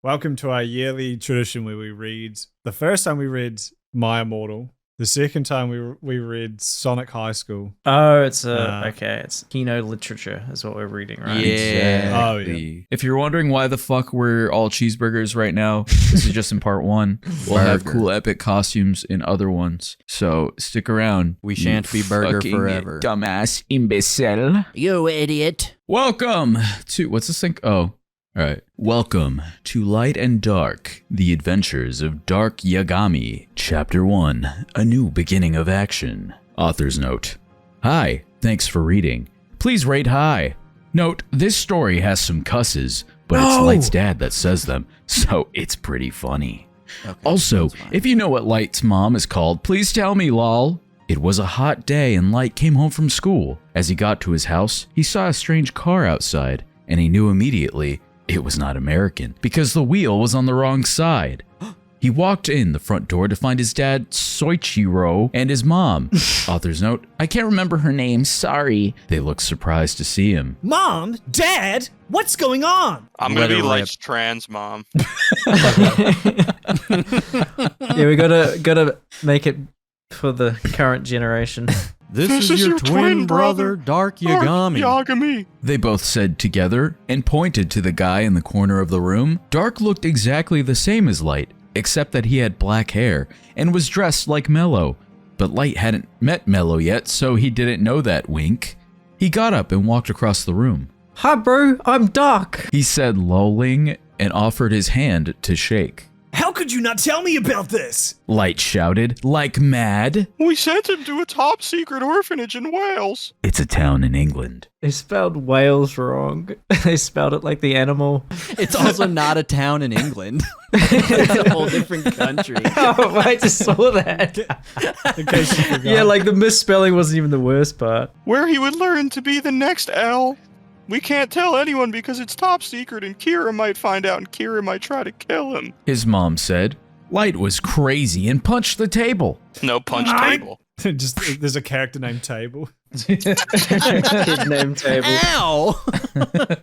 Welcome to our yearly tradition where we read. The first time we read My Immortal. The second time we read Sonic High School. Oh, it's it's Kino literature is what we're reading, right? Yeah. Exactly. Oh, yeah. If you're wondering why the fuck we're all cheeseburgers right now, this is just in part one. We'll have cool epic costumes in other ones. So stick around. We shan't be burger forever. Dumbass imbecile. You idiot. Welcome to, what's this thing? Oh. All right. Welcome to Light and Dark, The Adventures of Dark Yagami, Chapter 1, A New Beginning of Action. Author's note. Hi, thanks for reading. Please rate high. Note, this story has some cusses, but it's Light's dad that says them, so it's pretty funny. Okay, also, if you know what Light's mom is called, please tell me, lol. It was a hot day and Light came home from school. As he got to his house, he saw a strange car outside, and he knew immediately it was not American, because the wheel was on the wrong side. He walked in the front door to find his dad, Soichiro, and his mom. Author's note, I can't remember her name, sorry. They looked surprised to see him. Mom? Dad? What's going on? I'm gonna be like trans mom. Yeah, we gotta make it for the current generation. This is your twin brother, Dark Yagami. Yagami. They both said together and pointed to the guy in the corner of the room. Dark looked exactly the same as Light, except that he had black hair and was dressed like Melo. But Light hadn't met Melo yet, so he didn't know that wink. He got up and walked across the room. Hi, bro. I'm Dark. He said, lolling, and offered his hand to shake. How could you not tell me about this? Light shouted, like mad. We sent him to a top secret orphanage in Wales. It's a town in England. They spelled Wales wrong. They spelled it like the animal. It's also not a town in England. It's a whole different country. Oh, I just saw that. In case you forgot. Yeah, like the misspelling wasn't even the worst part. Where he would learn to be the next L. We can't tell anyone because it's top secret and Kira might find out and Kira might try to kill him. His mom said. Light was crazy and punched the table. No punch table. Just there's a character named Table. Kid name table. Ow!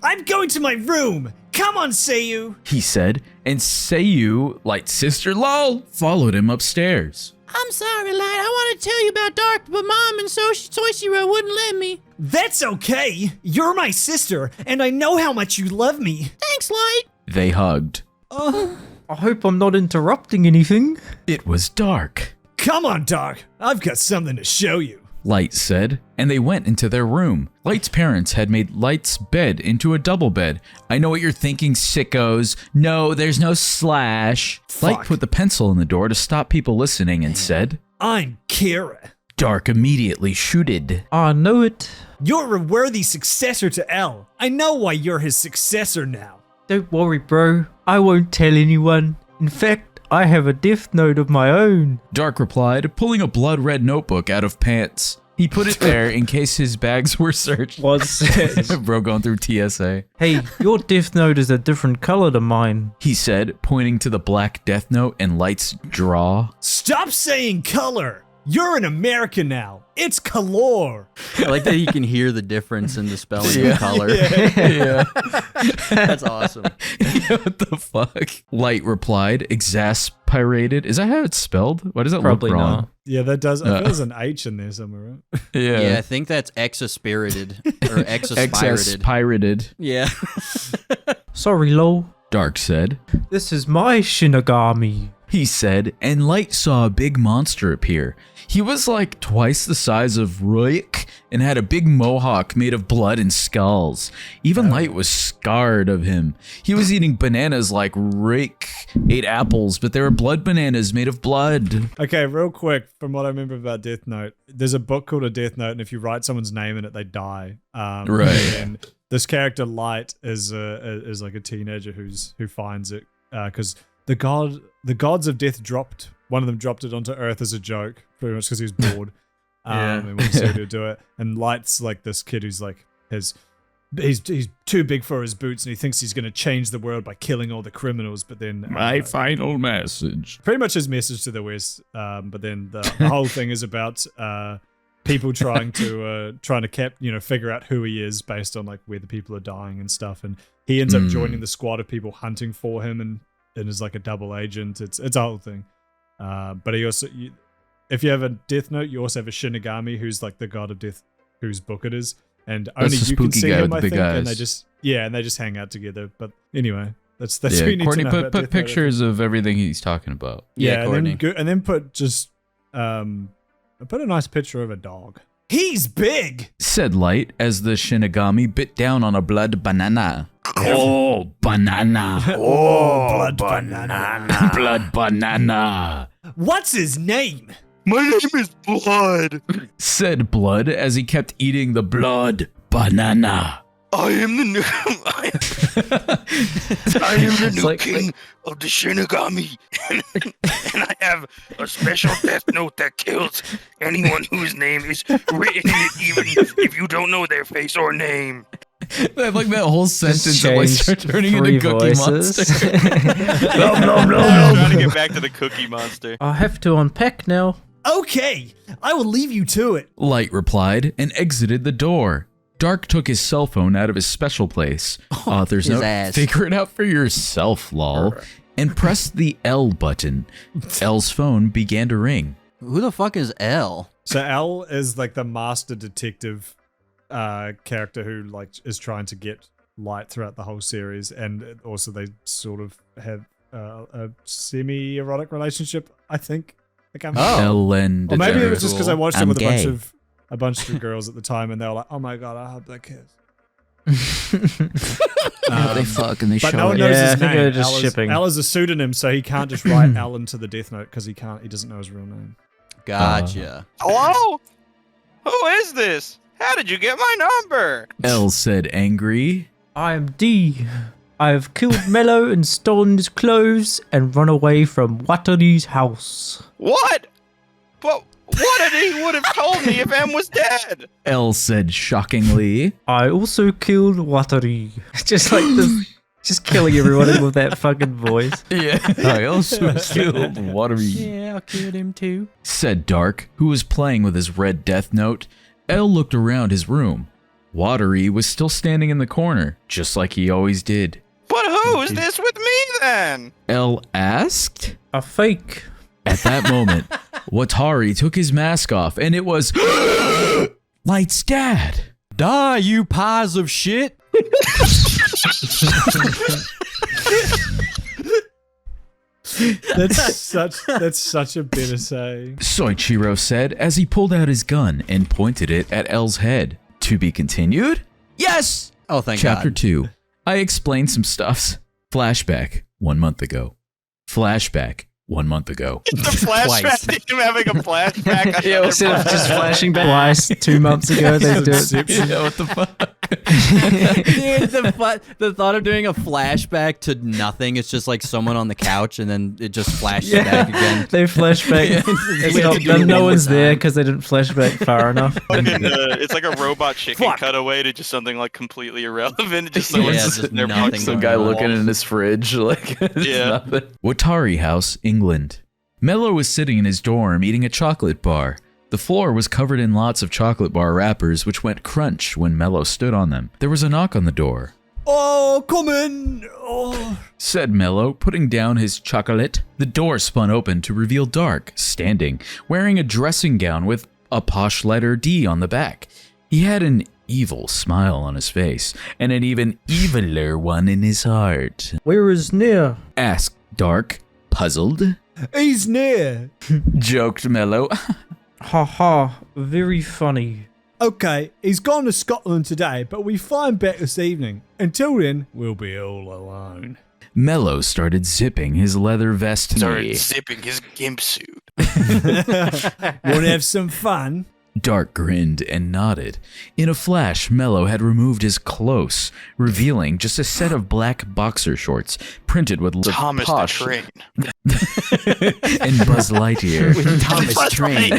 I'm going to my room. Come on, Seiyu. He said, and Seiyu, Light's sister lol, followed him upstairs. I'm sorry, Light. I want to tell you about Dark, but Mom and Soichiro wouldn't let me. That's okay. You're my sister, and I know how much you love me. Thanks, Light. They hugged. I hope I'm not interrupting anything. It was dark, Come on, Dark. I've got something to show you. Light said, and they went into their room. Light's parents had made Light's bed into a double bed. I know what you're thinking, sickos. No, there's no slash. Light put the pencil in the door to stop people listening and said, I'm Kira. Dark immediately shooted. I know it. You're a worthy successor to L. I know why you're his successor now. Don't worry, bro. I won't tell anyone. In fact, I have a death note of my own. Dark replied, pulling a blood-red notebook out of pants. He put it there in case his bags were searched. What's it? Bro going through TSA. Hey, your death note is a different color to mine. He said, pointing to the black death note and Light's draw. Stop saying color. You're an American now. It's color. I like that he can hear the difference in the spelling of color. Yeah. That's awesome. Yeah, what the fuck? Light replied, exasperated. Is that how it's spelled? Why does it Probably look wrong? not. Yeah, that does. I feel there's an H in there somewhere, right? Yeah, I think that's exaspirated or exaspirated. Exaspirated. Yeah. Sorry, lol. Dark said. This is my Shinigami. He said, and Light saw a big monster appear. He was like twice the size of Roik and had a big mohawk made of blood and skulls. Even Light was scarred of him. He was eating bananas like Roik ate apples, but they were blood bananas made of blood. Okay, real quick, from what I remember about Death Note, there's a book called A Death Note, and if you write someone's name in it, they die. Right. And this character Light is like a teenager who finds it because the gods of death dropped. One of them dropped it onto Earth as a joke, pretty much because he was bored. And we said to do it. And Light's like this kid who's like he's too big for his boots, and he thinks he's going to change the world by killing all the criminals. But then My final message. pretty much his message to the West. But then the whole thing is about people trying to figure out who he is based on like where the people are dying and stuff. And he ends up joining the squad of people hunting for him and and is like a double agent. It's a whole thing. But he also, if you have a Death Note, you also have a Shinigami who's like the god of death, whose book it is, and only That's the you can spooky see guy him. with the I big think, and eyes. they just hang out together. But anyway, that's what you need Courtney, to know about put Death Note, I think. pictures of everything he's talking about. Yeah, Courtney. and then put just put a nice picture of a dog. He's big. Said Light as the Shinigami bit down on a blood banana. Oh, banana. Oh, blood banana. Blood banana. What's his name? My name is Blood. Said Blood as he kept eating the blood banana. I am the new king of the Shinigami, and I have a special death note that kills anyone whose name is written in it, even if you don't know their face or name. I like that whole sentence that like changed start turning 3 into Cookie voices. Monster. I'm trying to get back to the Cookie Monster. I have to unpack now. Okay, I will leave you to it. Light replied and exited the door. Dark took his cell phone out of his special place. Author's his note, ass. figure it out for yourself, lol. And pressed the L button. L's phone began to ring. Who the fuck is L? So L is like the master detective character who like is trying to get Light throughout the whole series, and also they sort of have a semi-erotic relationship, I think. I can't remember. L and Or maybe it was just because I watched it I'm with gay. a bunch of girls at the time, and they were like, "Oh my god, I hope they kiss." They fuck and they But show no one it. knows Yeah, I his think name. they're just Al is, shipping. Al is a pseudonym, so he can't just write Al into the Death Note because he doesn't know his real name. Gotcha. Hello? Who is this? How did you get my number? L said angry. I am D. I have killed Melo and stolen his clothes and run away from Watari's house. What? But what if he would have told me if M was dead? L said shockingly. I also killed Watari. Just like this, just killing everyone with that fucking voice. Yeah. I also killed Watery. Yeah, I killed him too. Said Dark, who was playing with his red death note. L looked around his room. Watery was still standing in the corner, just like he always did. But who is this with me then? L asked. A fake. At that moment, Watari took his mask off, and it was Light's dad. Die, you pies of shit. That's such a bitter saying. Soichiro said as he pulled out his gun and pointed it at L's head. To be continued? Yes! Oh, thank Chapter God. 2. I explained some stuffs. Flashback, 1 month ago. Flashback, 1 month ago. The flashback, him having a flashback. Yeah, instead of just flashing back twice 2 months ago, they do it. Yeah, what the fuck? Dude, the thought of doing a flashback to nothing, it's just like someone on the couch and then it just flashes back again. They flash back. We have to do it No one more one's there time. because they didn't flash back far enough. It's like a robot chicken cutaway to just something like completely irrelevant. Just someone Yeah, sitting just there nothing punching Some the guy wall. looking in his fridge like it's Yeah. nothing. Watari House, England. Melo was sitting in his dorm eating a chocolate bar. The floor was covered in lots of chocolate bar wrappers which went crunch when Melo stood on them. There was a knock on the door. Oh, come in. Oh. Said Melo, putting down his chocolate. The door spun open to reveal Dark, standing, wearing a dressing gown with a posh letter D on the back. He had an evil smile on his face, and an even eviler one in his heart. Where is Nia? Asked Dark, puzzled. He's near. Joked Melo. Ha ha, very funny. Okay, he's gone to Scotland today, but we fly him back this evening. Until then, we'll be all alone. Melo started zipping his leather vest Started knee. zipping his gimp suit. Want to have some fun? Dark grinned and nodded. In a flash, Melo had removed his close, revealing just a set of black boxer shorts printed with Thomas the posh Train. and Buzz Lightyear. With Thomas Train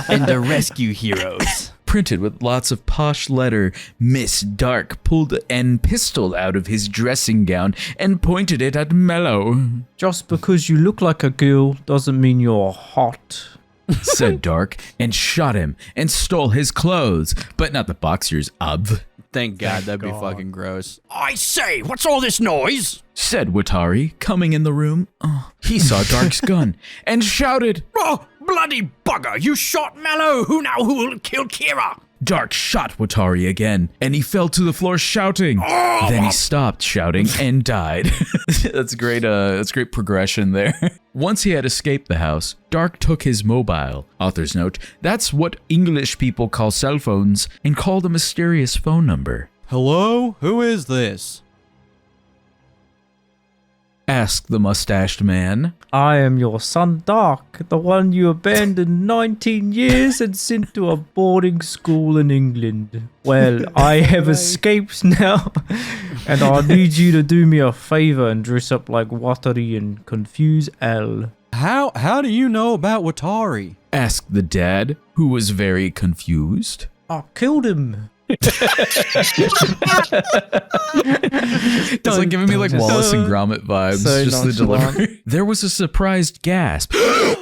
and the Rescue Heroes. Printed with lots of posh letter. Miss Dark pulled an pistol out of his dressing gown and pointed it at Melo. Just because you look like a girl doesn't mean you're hot. Said Dark, and shot him and stole his clothes, but not the boxers, Thank God, Thank that'd be God. fucking gross. I say, what's all this noise? Said Watari, coming in the room. He saw Dark's gun and shouted. Oh, bloody bugger, you shot Melo. Who will kill Kira? Dark shot Watari again, and he fell to the floor shouting. Then he stopped shouting and died. That's great. That's great progression there. Once he had escaped the house, Dark took his mobile. Author's note: that's what English people call cell phones, and called a mysterious phone number. Hello? Who is this? Asked the mustached man. I am your son Dark, the one you abandoned 19 years and sent to a boarding school in England. Well, I have escaped now, and I need you to do me a favor and dress up like Watari and confuse L. How do you know about Watari? Asked the dad, who was very confused. I killed him. It's like giving me like Wallace and Gromit vibes, So just the nonchalant. delivery. There was a surprised gasp,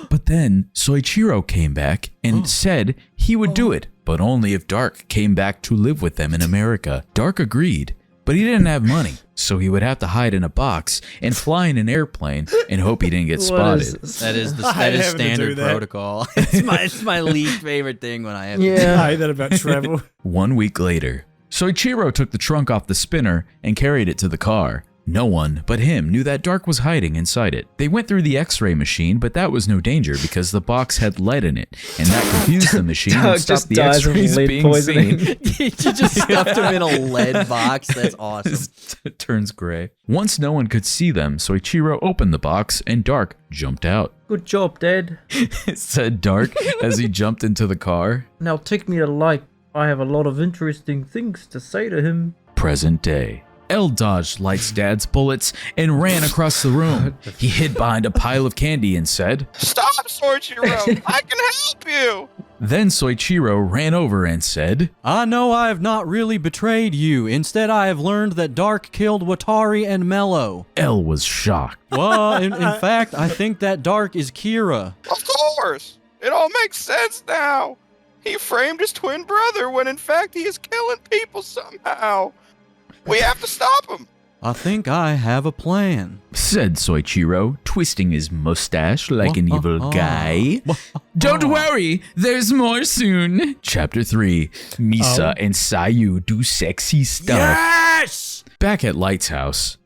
but then Soichiro came back and said he would do it, but only if Dark came back to live with them in America. Dark agreed, but he didn't have money, so he would have to hide in a box and fly in an airplane and hope he didn't get spotted. That is having to do standard that. protocol. It's my least favorite thing when I have to Yeah. I hate that about travel. 1 week later, Soichiro took the trunk off the spinner and carried it to the car. No one but him knew that Dark was hiding inside it. They went through the x-ray machine, but that was no danger because the box had lead in it, and that confused the machine and Dark stopped just the dies of x-rays lead being poisoning. seen. You just stuffed him in a lead box. That's awesome. It turns gray. Once no one could see them, Soichiro opened the box and Dark jumped out. Good job, Dad. Said Dark as he jumped into the car. Now take me to Light. I have a lot of interesting things to say to him. Present day. L dodged Light's dad's bullets and ran across the room. He hid behind a pile of candy and said, Stop, Soichiro! I can help you! Then Soichiro ran over and said, I know I have not really betrayed you. Instead, I have learned that Dark killed Watari and Melo. L was shocked. Well, in fact, I think that Dark is Kira. Of course! It all makes sense now! He framed his twin brother when in fact he is killing people somehow! We have to stop him! I think I have a plan. Said Soichiro, twisting his mustache like an evil guy. Don't worry, there's more soon. Chapter 3. Misa and Sayu do sexy stuff. Yes! Back at Lighthouse.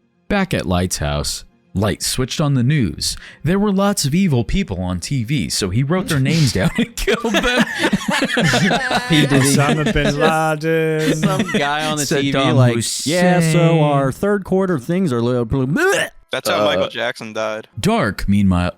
Light switched on the news. There were lots of evil people on TV, so he wrote their names down and killed them. Osama bin Laden. Some guy on the TV Saddam like, Hussein. yeah, so our third quarter things are little. That's how Michael Jackson died. Dark, meanwhile,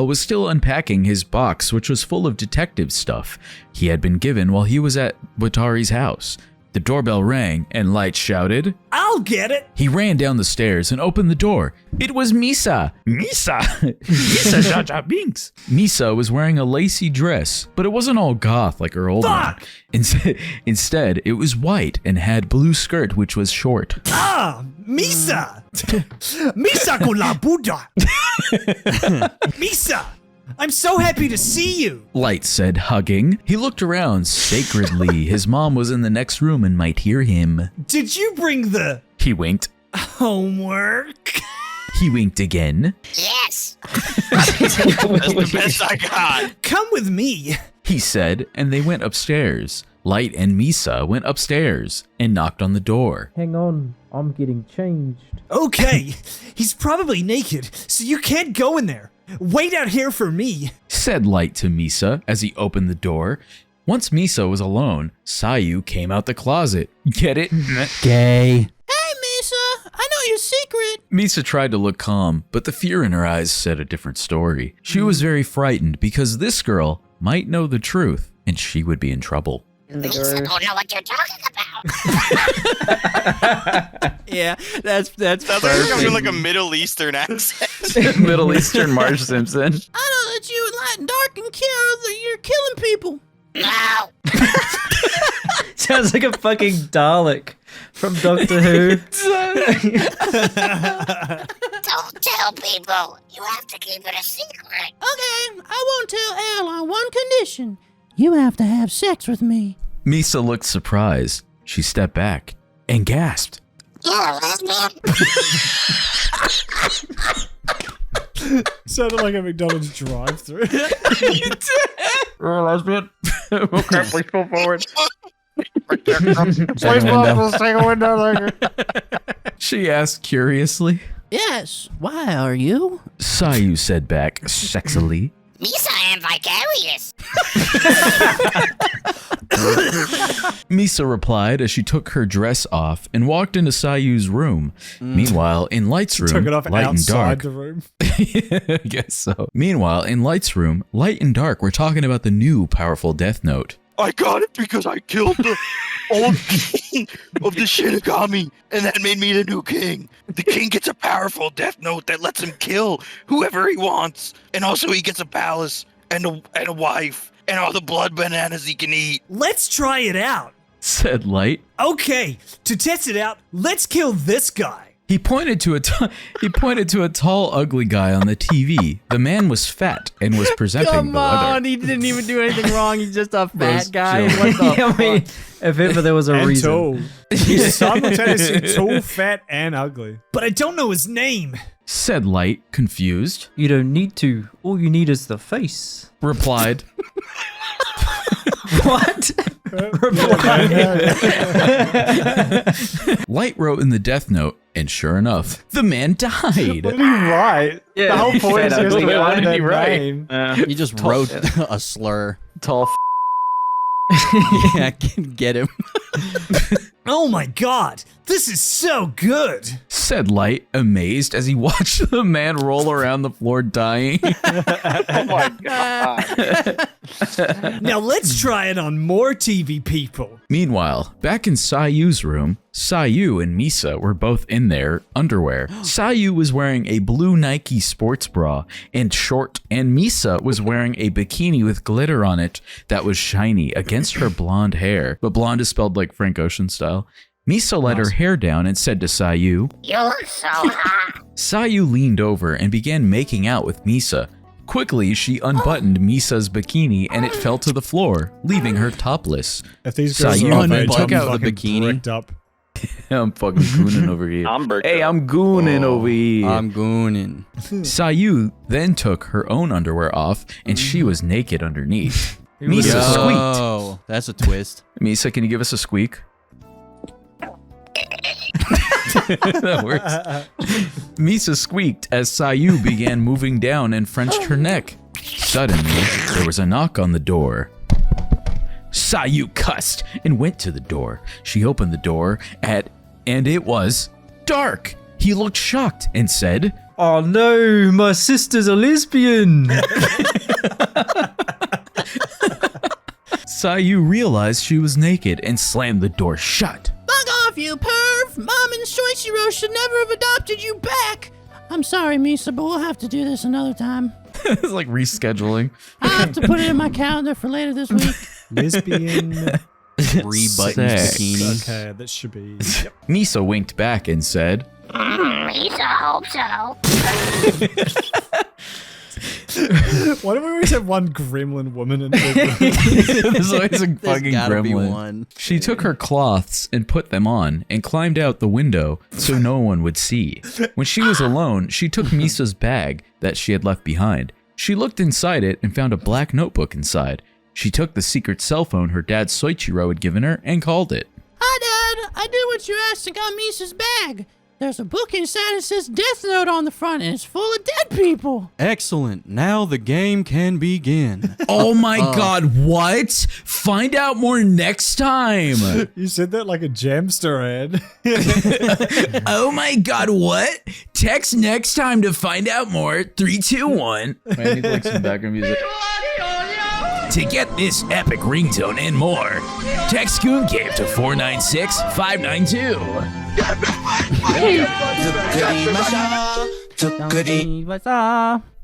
was still unpacking his box, which was full of detective stuff he had been given while he was at Watari's house. The doorbell rang, and Light shouted, I'll get it. He ran down the stairs and opened the door. It was Misa! Misa Jar Jar Binks! Misa was wearing a lacy dress, but it wasn't all goth like her old one. Instead, it was white and had blue skirt, which was short. Ah, Misa. Misa con la Buddha. Misa, I'm so happy to see you. Light said, hugging. He looked around sacredly. His mom was in the next room and might hear him. Did you bring the He winked. homework? He winked again. Yes. That's the best I got! Come with me. He said, and they went upstairs. Light and Misa went upstairs and knocked on the door. Hang on, I'm getting changed. Okay, he's probably naked, so you can't go in there. Wait out here for me. Said Light to Misa as he opened the door. Once Misa was alone, Sayu came out the closet. Get it? Gay. Hey, Misa. I know your secret. Misa tried to look calm, but the fear in her eyes said a different story. She was very frightened because this girl might know the truth and she would be in trouble. Misa don't know what you're talking about. Yeah, that's Sounds like it's gonna be like a Middle Eastern accent. Middle Eastern Marge Simpson. I know that you and Light and Dark and Kira, that you're killing people. No. Sounds like a fucking Dalek from Doctor Who. Don't tell people. You have to keep it a secret. Okay, I won't tell Elle on one condition. You have to have sex with me. Misa looked surprised. She stepped back and gasped. Sounded like a McDonald's drive-thru. lesbian. Okay, please pull forward. She asked curiously. Yes, why are you? Sayu said back sexily. Misa and vicarious. Misa replied as she took her dress off and walked into Sayu's room. Meanwhile, in Light's room, Took it off Light and outside Dark. the room. I guess so. Meanwhile, in Light's room, Light and Dark were talking about the new powerful Death Note. I got it because I killed the old king of the Shinigami, and that made me the new king. The king gets a powerful death note that lets him kill whoever he wants, and also he gets a palace and a wife and all the blood bananas he can eat. Let's try it out. Said Light. Okay, to test it out, let's kill this guy. He pointed to a tall, ugly guy on the TV. The man was fat and was presenting Come the weather. on, he didn't even do anything wrong. He's just a fat Rose guy. Jill. What the I mean, if ever there was a And reason. tall. He's simultaneously tall, fat, and ugly. But I don't know his name. Said Light, confused. You don't need to. All you need is the face. Replied. What? Light wrote in the Death Note, and sure enough, the man died. What did he write? Yeah, The whole he point is said just ugly. to What write did he their write? name. He just wrote a slur. Tall. Yeah, I can get him. Oh my god, this is so good. Said Light, amazed as he watched the man roll around the floor dying. Oh my god. Now let's try it on more TV people. Meanwhile, back in Sayu's room, Sayu and Misa were both in their underwear. Sayu was wearing a blue Nike sports bra and short, and Misa was wearing a bikini with glitter on it that was shiny against her blonde hair. But blonde is spelled like Frank Ocean style. Misa let her hair down and said to Sayu, You look so hot. Sayu leaned over and began making out with Misa. Quickly, she unbuttoned Misa's bikini and it fell to the floor, leaving her topless. If these girls Sayu are of age, took I'm out the fucking bikini. bricked up. I'm fucking gooning over here. Hey, I'm gooning over here. I'm gooning. Sayu then took her own underwear off and she was naked underneath. Misa squeaked. Oh, that's a twist. Misa, can you give us a squeak? That works. Misa squeaked as Sayu began moving down and Frenched her neck. Suddenly, there was a knock on the door. Sayu cussed and went to the door. She opened the door and it was Dark. He looked shocked and said, Oh no, my sister's a lesbian. Sayu realized she was naked and slammed the door shut. Bug off, you perv! Mom and Soichiro should never have adopted you back! I'm sorry, Misa, but we'll have to do this another time. It's like rescheduling. I'll have to put it in my calendar for later this week. Lesbian. 3-button Sex. bikini. Okay, that should be. Yep. Misa winked back and said, Misa hopes so. Why do we always have one gremlin woman in the There's always a There's fucking gotta be gremlin. one. She took her cloths and put them on and climbed out the window so no one would see. When she was alone, she took Misa's bag that she had left behind. She looked inside it and found a black notebook inside. She took the secret cell phone her dad Soichiro had given her and called it. Hi, Dad. I did what you asked and got Misa's bag. There's a book inside that says Death Note on the front, and it's full of dead people. Excellent. Now the game can begin. Oh my god, what? Find out more next time. You said that like a Jamster ad. Oh my god, what? Text next time to find out more. 3, 2, 1. I need like some background music. To get this epic ringtone and more, text Goon Cave to 496-592.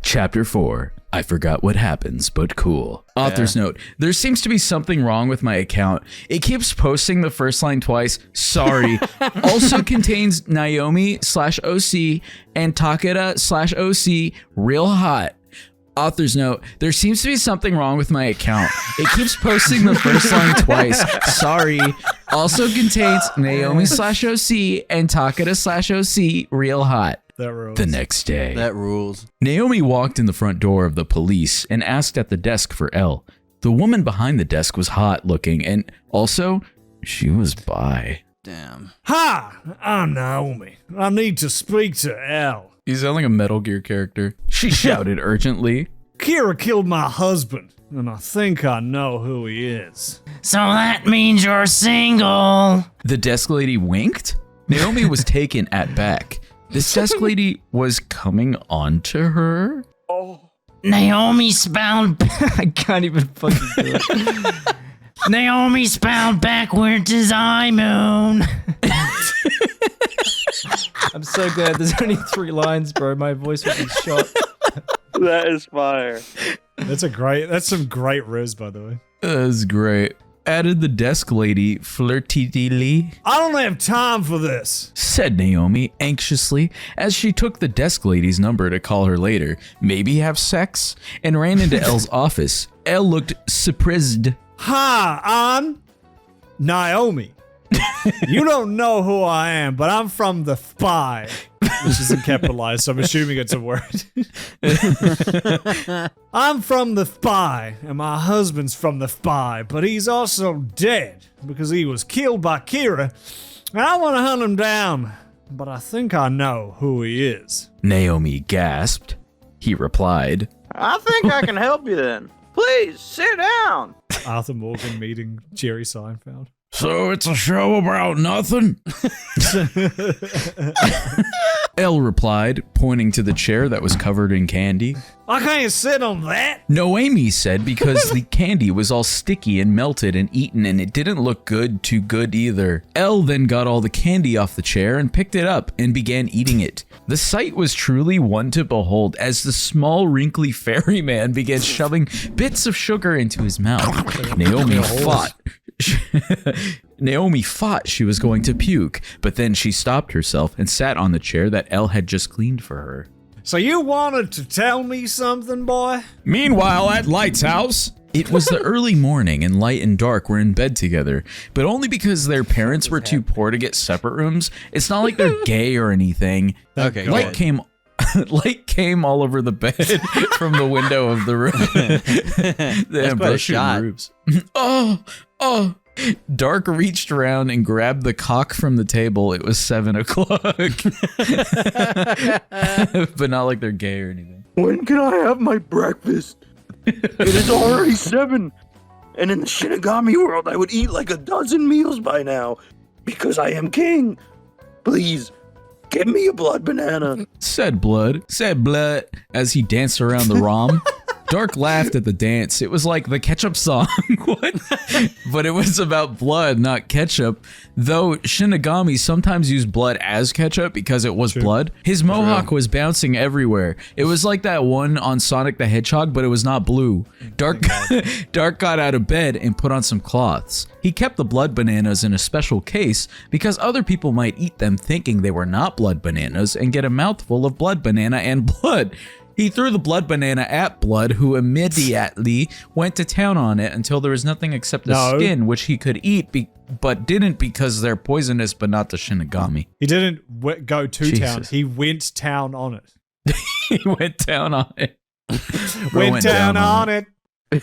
Chapter 4. I forgot what happens, but cool. Author's note, there seems to be something wrong with my account. It keeps posting the first line twice. Sorry. Also contains Naomi /OC and Takeda /OC real hot. Author's note, there seems to be something wrong with my account. It keeps posting the first line twice. Sorry. Also contains Naomi/OC and Takeda/OC real hot. That rules. The next day. That rules. Naomi walked in the front door of the police and asked at the desk for Elle. The woman behind the desk was hot looking and also she was bi. Damn. Hi, I'm Naomi. I need to speak to Elle. You sound like a Metal Gear character. She shouted urgently. Kira killed my husband, and I think I know who he is. So that means you're single. The desk lady winked. Naomi was taken aback. This desk lady was coming on to her. Naomi spelled. I can't even fucking do it. Naomi spelled backwards is I moon. I'm so glad there's only 3 lines, bro. My voice would be shot. That is fire. That's some great riz, by the way. That's great. Added the desk lady flirtily. I don't have time for this, Said Naomi anxiously as she took the desk lady's number to call her later, maybe have sex, and ran into Elle's office. Elle looked surprised. Hi, I'm Naomi. You don't know who I am, but I'm from the Spy. Which isn't capitalized, so I'm assuming it's a word. I'm from the Spy, and my husband's from the Spy, but he's also dead because he was killed by Kira, and I want to hunt him down, but I think I know who he is. Naomi gasped. He replied, I think I can help you then. Please, sit down. Arthur Morgan meeting Jerry Seinfeld. So it's a show about nothing? Elle replied, pointing to the chair that was covered in candy. I can't sit on that. Naomi said because the candy was all sticky and melted and eaten and it didn't look too good either. Elle then got all the candy off the chair and picked it up and began eating it. The sight was truly one to behold as the small wrinkly ferryman began shoving bits of sugar into his mouth. Naomi thought she was going to puke, but then she stopped herself and sat on the chair that Elle had just cleaned for her. So you wanted to tell me something, boy? Meanwhile, at Lighthouse, it was the early morning and Light and Dark were in bed together, but only because their parents were too poor to get separate rooms. It's not like they're gay or anything. Okay, Light came all over the bed from the window of the room. Damn, quite a bro, shooting shot. roofs. Oh. Dark reached around and grabbed the cock from the table. It was 7 o'clock. But not like they're gay or anything. When can I have my breakfast? It is already 7. And in the Shinigami world, I would eat like a dozen meals by now. Because I am king. Please, give me a blood banana. Said Blood, as he danced around the ROM. Dark laughed at the dance. It was like the ketchup song. What? But it was about blood, not ketchup. Though Shinigami sometimes used blood as ketchup because it was blood. His mohawk was bouncing everywhere. It was like that one on Sonic the Hedgehog, but it was not blue. Dark got out of bed and put on some cloths. He kept the blood bananas in a special case because other people might eat them thinking they were not blood bananas and get a mouthful of blood banana and blood. He threw the blood banana at Blood, who immediately went to town on it until there was nothing except the skin, which he could eat, but didn't because they're poisonous, but not the Shinigami. He didn't go to town. He went town on it. He went down on it. Went down on it.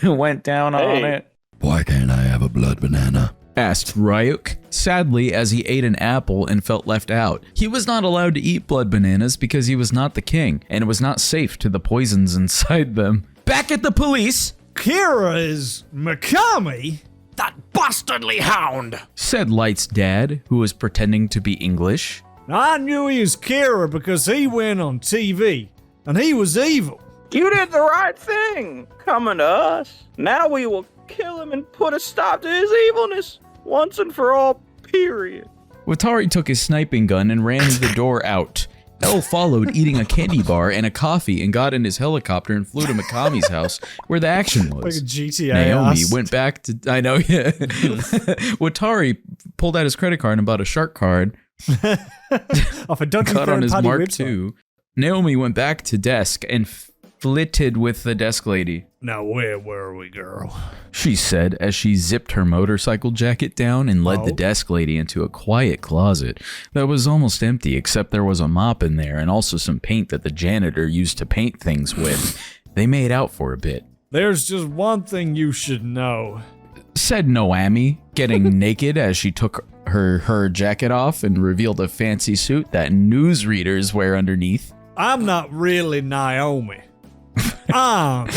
Went down on it. Why can't I have a blood banana? Asked Ryuk, sadly, as he ate an apple and felt left out. He was not allowed to eat blood bananas because he was not the king, and it was not safe to the poisons inside them. Back at the police, Kira is Mikami? That bastardly hound! Said Light's dad, who was pretending to be English. I knew he was Kira because he went on TV, and he was evil. You did the right thing, coming to us. Now we will kill him and put a stop to his evilness, once and for all, period. Watari took his sniping gun and ran the door out. Elle followed, eating a candy bar and a coffee, and got in his helicopter and flew to Mikami's house, where the action was. Like a GTA. Naomi went back to... I know, yeah. Watari pulled out his credit card and bought a shark card. Off a Dunkin' Cut on his Party Mark website. II. Naomi went back to desk and flitted with the desk lady. Now, where were we, girl? She said as she zipped her motorcycle jacket down and led the desk lady into a quiet closet that was almost empty, except there was a mop in there and also some paint that the janitor used to paint things with. They made out for a bit. There's just one thing you should know, said Naomi, getting naked as she took her jacket off and revealed a fancy suit that newsreaders wear underneath. I'm not really Naomi. I'm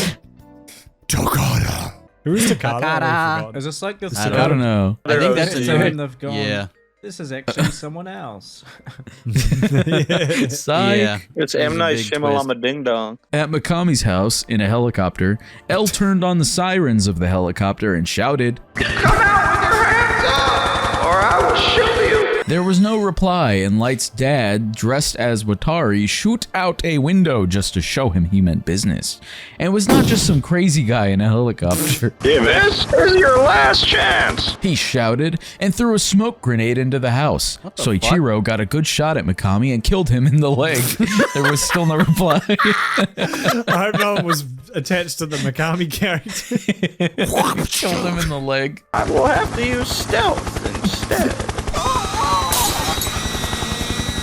Takata. Who is Takata? Is this like the I don't know. I think that's a time new. they've gone. Yeah. This is actually someone else. Psych. Yeah. It's There's a M. Night big Shyamalama Ding Dong. At Mikami's house in a helicopter, Elle turned on the sirens of the helicopter and shouted, Come out with your hands up, or I will shoot you. There was no reply, and Light's dad, dressed as Watari, shoot out a window just to show him he meant business. And was not just some crazy guy in a helicopter. This is your last chance. He shouted and threw a smoke grenade into the house. Soichiro got a good shot at Mikami and killed him in the leg. There was still no reply. I hope no one was attached to the Mikami character. Killed him in the leg. I will have to use stealth instead.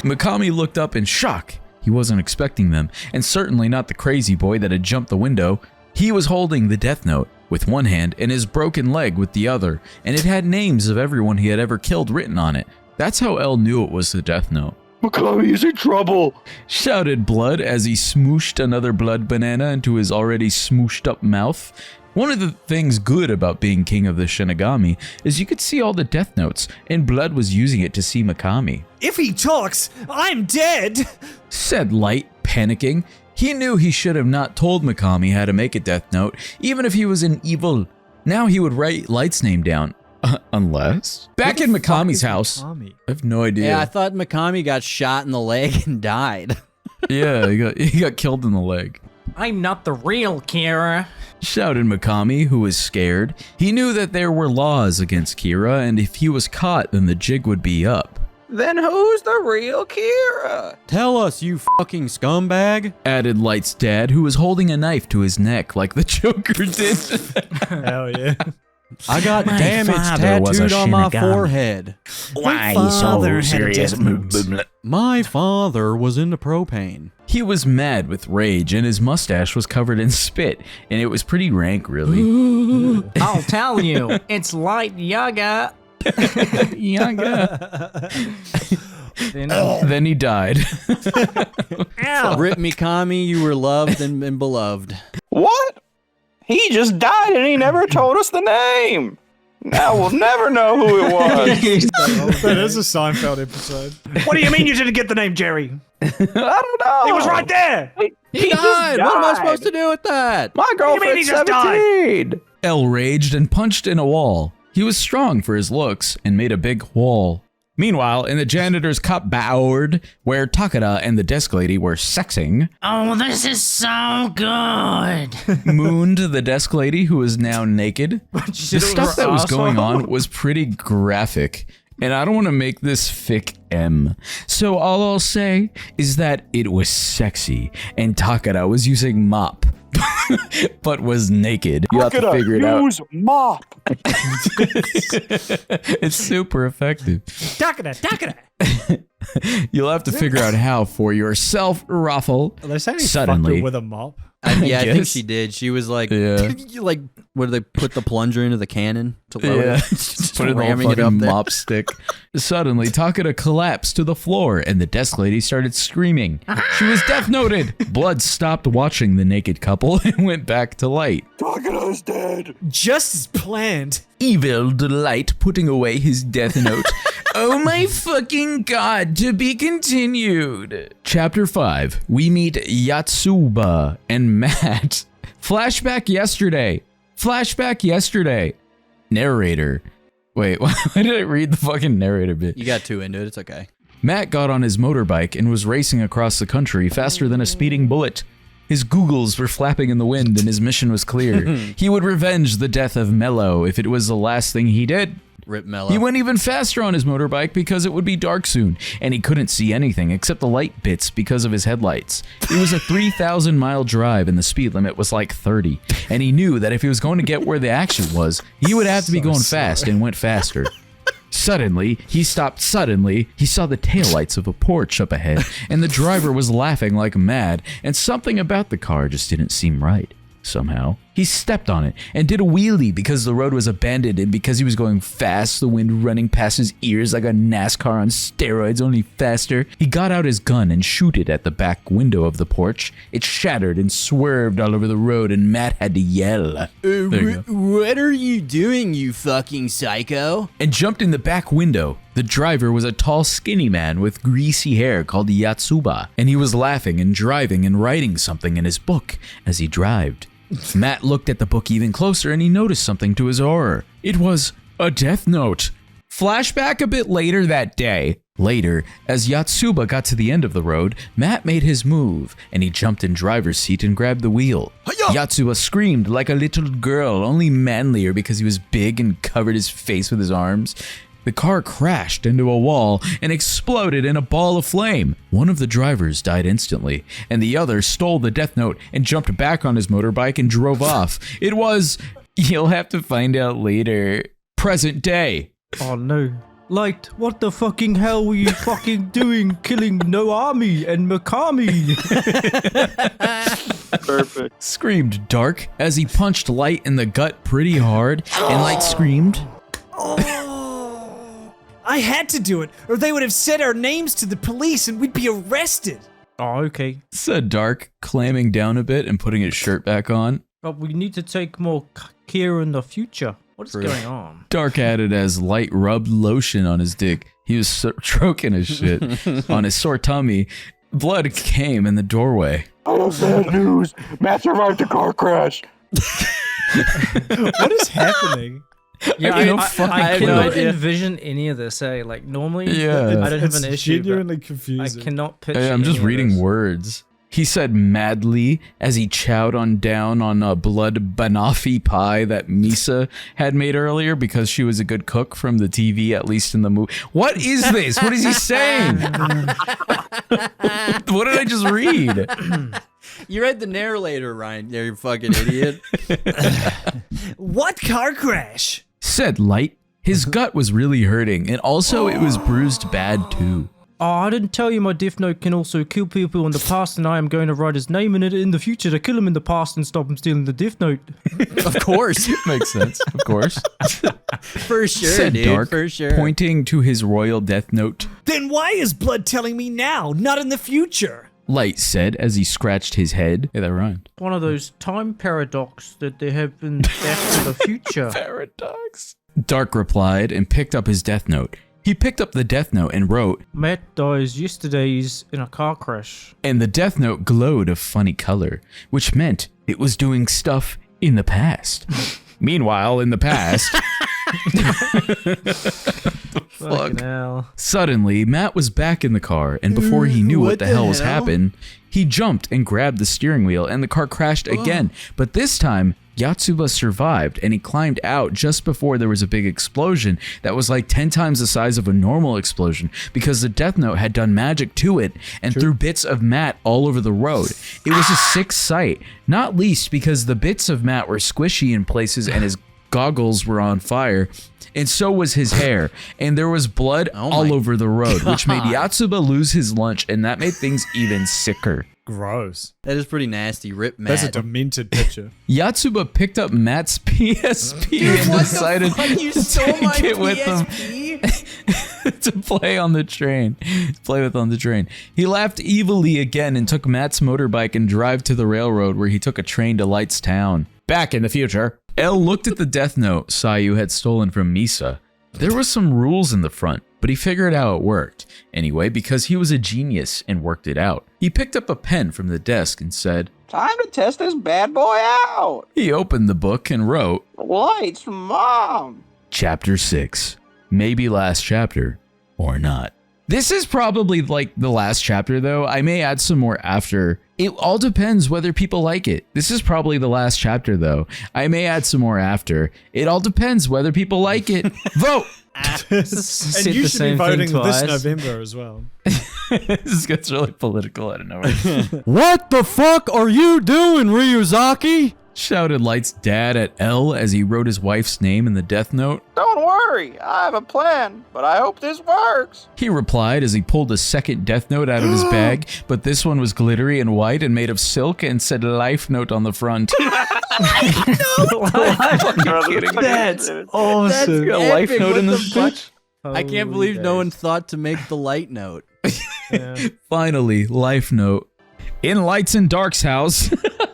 Mikami looked up in shock. He wasn't expecting them, and certainly not the crazy boy that had jumped the window. He was holding the death note with one hand and his broken leg with the other, and it had names of everyone he had ever killed written on it. That's how Elle knew it was the death note. Mikami is in trouble, shouted Blood as he smooshed another blood banana into his already smooshed up mouth. One of the things good about being king of the Shinigami is you could see all the death notes, and Blood was using it to see Mikami. If he talks, I'm dead, said Light, panicking. He knew he should have not told Mikami how to make a death note, even if he was an evil. Now he would write Light's name down. Unless? Back in Mikami's house. Mikami? I have no idea. Yeah, I thought Mikami got shot in the leg and died. Yeah, he got killed in the leg. I'm not the real Kira. Shouted Mikami, who was scared. He knew that there were laws against Kira, and if he was caught, then the jig would be up. Then who's the real Kira? Tell us, you fucking scumbag. Added Light's dad, who was holding a knife to his neck like the Joker did. Hell yeah. I got damage tattooed on my forehead. Why so serious? My father was into propane. He was mad with rage, and his mustache was covered in spit, and it was pretty rank, really. I'll tell you, it's Light Yaga. Then he died. Rip Mikami, you were loved and beloved. What? He just died and he never told us the name. Now we'll never know who it was. That is a Seinfeld episode. What do you mean you didn't get the name, Jerry? I don't know. He was right there. He died. What am I supposed to do with that? My girlfriend's 17. Elle raged and punched in a wall. He was strong for his looks and made a big wall. Meanwhile, in the janitor's cupboard, where Takada and the desk lady were sexing, Oh, this is so good. mooned the desk lady, who was now naked. The stuff that was going on was pretty graphic, and I don't want to make this fic M. So all I'll say is that it was sexy, and Takada was using mop. But was naked. You have to figure it out. Use mop. It's super effective. Takada. You'll have to figure out how for yourself, Ruffle. Are they saying he fucked Suddenly. her with a mop? Yeah, I think guess. she did. She was like, Yeah. like, what do they put the plunger into the cannon to load Yeah, it? Just put it in the ramming it up fucking there. mop stick. Suddenly, Takada collapsed to the floor, and the desk lady started screaming. She was death noted. Blood stopped watching the naked couple and went back to Light. Takada's dead. Just as planned. Evil Light putting away his death note. Oh my fucking god, to be continued. Chapter 5. We meet Yatsuba and Matt. Flashback yesterday. Narrator. Wait, why did I read the fucking narrator bit? You got too into it. It's okay. Matt got on his motorbike and was racing across the country faster than a speeding bullet. His googles were flapping in the wind and his mission was clear. He would revenge the death of Melo if it was the last thing he did. Rip Melo. He went even faster on his motorbike because it would be dark soon, and he couldn't see anything except the light bits because of his headlights. It was a 3,000-mile drive, and the speed limit was like 30, and he knew that if he was going to get where the action was, he would have to be going fast and went faster. Suddenly, he stopped suddenly. He saw the taillights of a Porsche up ahead, and the driver was laughing like mad, and something about the car just didn't seem right. Somehow, he stepped on it and did a wheelie because the road was abandoned, and because he was going fast, the wind running past his ears like a NASCAR on steroids, only faster. He got out his gun and shooted at the back window of the Porsche. It shattered and swerved all over the road, and Matt had to yell. What are you doing, you fucking psycho? And jumped in the back window. The driver was a tall, skinny man with greasy hair called Yatsuba, and he was laughing and driving and writing something in his book as he drived. Matt looked at the book even closer, and he noticed something to his horror. It was a death note. Flashback a bit later that day. Later, as Yatsuba got to the end of the road, Matt made his move, and he jumped in driver's seat and grabbed the wheel. Yatsuba screamed like a little girl, only manlier because he was big and covered his face with his arms. The car crashed into a wall and exploded in a ball of flame. One of the drivers died instantly, and the other stole the death note and jumped back on his motorbike and drove off. It was, you'll have to find out later, present day. Oh no. Light, what the fucking hell were you fucking doing killing Naomi and Mikami? Perfect. Screamed Dark as he punched Light in the gut pretty hard, and Light screamed, I had to do it, or they would have said our names to the police and we'd be arrested. Oh, okay. said Dark, clamming down a bit and putting his shirt back on. But we need to take more care in the future. What is going on? Dark added as Light rubbed lotion on his dick. He was stroking his shit on his sore tummy. Blood came in the doorway. I have bad news. Matt survived a car crash. What is happening? Yeah, I clue. cannot envision any of this, eh? Like, normally, Yeah. I don't have It's an issue, but genuinely I confusing. cannot picture Hey, I'm just any of reading this. words. He said madly as he chowed down on a blood banoffee pie that Misa had made earlier because she was a good cook from the TV, at least in the movie. What is this? What is he saying? What did I just read? You read the narrator, Ryan. You fucking idiot. What car crash? Said Light. His gut was really hurting, and also it was bruised bad too. Oh, I didn't tell you my death note can also kill people in the past, and I am going to write his name in it in the future to kill him in the past and stop him stealing the death note. Of course. Makes sense, of course. For sure, Said dude. Dark, For sure. pointing to his royal death note. Then why is Blood telling me now, not in the future? Light said as he scratched his head. Hey, that rhymed. One of those time paradox that they have in Back to the Future. Paradox. Dark replied and picked up his death note. He picked up the death note and wrote, Matt dies yesterday's in a car crash. and the death note glowed a funny color, which meant it was doing stuff in the past. Meanwhile, in the past, Fucking hell. suddenly Matt was back in the car, and before he knew what the hell was happening, he jumped and grabbed the steering wheel, and the car crashed again. But this time, Yatsuba survived, and he climbed out just before there was a big explosion that was like 10 times the size of a normal explosion because the death note had done magic to it and threw bits of Matt all over the road. It was a sick sight, not least because the bits of Matt were squishy in places and his goggles were on fire, and so was his hair, and there was blood all over the road, which made Yatsuba lose his lunch, and that made things even sicker. Gross. That is pretty nasty. Rip Matt. That's a demented picture. Yatsuba picked up Matt's PSP and decided You to stole my take it with him PSP? to play on the train. Play with on the train. He laughed evilly again and took Matt's motorbike and drive to the railroad where he took a train to Light's town. Back in the future. El looked at the death note Sayu had stolen from Misa. There were some rules in the front, but he figured out it worked. Anyway, because he was a genius and worked it out. He picked up a pen from the desk and said, Time to test this bad boy out. he opened the book and wrote, Light's mom. Chapter 6. Maybe last chapter, or not. This is probably like the last chapter though. I may add some more after. It all depends whether people like it. This is probably the last chapter, though. I may add some more after. It all depends whether people like it. Vote! And you should be voting this November as well. This gets really political out of nowhere. What the fuck are you doing, Ryuzaki? Shouted Light's dad at L as he wrote his wife's name in the death note. Don't worry, I have a plan, but I hope this works. He replied as he pulled a second death note out of his bag, but this one was glittery and white and made of silk and said life note on the front. That's awesome. Got a life note in this bitch. I can't Holy believe no days. one thought to make the light note. Finally, life note. In Light's and Dark's house.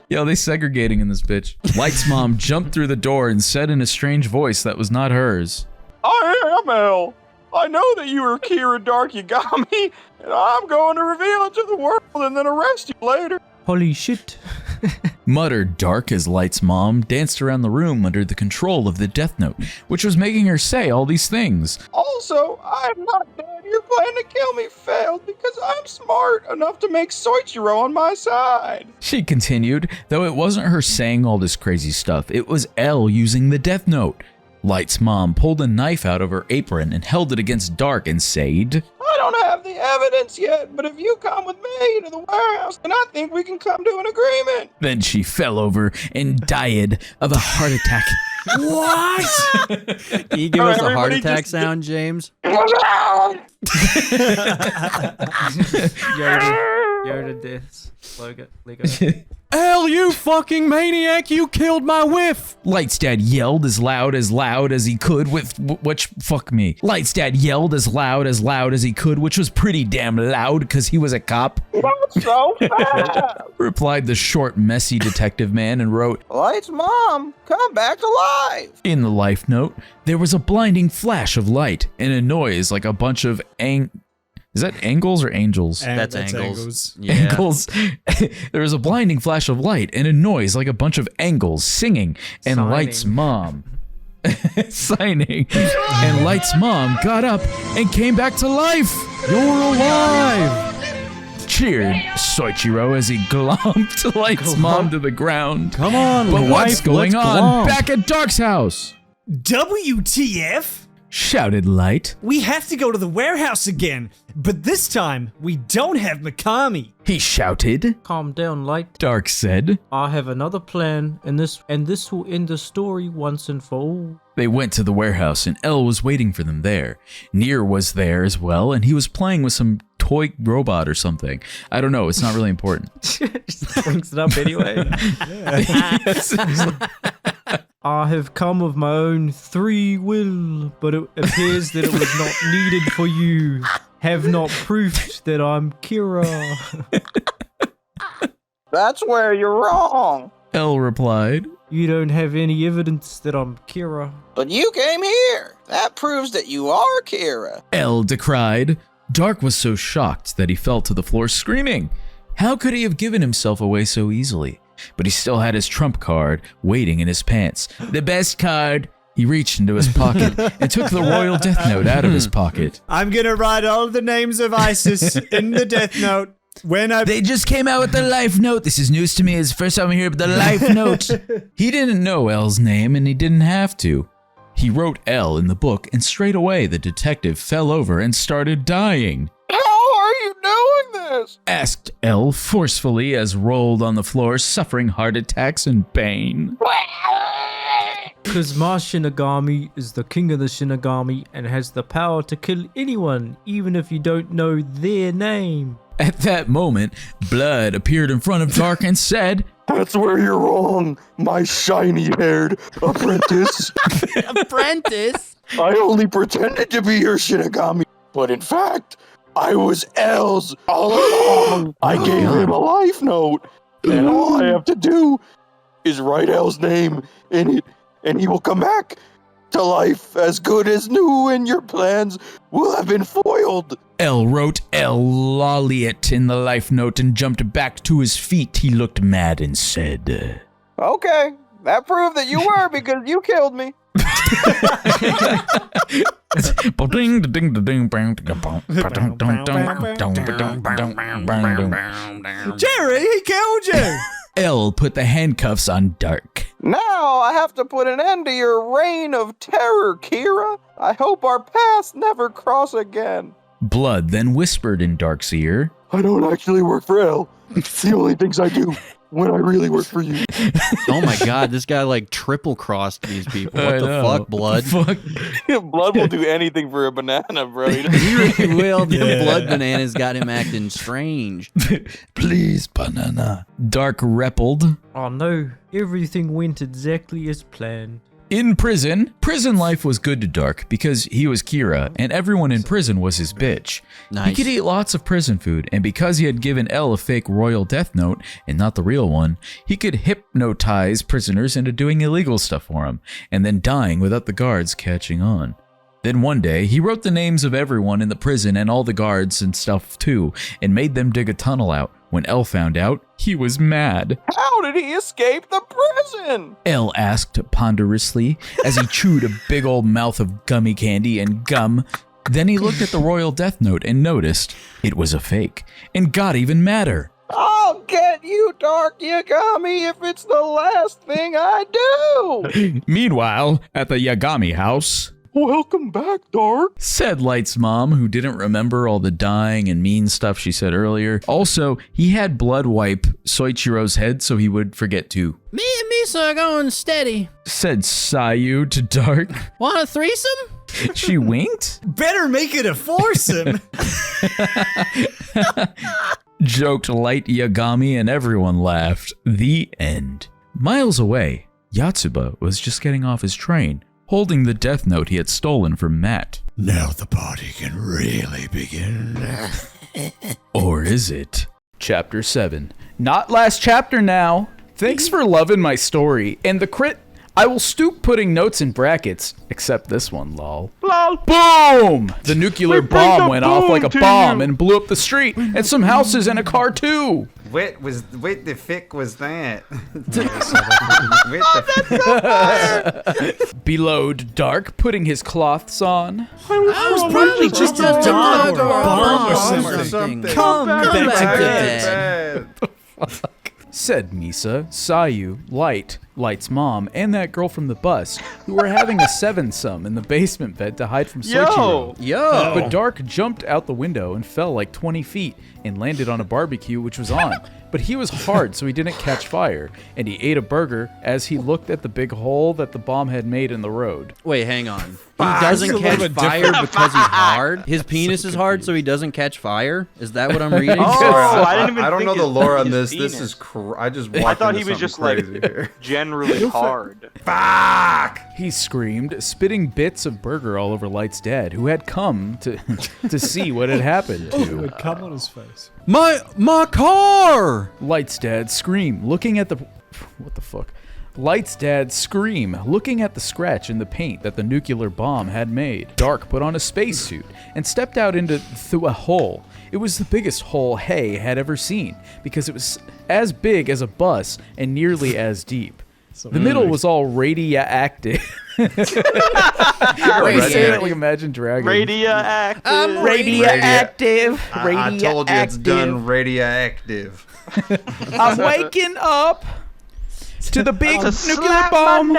Yo, they segregating in this bitch. Light's mom jumped through the door and said in a strange voice that was not hers. I am El. I know that you are Kira Dark Yagami, and I'm going to reveal it to the world and then arrest you later. Holy shit. Muttered Dark as Light's mom danced around the room under the control of the death note, which was making her say all these things. Also, I am not dead. Your plan to kill me failed because I'm smart enough to make Soichiro on my side. She continued, though it wasn't her saying all this crazy stuff, it was L using the death note. Light's mom pulled a knife out of her apron and held it against Dark and said, I don't have the evidence yet, but if you come with me to the warehouse, then I think we can come to an agreement. Then she fell over and died of a heart attack. What? Can you give us a heart attack sound, James? Yoda deaths. Lego. Hell, you fucking maniac! You killed my whiff! Light's dad yelled as loud as he could Light's dad yelled as loud as he could, which was pretty damn loud because he was a cop. That's so fast. Replied the short, messy detective man and wrote, Light's mom, come back to life. in the life note, there was a blinding flash of light and a noise like a bunch of Is that angles or angels? That's angles. Yeah. Angles. There was a blinding flash of light and a noise like a bunch of angles singing, and Signing. Light's mom signing. And Light's mom got up and came back to life. You're alive! Cheered Soichiro as he glomped Light's mom to the ground. Come on, But what's wife, going let's on glomp. back at Dark's house? WTF? Shouted Light. We have to go to the warehouse again, but this time we don't have Mikami. He shouted. Calm down, Light. Dark said. I have another plan, and this will end the story once and for all. They went to the warehouse and Elle was waiting for them there. Nier was there as well, and he was playing with some toy robot or something. I don't know, it's not really important. Just brings it up anyway. I have come of my own free will, but it appears that it was not needed for you. Have not proof that I'm Kira. That's where you're wrong. Elle replied. You don't have any evidence that I'm Kira. But you came here. That proves that you are Kira. Elle decried. Dark was so shocked that he fell to the floor screaming. How could he have given himself away so easily? But he still had his trump card waiting in his pants. The best card. He reached into his pocket and took the royal death note out of his pocket. I'm gonna write all the names of ISIS in the death note. They just came out with the life note. This is news to me. It's the first time I hear about the life note. He didn't know Elle's name and he didn't have to. He wrote Elle in the book and straight away the detective fell over and started dying. How are you doing this? Asked Elle forcefully as rolled on the floor suffering heart attacks and pain. Because my Shinigami is the king of the Shinigami and has the power to kill anyone, even if you don't know their name. At that moment, Blood appeared in front of Dark and said, That's where you're wrong, my shiny-haired apprentice. Apprentice? I only pretended to be your Shinigami, but in fact, I was Elle's all along. I gave him a life note, and all I have to do is write Elle's name in it, and he will come back to life as good as new, and your plans will have been foiled. Elle wrote Elle Lolliot in the life note and jumped back to his feet. He looked mad and said, Okay, that proved that you were because you killed me. Jerry, he killed you. L put the handcuffs on Dark. Now I have to put an end to your reign of terror, Kira. I hope our paths never cross again. Blood then whispered in Dark's ear. I don't actually work for L. The only things I do when I really work for you. Oh my god, this guy like triple crossed these people. What the fuck, Blood? Blood will do anything for a banana, bro. He really will. The blood bananas got him acting strange. Please, banana. Dark repelled. Oh no, everything went exactly as planned. In prison life was good to Dark because he was Kira, and everyone in prison was his bitch. Nice. He could eat lots of prison food, and because he had given Elle a fake royal death note, and not the real one, he could hypnotize prisoners into doing illegal stuff for him, and then dying without the guards catching on. Then one day, he wrote the names of everyone in the prison and all the guards and stuff too, and made them dig a tunnel out. When Elle found out, he was mad. How did he escape the prison? Elle asked ponderously as he chewed a big old mouth of gummy candy and gum. Then he looked at the royal death note and noticed it was a fake, and got even madder. I'll get you, Dark Yagami, if it's the last thing I do. Meanwhile, at the Yagami house... Welcome back, Dark, said Light's mom, who didn't remember all the dying and mean stuff she said earlier. Also, he had blood wipe Soichiro's head so he would forget too. Me and Misa are going steady. Said Sayu to Dark. Want a threesome? She winked? Better make it a foursome. Joked Light Yagami and everyone laughed. The end. Miles away, Yatsuba was just getting off his train, holding the death note he had stolen from Matt. Now the party can really begin. Or is it? Chapter 7. Not last chapter now. Thanks for loving my story. And the crit, I will stoop putting notes in brackets, except this one, lol. Lol. Boom! The nuclear bomb went off like a bomb you. and blew up the street, and some houses and a car too. What the fick was that? Bellowed Dark, putting his cloths on. I was probably just a dog or a bomb or something. Come back to bed. Said Misa, Sayu, Light's mom, and that girl from the bus, who were having a sevensome in the basement bed to hide from Soichiro. Yo! But Dark jumped out the window and fell like 20 feet and landed on a barbecue which was on. But he was hard, so he didn't catch fire, and he ate a burger as he looked at the big hole that the bomb had made in the road. Wait, hang on. He doesn't catch fire because he's hard? His penis is hard, so he doesn't catch fire? Is that what I'm reading? I don't know the lore on this. This is I just walked I thought into he was just something crazy here. generally hard. Fuck! He screamed, spitting bits of burger all over Light's dad, who had come to see what had happened It to. would come on his face. My car! Light's dad screamed, looking at the... What the fuck? Light's dad scream, looking at the scratch in the paint that the nuclear bomb had made. Dark put on a spacesuit and stepped out through a hole. It was the biggest hole Hay had ever seen, because it was as big as a bus and nearly as deep. The middle was all radioactive. Wait, say that like Imagine Dragons. Radioactive. Radioactive. I told you it's done radioactive. I'm waking up to the big nuclear bomb.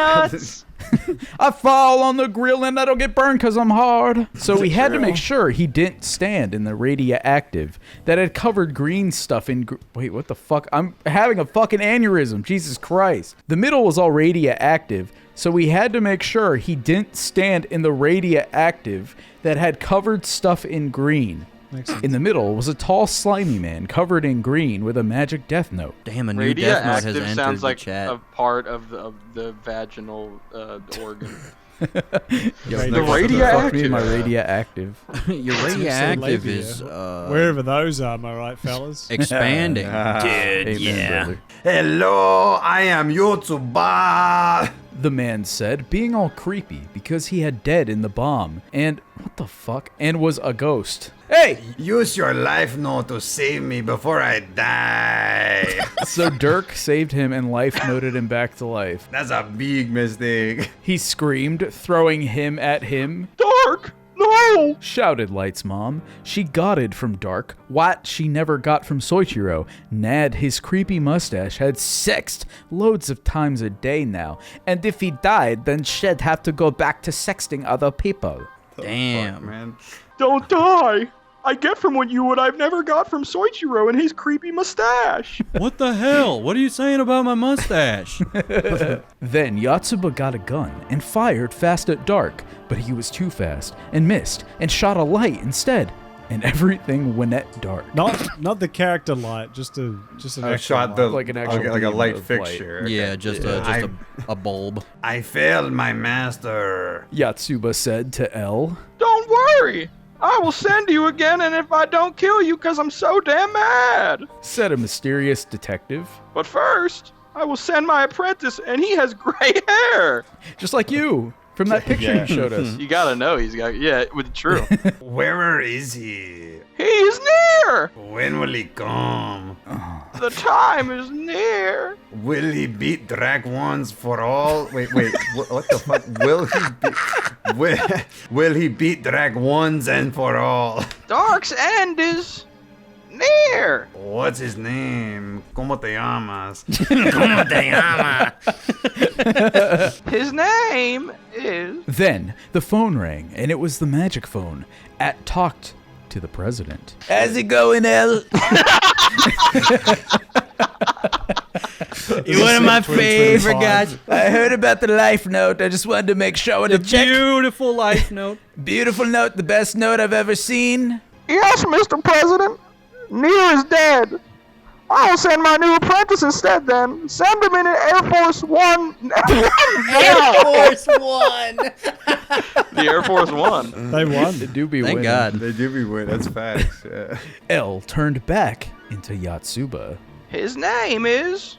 I fall on the grill and I don't get burned because I'm hard. So we had to make sure he didn't stand in the radioactive that had covered green stuff in... Wait, what the fuck? I'm having a fucking aneurysm. Jesus Christ. The middle was all radioactive, so we had to make sure he didn't stand in the radioactive that had covered stuff in green. In the middle was a tall, slimy man covered in green with a magic death note. Damn, a new death note has Radioactive entered sounds the like chat. a part of the vaginal organ. The radioactive. My radioactive. Your radioactive is Wherever those are, am I right, fellas? expanding. Amen, brother. Hello, I am Yotsuba. The man said, being all creepy because he had dead in the bomb and what the fuck, and was a ghost. Hey! Use your life note to save me before I die. So Dirk saved him and life noted him back to life. That's a big mistake. He screamed, throwing him at him. Dark! No! shouted Light's mom. She got it from Dark what she never got from Soichiro. Nad, his creepy mustache, had sexed loads of times a day now, and if he died, then she'd have to go back to sexting other people. Damn. Fuck, man. Don't die! I get from you what I've never got from Soichiro and his creepy mustache. What the hell? What are you saying about my mustache? Then Yatsuba got a gun and fired fast at Dark, but he was too fast and missed and shot a light instead, and everything went at Dark. Not the character light, just an I actual shot light. the Like an actual like a beam light of fixture. Okay. Yeah, just a bulb. I failed my master. Yatsuba said to L. Don't worry! I will send you again, and if I don't kill you, because I'm so damn mad. Said a mysterious detective. But first, I will send my apprentice, and he has gray hair. Just like you, from that picture you showed us. You gotta know he's got, with true. Where is he? He is near! When will he come? The time is near. Will he beat Drag once for all? Wait, what the fuck? Will he beat Drag once and for all? Dark's end is near. What's his name? ¿Cómo te llamas? ¿Cómo te llama? His name is... Then the phone rang, and it was the magic phone. At talked to the president. How's it going, L? You're one of my favorite guys. I heard about the life note. I just wanted to make sure to check. Beautiful life note. Beautiful note, the best note I've ever seen. Yes, Mr. President. Neo is dead. I'll send my new apprentice instead then. Send him in an Air Force One. Air Force One. The Air Force One. They won. They do be Thank winning. God. They do be win. That's facts. Yeah. L turned back into Yatsuba. His name is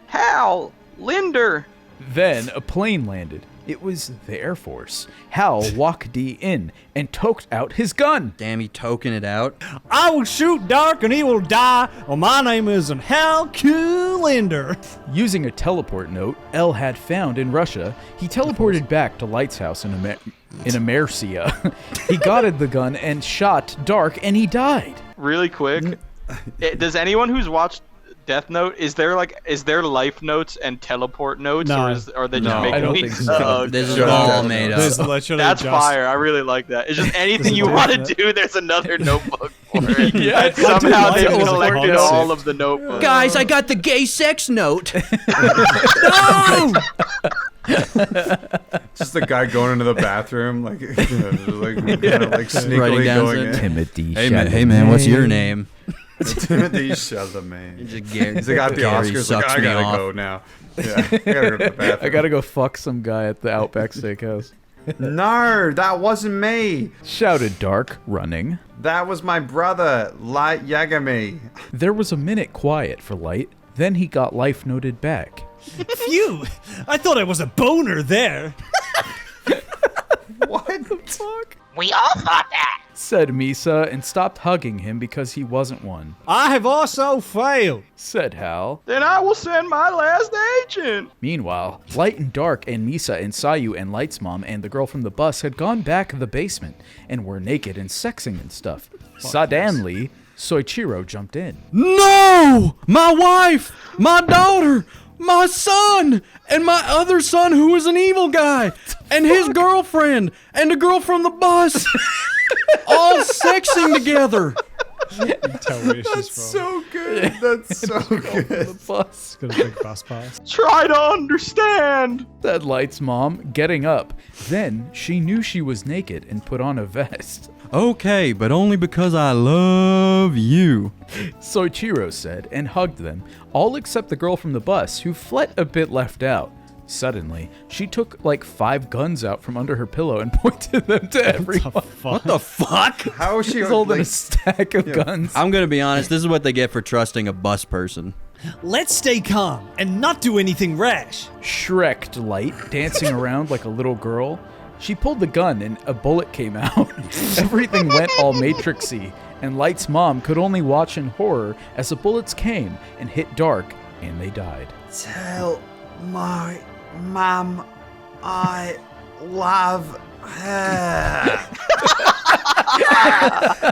Hal Linder. Then a plane landed. It was the Air Force. Hal walked in and toked out his gun. Damn, he token it out. I will shoot Dark and he will die. Well, my name is Hal Kulinder. Using a teleport note L had found in Russia, he teleported back to Lighthouse in Americia. He gotted the gun and shot Dark, and he died. Really quick, does anyone who's watched Death Note, is there life notes and teleport notes, No. or are they just No, making I don't these? think so. Oh, This is Shut all up. made There's up. literally that's just- fire. I really like that. It's just anything you want to do. There's another notebook for it. Yeah, and somehow I do they've like collected it. all of the notebooks. Guys, I got the gay sex note. Just the guy going into the bathroom, like, kind of like sneakily Writing down going some- in. Timothy. Hey man, what's your name? Timothy Chalamet. Just Gary, He's got the Gary Oscars. Like, sucks I me gotta off. go now. Yeah, I gotta go to the bathroom. I gotta go fuck some guy at the Outback Steakhouse. No, that wasn't me. Shouted Dark, running. That was my brother, Light Yagami. There was a minute quiet for Light, then he got life noted back. Phew! I thought I was a boner there. What the fuck? We all thought that. Said Misa and stopped hugging him because he wasn't one. I have also failed. Said Hal. Then I will send my last agent. Meanwhile, Light and Dark and Misa and Sayu and Light's mom and the girl from the bus had gone back in the basement and were naked and sexing and stuff. Suddenly, Soichiro jumped in. No! My wife! My daughter! My son! And my other son who is an evil guy! And his girlfriend! And the girl from the bus! All sexing together! That's so good. That's so good. The bus. Got a big bus pass. Try to understand. Said Light's mom, getting up. Then she knew she was naked and put on a vest. Okay, but only because I love you. Soichiro said and hugged them, all except the girl from the bus, who fled a bit left out. Suddenly, she took like 5 guns out from under her pillow and pointed them to everyone. What the fuck? How is she She's holding a like, stack of guns. I'm gonna be honest, this is what they get for trusting a bus person. Let's stay calm and not do anything rash. Shreked Light, dancing around like a little girl. She pulled the gun and a bullet came out. Everything went all matrixy, and Light's mom could only watch in horror as the bullets came and hit Dark, and they died. Tell my mom I love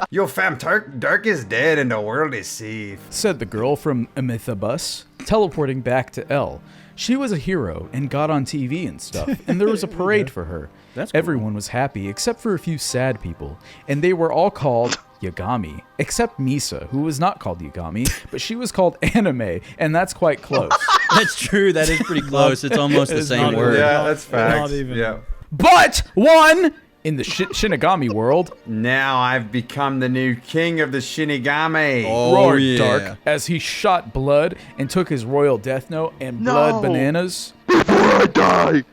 Yo, fam, Dark is dead and the world is safe. Said the girl from Amithibus, teleporting back to L. She was a hero and got on TV and stuff, and there was a parade for her. That's cool. Everyone was happy except for a few sad people, and they were all called Yagami, except Misa, who was not called Yagami, but she was called Anime, and that's quite close. That's true. That is pretty close. It's almost the same word. Yeah, that's facts. Not even. Yeah. But one in the Shinigami world, Now I've become the new king of the Shinigami. roared Dark as he shot Blood and took his royal death note and blood bananas. Before I die,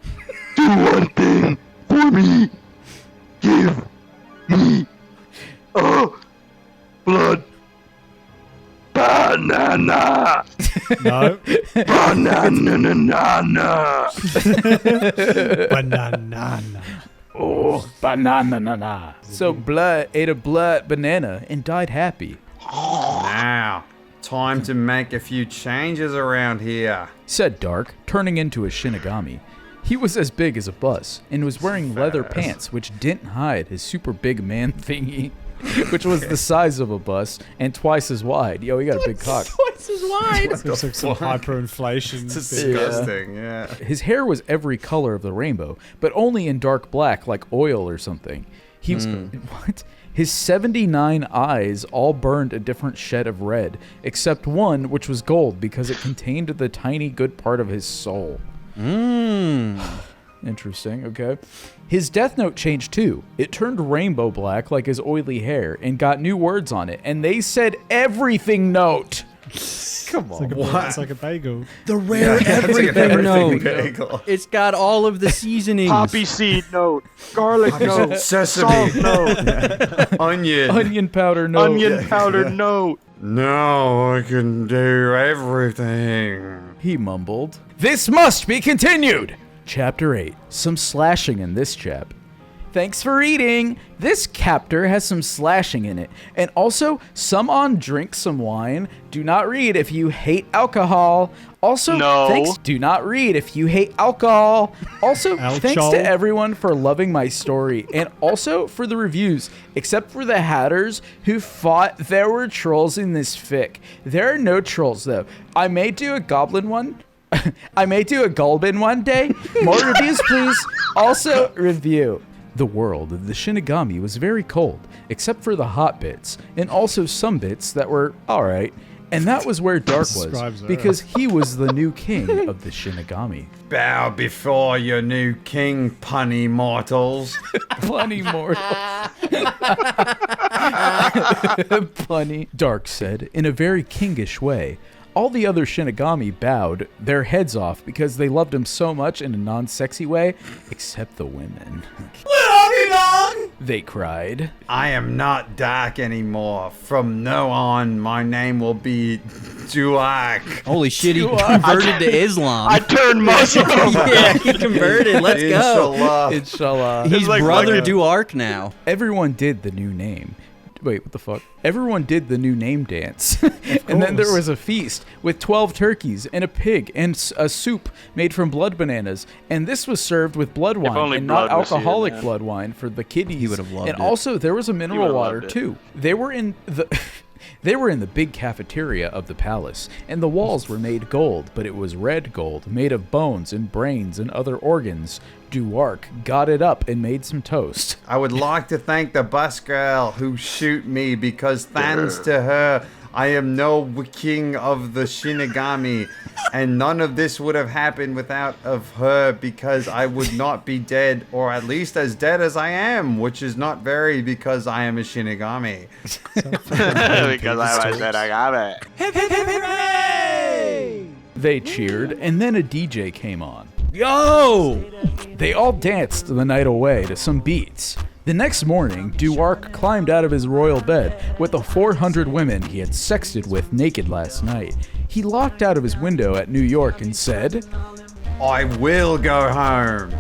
do one thing for me. Give me a blood banana. No. Banana. Banana. Oh, banana. So Blood ate a blood banana and died happy. Now, time to make a few changes around here. Said Dark, turning into a Shinigami. He was as big as a bus and was wearing leather pants which didn't hide his super big man thingy, which was the size of a bus and twice as wide. Yo, he got a big cock. Twice as wide. Looks like some hyperinflation. It's thing. disgusting, yeah. His hair was every color of the rainbow, but only in dark black like oil or something. He was what? His 79 eyes all burned a different shade of red, except one which was gold because it contained the tiny good part of his soul. Interesting, okay. His death note changed too. It turned rainbow black like his oily hair and got new words on it, and they said everything note. Come on. It's like a bagel. The rare everything note. Bagel. It's got all of the seasonings. Poppy seed note. Garlic note. Sesame. Salt note. Onion. Onion powder note. Onion powder note. Now I can do everything. He mumbled. This must be continued! Chapter 8. Some slashing in this chap. Thanks for reading! This chapter has some slashing in it. And also, some on drink some wine. Do not read if you hate alcohol. Also, thanks. Do not read if you hate alcohol. Also, thanks to everyone for loving my story. And also for the reviews. Except for the hatters who thought there were trolls in this fic. There are no trolls though. I may do a goblin one. I may do a Gulbin one day. More reviews, please. Also, review. The world of the Shinigami was very cold, except for the hot bits, and also some bits that were alright. And that was where Dark was, because he was the new king of the Shinigami. Bow before your new king, punny mortals. Punny mortals. Punny. Dark said, in a very kingish way. All the other Shinigami bowed their heads off because they loved him so much in a non-sexy way, except the women. They cried. I am not Dark anymore. From now on, my name will be Duak. Holy shit, he converted to Islam. I turned Muslim. Yeah, he converted. Let's go. Inshallah. He's brother Duark now. Everyone did the new name. Wait, what the fuck? Everyone did the new name dance. And then there was a feast with 12 turkeys and a pig and a soup made from blood bananas. And this was served with blood wine and not alcoholic blood wine for the kiddies. He would have loved it. And also there was a mineral water too. They were in the big cafeteria of the palace, and the walls were made gold, but it was red gold, made of bones and brains and other organs. Duark got it up and made some toast. I would like to thank the bus girl who shoot me because thanks to her, I am no king of the Shinigami, and none of this would have happened without of her because I would not be dead, or at least as dead as I am, which is not very because I am a Shinigami. Because I was Shinigami. They cheered, and then a DJ came on. Yo! They all danced the night away to some beats. The next morning, Duark climbed out of his royal bed with the 400 women he had sexted with naked last night. He looked out of his window at New York and said, I will go home.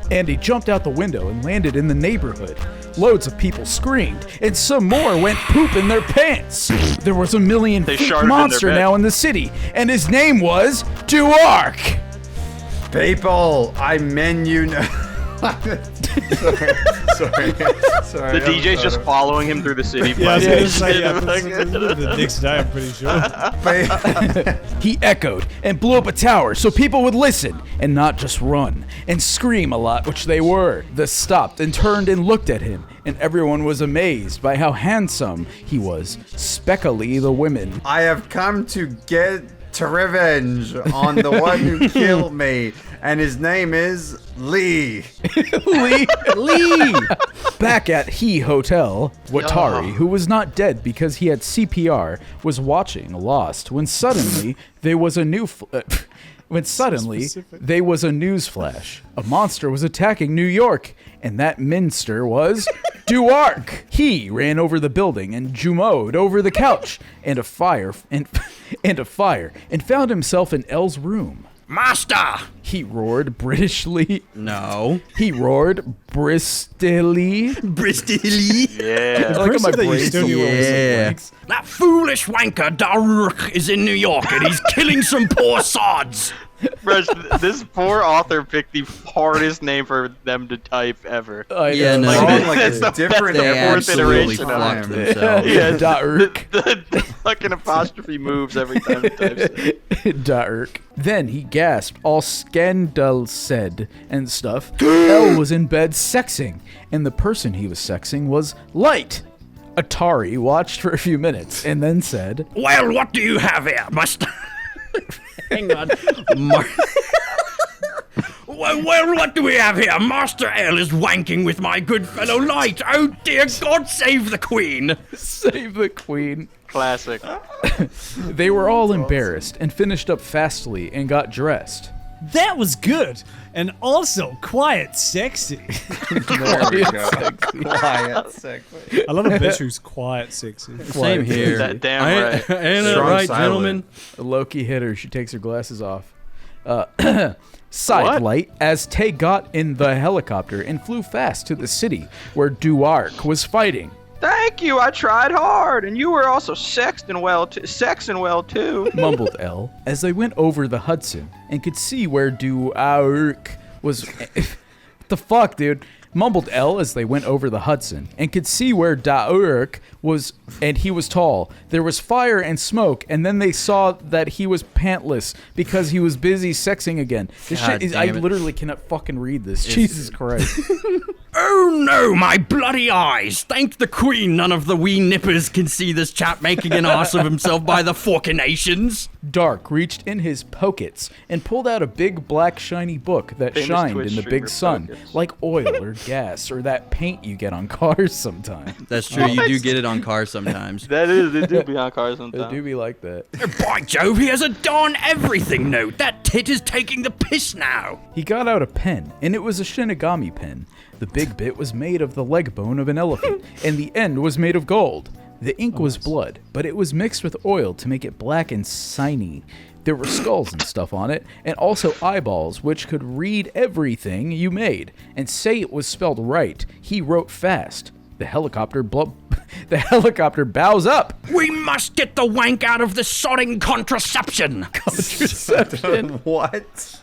And he jumped out the window and landed in the neighborhood. Loads of people screamed, and some more went poop in their pants. There was a million-feet monster now in the city, and his name was Duark. People, I menu. Sorry. The DJ's just following him through the city. Yeah, I was going to say, the next day, I'm pretty sure. He echoed and blew up a tower so people would listen and not just run and scream a lot, which they were. They stopped and turned and looked at him, and everyone was amazed by how handsome he was, especially the women. I have come to get to revenge on the one who killed me, and his name is Lee. Lee. Back at He Hotel, Watari, who was not dead because he had CPR, was watching Lost when suddenly there was a new news flash. A monster was attacking New York, and that minster was Duark. He ran over the building and jumoed over the couch and a fire and found himself in Elle's room. Master! He roared Britishly. No. He roared bristily. Yeah. Like my brain. Yeah. That foolish wanker Daruk is in New York and he's killing some poor sods. Bro, this poor author picked the hardest name for them to type ever. Yeah, no. It's the different fourth iteration fucked of themselves. Yeah, Dark. the fucking apostrophe moves every time he types it. Dark. Then he gasped, all scandal said and stuff. Elle was in bed sexing, and the person he was sexing was Light. Atari watched for a few minutes and then said, Well, what do you have here, Master? Hang on. Well, what do we have here? Master L is wanking with my good fellow Light. Oh dear God, save the Queen. Save the Queen. Classic. They were all embarrassed and finished up fastly and got dressed. That was good, and also quite sexy. There we go. Quiet, sexy. I love a bitch who's quiet, sexy. Same here. That damn right. Ain't that Strong right, silent. gentlemen? Loki hit her. She takes her glasses off. Sidelight as Tay got in the helicopter and flew fast to the city where Duark was fighting. Thank you, I tried hard, and you were also sexing well too. Mumbled Elle as they went over the Hudson and could see where Duark was. What the fuck, dude? Mumbled Elle as they went over the Hudson and could see where Duark was, and he was tall. There was fire and smoke, and then they saw that he was pantless because he was busy sexing again. This God shit is, damn I it. literally cannot fucking read this. Jesus Christ. Oh no, my bloody eyes. Thank the Queen none of the wee nippers can see this chap making an ass of himself by the forkinations. Dark reached in his pockets and pulled out a big black shiny book that Famous shined Twitch in the big streamer sun, pockets. like oil or gas or that paint you get on cars sometimes. That's true. You do get it on cars sometimes. That is, it do be on cars They sometimes. do be like that. By Jove, he has a darn everything note. That tit is taking the piss now. He got out a pen, and it was a Shinigami pen. The big bit was made of the leg bone of an elephant, and the end was made of gold. The ink was blood, but it was mixed with oil to make it black and shiny. There were skulls and stuff on it, and also eyeballs, which could read everything you made, and say it was spelled right. He wrote fast. The helicopter bows up. We must get the wank out of the sodding contraception. What?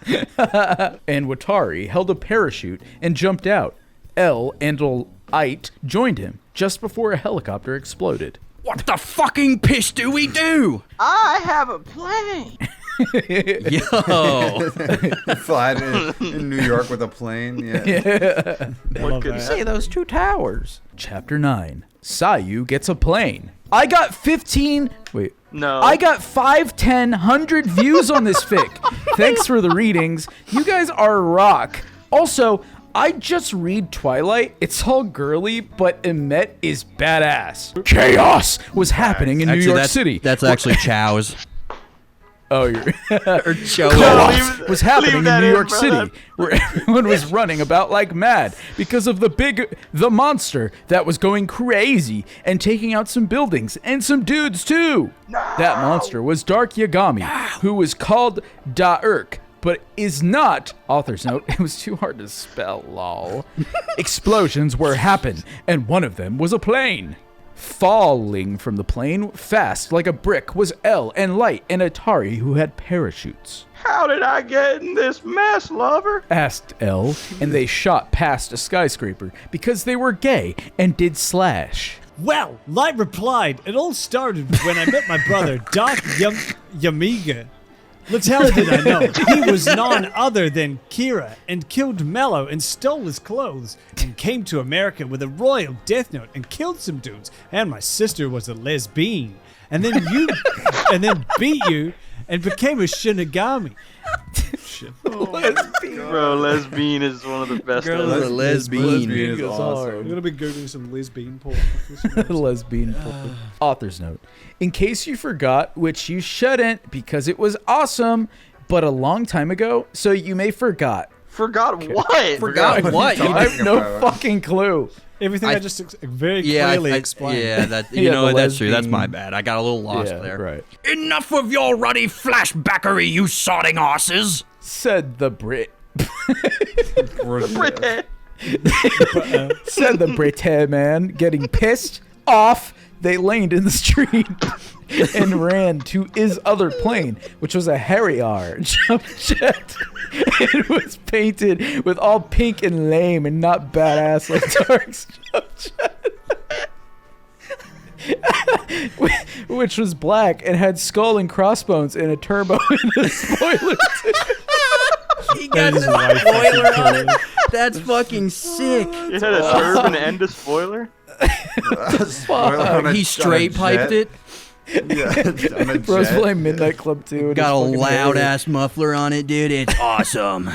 And Watari held a parachute and jumped out. Elle and Light joined him just before a helicopter exploded. What the fucking piss do we do? I have a plane. Yo. Flying in New York with a plane. Yeah. What could See those two towers. Chapter 9. Sayu gets a plane. I got 15... Wait. No. I got 5, 10, 100 views on this fic. Thanks for the readings. You guys are rock. Also, I just read Twilight. It's all girly, but Emmett is badass. Chaos was happening in New York City. That's actually Chow's. Oh, you're... Or Chow. Chaos was happening in that New in, York brother. City, where everyone was running about like mad because of the monster that was going crazy and taking out some buildings and some dudes too. That monster was Dark Yagami, who was called Daurk, but is not, author's note, it was too hard to spell, lol. Explosions were happened, and one of them was a plane. Falling from the plane, fast like a brick, was L and Light and Atari, who had parachutes. How did I get in this mess, lover? Asked L, and they shot past a skyscraper because they were gay and did slash. Well, Light replied, it all started when I met my brother, Doc Yamiga. Little did I know, he was none other than Kira, and killed Melo and stole his clothes, and came to America with a royal death note and killed some dudes, and my sister was a lesbian, and then beat you, and became a Shinigami. Shit. Bro, lesbian is one of the best. Girl is a lesbian. is awesome. I'm gonna be googling some lesbian porn. Lesbian porn. Author's note. In case you forgot, which you shouldn't because it was awesome, but a long time ago, so you may forgot. Forgot what? Forgot what? I have no fucking clue. Everything I just very clearly explained. Yeah, that Yeah, the that's true. That's lesbian- my bad. I got a little lost Yeah, there. right. Enough of your ruddy flashbackery, you sodding asses! Said the Brit. Brit. Said the Brit man, getting pissed off. They landed in the street and ran to his other plane, which was a Harrier jump jet. It was painted with all pink and lame and not badass like Dark's jump jet. Which was black and had skull and crossbones and a turbo and a spoiler. He got the spoiler on it. That's fucking sick. It had a turban and a spoiler. He straight piped it. Yeah, Bro's playing Midnight Club 2. Got a loud ass muffler on it, dude. It's awesome.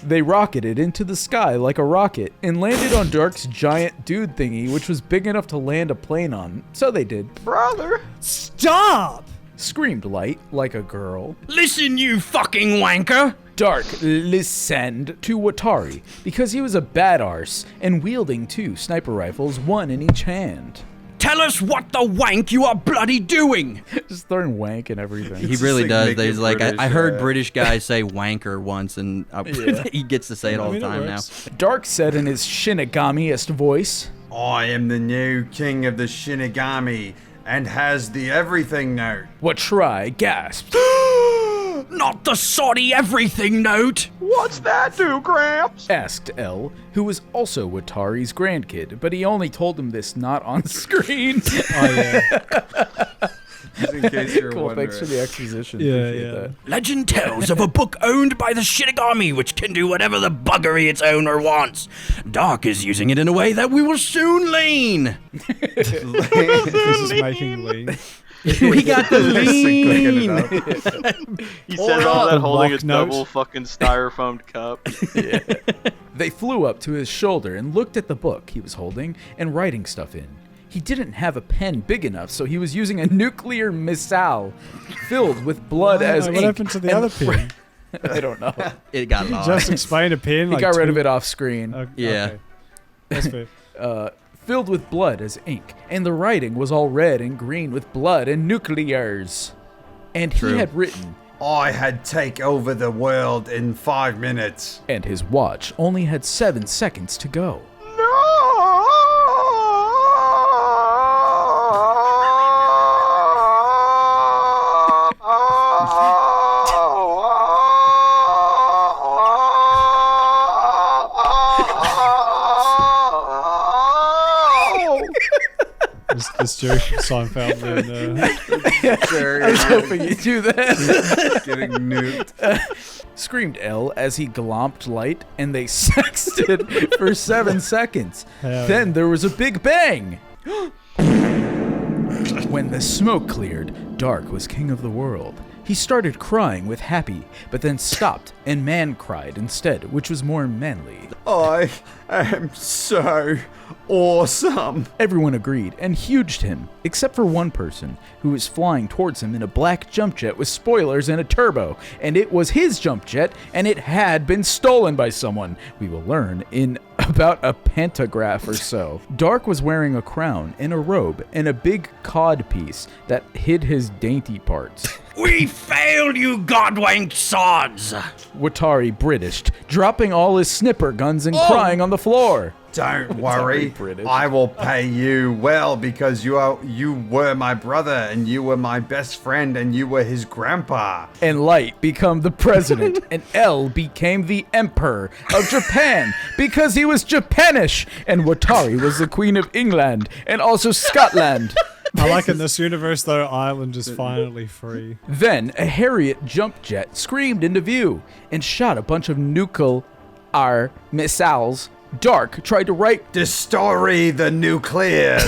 They rocketed into the sky like a rocket and landed on Dark's giant dude thingy, which was big enough to land a plane on. So they did. Brother. Stop! Screamed Light like a girl. Listen, you fucking wanker! Dark listened to Watari because he was a bad arse and wielding 2 sniper rifles, 1 in each hand. Tell us what the wank you are bloody doing! Just throwing wank and everything. He really does. make it There's like British, I heard yeah. British guys say wanker once, and he gets to say it all the time now. Dark said in his Shinigami-est voice, I am the new king of the Shinigami and has the everything note. Watari gasped. Not the soddy everything note! What's that do, Gramps? Asked L, who was also Watari's grandkid, but he only told him this not on screen. Oh yeah. Just in case you're Cool, wondering. thanks for the exposition. Yeah, Appreciate yeah. that. Legend tells of a book owned by the Shinigami which can do whatever the buggery its owner wants. Dark is using it in a way that we will soon lean. This is making lean. We got the lean. He said all that holding a rock note. double fucking styrofoam cup. They flew up to his shoulder and looked at the book he was holding and writing stuff in. He didn't have a pen big enough, so he was using a nuclear missile filled with blood as What ink. happened to the and- other pen? I don't know. It got lost. Just explain a pen. He Like got rid 2 of it off screen. Yeah. Okay. That's fair. Filled with blood as ink, and the writing was all red and green with blood and nuclears. And True. he had written, I had take over the world in 5 minutes. and his watch only had 7 seconds to go. This Jerry Seinfeld and I was hoping you'd do that. Getting nuked. Screamed L as he glomped Light, and they sexted for 7 seconds. Hell Then there was a big bang. When the smoke cleared, Dark was king of the world. He started crying with happy, but then stopped and man cried instead, which was more manly. I am so awesome. Everyone agreed and huged him, except for one person, who was flying towards him in a black jump jet with spoilers and a turbo, and it was his jump jet, and it had been stolen by someone. We will learn in about a pentagraph or so. Dark was wearing a crown and a robe and a big cod piece that hid his dainty parts. We failed, you godwank sods! Watari Britished, dropping all his snipper guns and crying on the floor. Don't worry, British. I will pay you well because you were my brother and you were my best friend and you were his grandpa. And Light became the president, and L became the emperor of Japan because he was Japanish, and Watari was the queen of England and also Scotland. I like in this universe, though, Ireland is finally free. Then a Harriet jump jet screamed into view and shot a bunch of nuclear missiles. Dark tried to write Destroy the nuclears.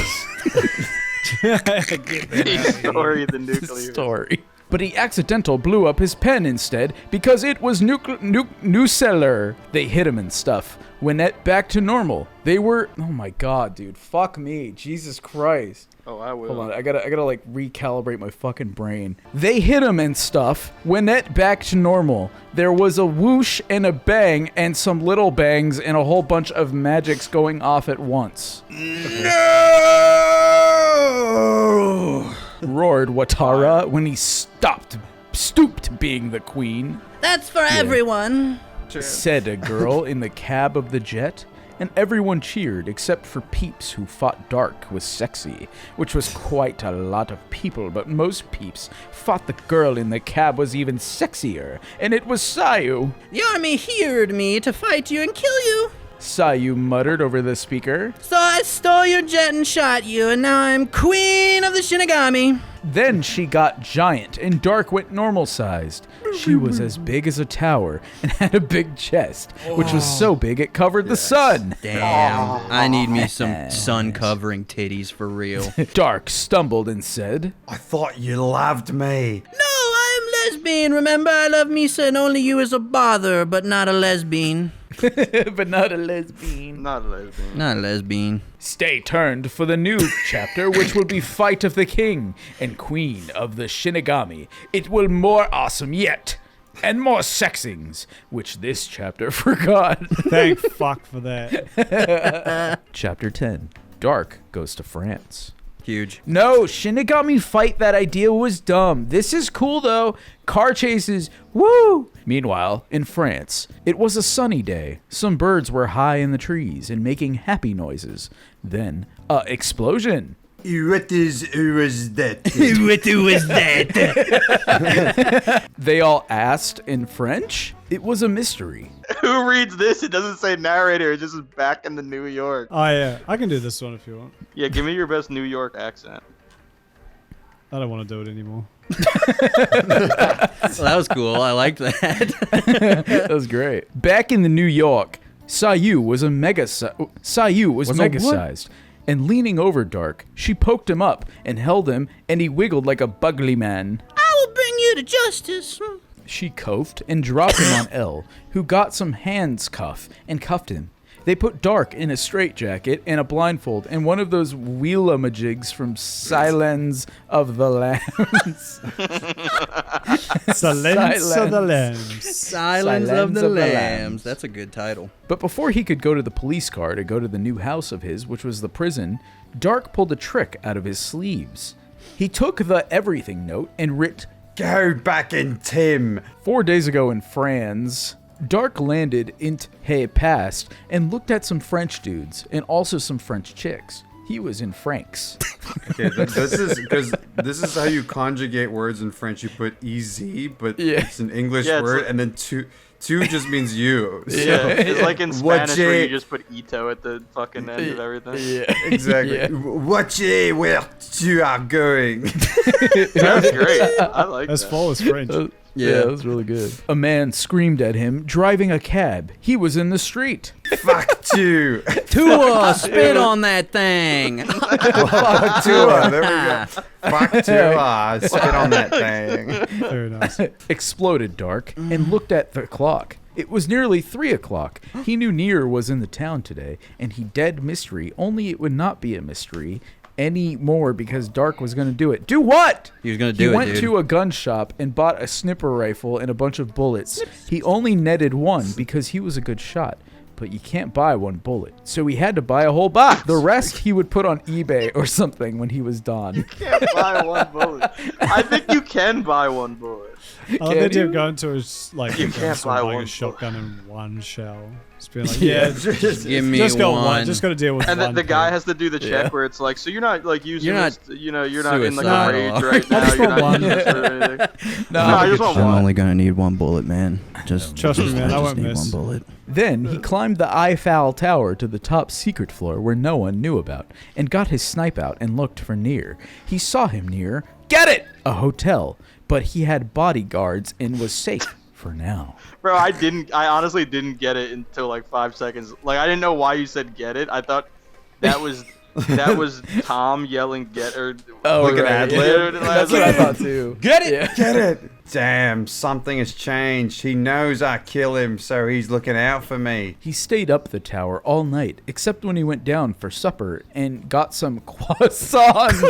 Story the nuclear. story. But he accidentally blew up his pen instead because it was nuclear. They hit him and stuff. When it back to normal, they were. Oh my god, dude! Fuck me, Jesus Christ! Oh, I will. Hold on, I gotta like recalibrate my fucking brain. They hit him and stuff. When it back to normal, there was a whoosh and a bang and some little bangs and a whole bunch of magics going off at once. No! Roared Watara when he stooped being the queen. That's for everyone. Said a girl in the cab of the jet, and everyone cheered except for Peeps, who thought Dark was sexy, which was quite a lot of people, but most Peeps thought the girl in the cab was even sexier, and it was Sayu. The army hired me to fight you and kill you. Sayu muttered over the speaker. So I stole your jet and shot you, and now I'm queen of the Shinigami. Then she got giant, and Dark went normal-sized. She was as big as a tower and had a big chest, which was so big it covered the sun. Damn. I need me some sun-covering titties for real. Dark stumbled and said, I thought you loved me. No, I am lesbian. Remember, I love Misa and only you is a bother, but not a lesbian. but not a lesbian. Not a lesbian. Not a lesbian. Stay tuned for the new chapter, which will be Fight of the King and Queen of the Shinigami. It will more awesome yet, and more sexings, which this chapter forgot. Thank fuck for that. Chapter 10. Dark goes to France. Huge. No, Shinigami fight, that idea was dumb. This is cool though. Car chases, woo! Meanwhile, in France, it was a sunny day. Some birds were high in the trees and making happy noises. Then, explosion. What is who was that? Who was that? They all asked in French. It was a mystery. Who reads this? It doesn't say narrator. It just is back in the New York. Oh, yeah. I can do this one if you want. Yeah, give me your best New York accent. I don't want to do it anymore. Well, that was cool. I liked that. That was great. Back in the New York, Sayu was mega-sized. And leaning over Dark, she poked him up and held him, and he wiggled like a bugly man. I will bring you to justice. She coughed and dropped him on L, who got some hands cuff and cuffed him. They put Dark in a straitjacket and a blindfold and one of those wheelamajigs from Silence of the Lambs. Silence of the Lambs. Silence of the Lambs. That's a good title. But before he could go to the police car to go to the new house of his, which was the prison, Dark pulled a trick out of his sleeves. He took the everything note and writ, Go back in, Tim. 4 days ago in France. Dark landed in past and looked at some French dudes and also some French chicks. He was in Franks. Okay, this is how you conjugate words in French. You put ez, but it's an English word, and then two just means you. So, it's like in Spanish where you just put ito at the fucking end of everything. Yeah, exactly. Yeah. Watchy, where you are going. That's great. I like As that. full as French. Yeah, that was really good. A man screamed at him, driving a cab. He was in the street. Fuck you. Tua, spit on that thing. Fuck Tua. There we go. Fuck Tua. Spit on that thing. Very nice. Exploded Dark and looked at the clock. It was nearly 3 o'clock. He knew Nier was in the town today, and he dead mystery, only it would not be a mystery anymore because Dark was going to do it. Do what? He was going to do it, He went dude. to a gun shop and bought a snipper rifle and a bunch of bullets. He only netted one because he was a good shot. But you can't buy one bullet. So he had to buy a whole box. The rest he would put on eBay or something when he was done. You can't buy one bullet. I think you can buy one bullet. I love the idea of going to a You can't fly like one a shotgun and one shell. Just being like, Yeah, just give me just got one. Just got to deal with And one. the guy thing. has to do the check where it's like, so you're not like using You're not this, you're not in like a suicidal. rage right I now. just You're want not one. using this or anything. No, I just want I'm one. only gonna need one bullet, man. Just Trust me, man, I just won't need miss. one bullet. Then he climbed the Eiffel Tower to the top secret floor where no one knew about, and got his snipe out and looked for Nier. He saw him near, get it, a hotel, but he had bodyguards and was safe for now. Bro, I honestly didn't get it until like 5 seconds. Like, I didn't know why you said get it. I thought that was Tom yelling get or Oh, Like an ad lib? That's what I thought too. Get it! Yeah. Get it! Damn, something has changed. He knows I kill him, so he's looking out for me. He stayed up the tower all night, except when he went down for supper and got some croissants.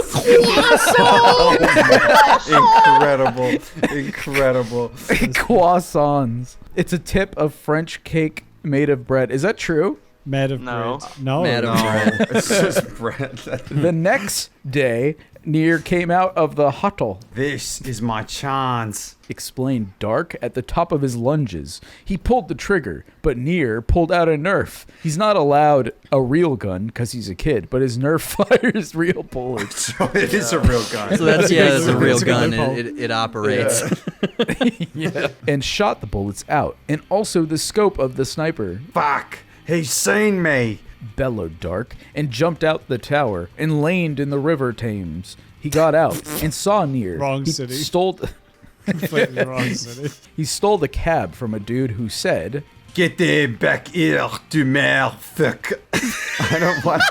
Incredible. Croissants. It's a tip of French cake made of bread. Is that true? Mad of No. bread. No. Mad of No, it's just bread. The next day, Nier came out of the hotel, This is my chance. explained Dark at the top of his lunges. He pulled the trigger, but Nier pulled out a Nerf. He's not allowed a real gun because he's a kid, but his Nerf fires real bullets. So it is a real gun. So that's a real It's a good gun. loophole. It operates. Yeah. And shot the bullets out, and also the scope of the sniper. Fuck. He's seen me. Bellowed Dark and jumped out the tower and landed in the river Thames. He got out and saw Nier. Wrong He city. Completely wrong city. He stole the cab from a dude who said, Get back here, tu motherfucker. I don't want.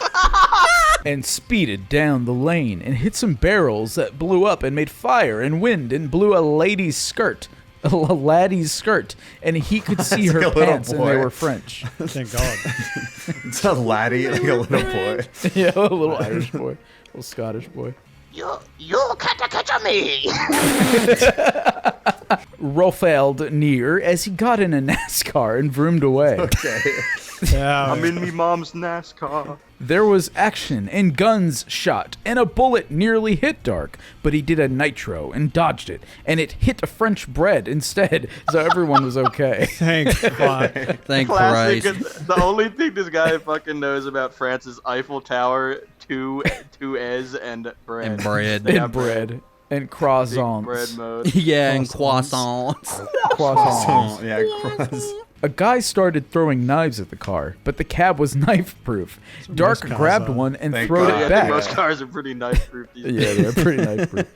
and speeded down the lane and hit some barrels that blew up and made fire and wind and blew a lady's skirt. A laddie's skirt, and he could see That's her like a little pants, and they boy. were French. Thank God. It's a laddie, like a little boy. Yeah, a little Irish boy, a little Scottish boy. You can't catch me. Rofeld Nier as he got in a NASCAR and vroomed away. Yeah. I'm in me mom's NASCAR. There was action and guns shot, and a bullet nearly hit Dark, but he did a nitro and dodged it, and it hit a French bread instead, so everyone was okay. Thank God. Thank Classic. Christ. The only thing this guy fucking knows about France is Eiffel Tower, two ez and bread. And bread. They And have bread. And Big croissants. bread mode. Yeah, and croissants. Croissants. Oh, yeah, cross. A guy started throwing knives at the car, but the cab was knife-proof. Dark cars grabbed are. one and Thank throwed God. it I back. think most cars are pretty knife proof these days. Yeah, they're pretty knife-proof.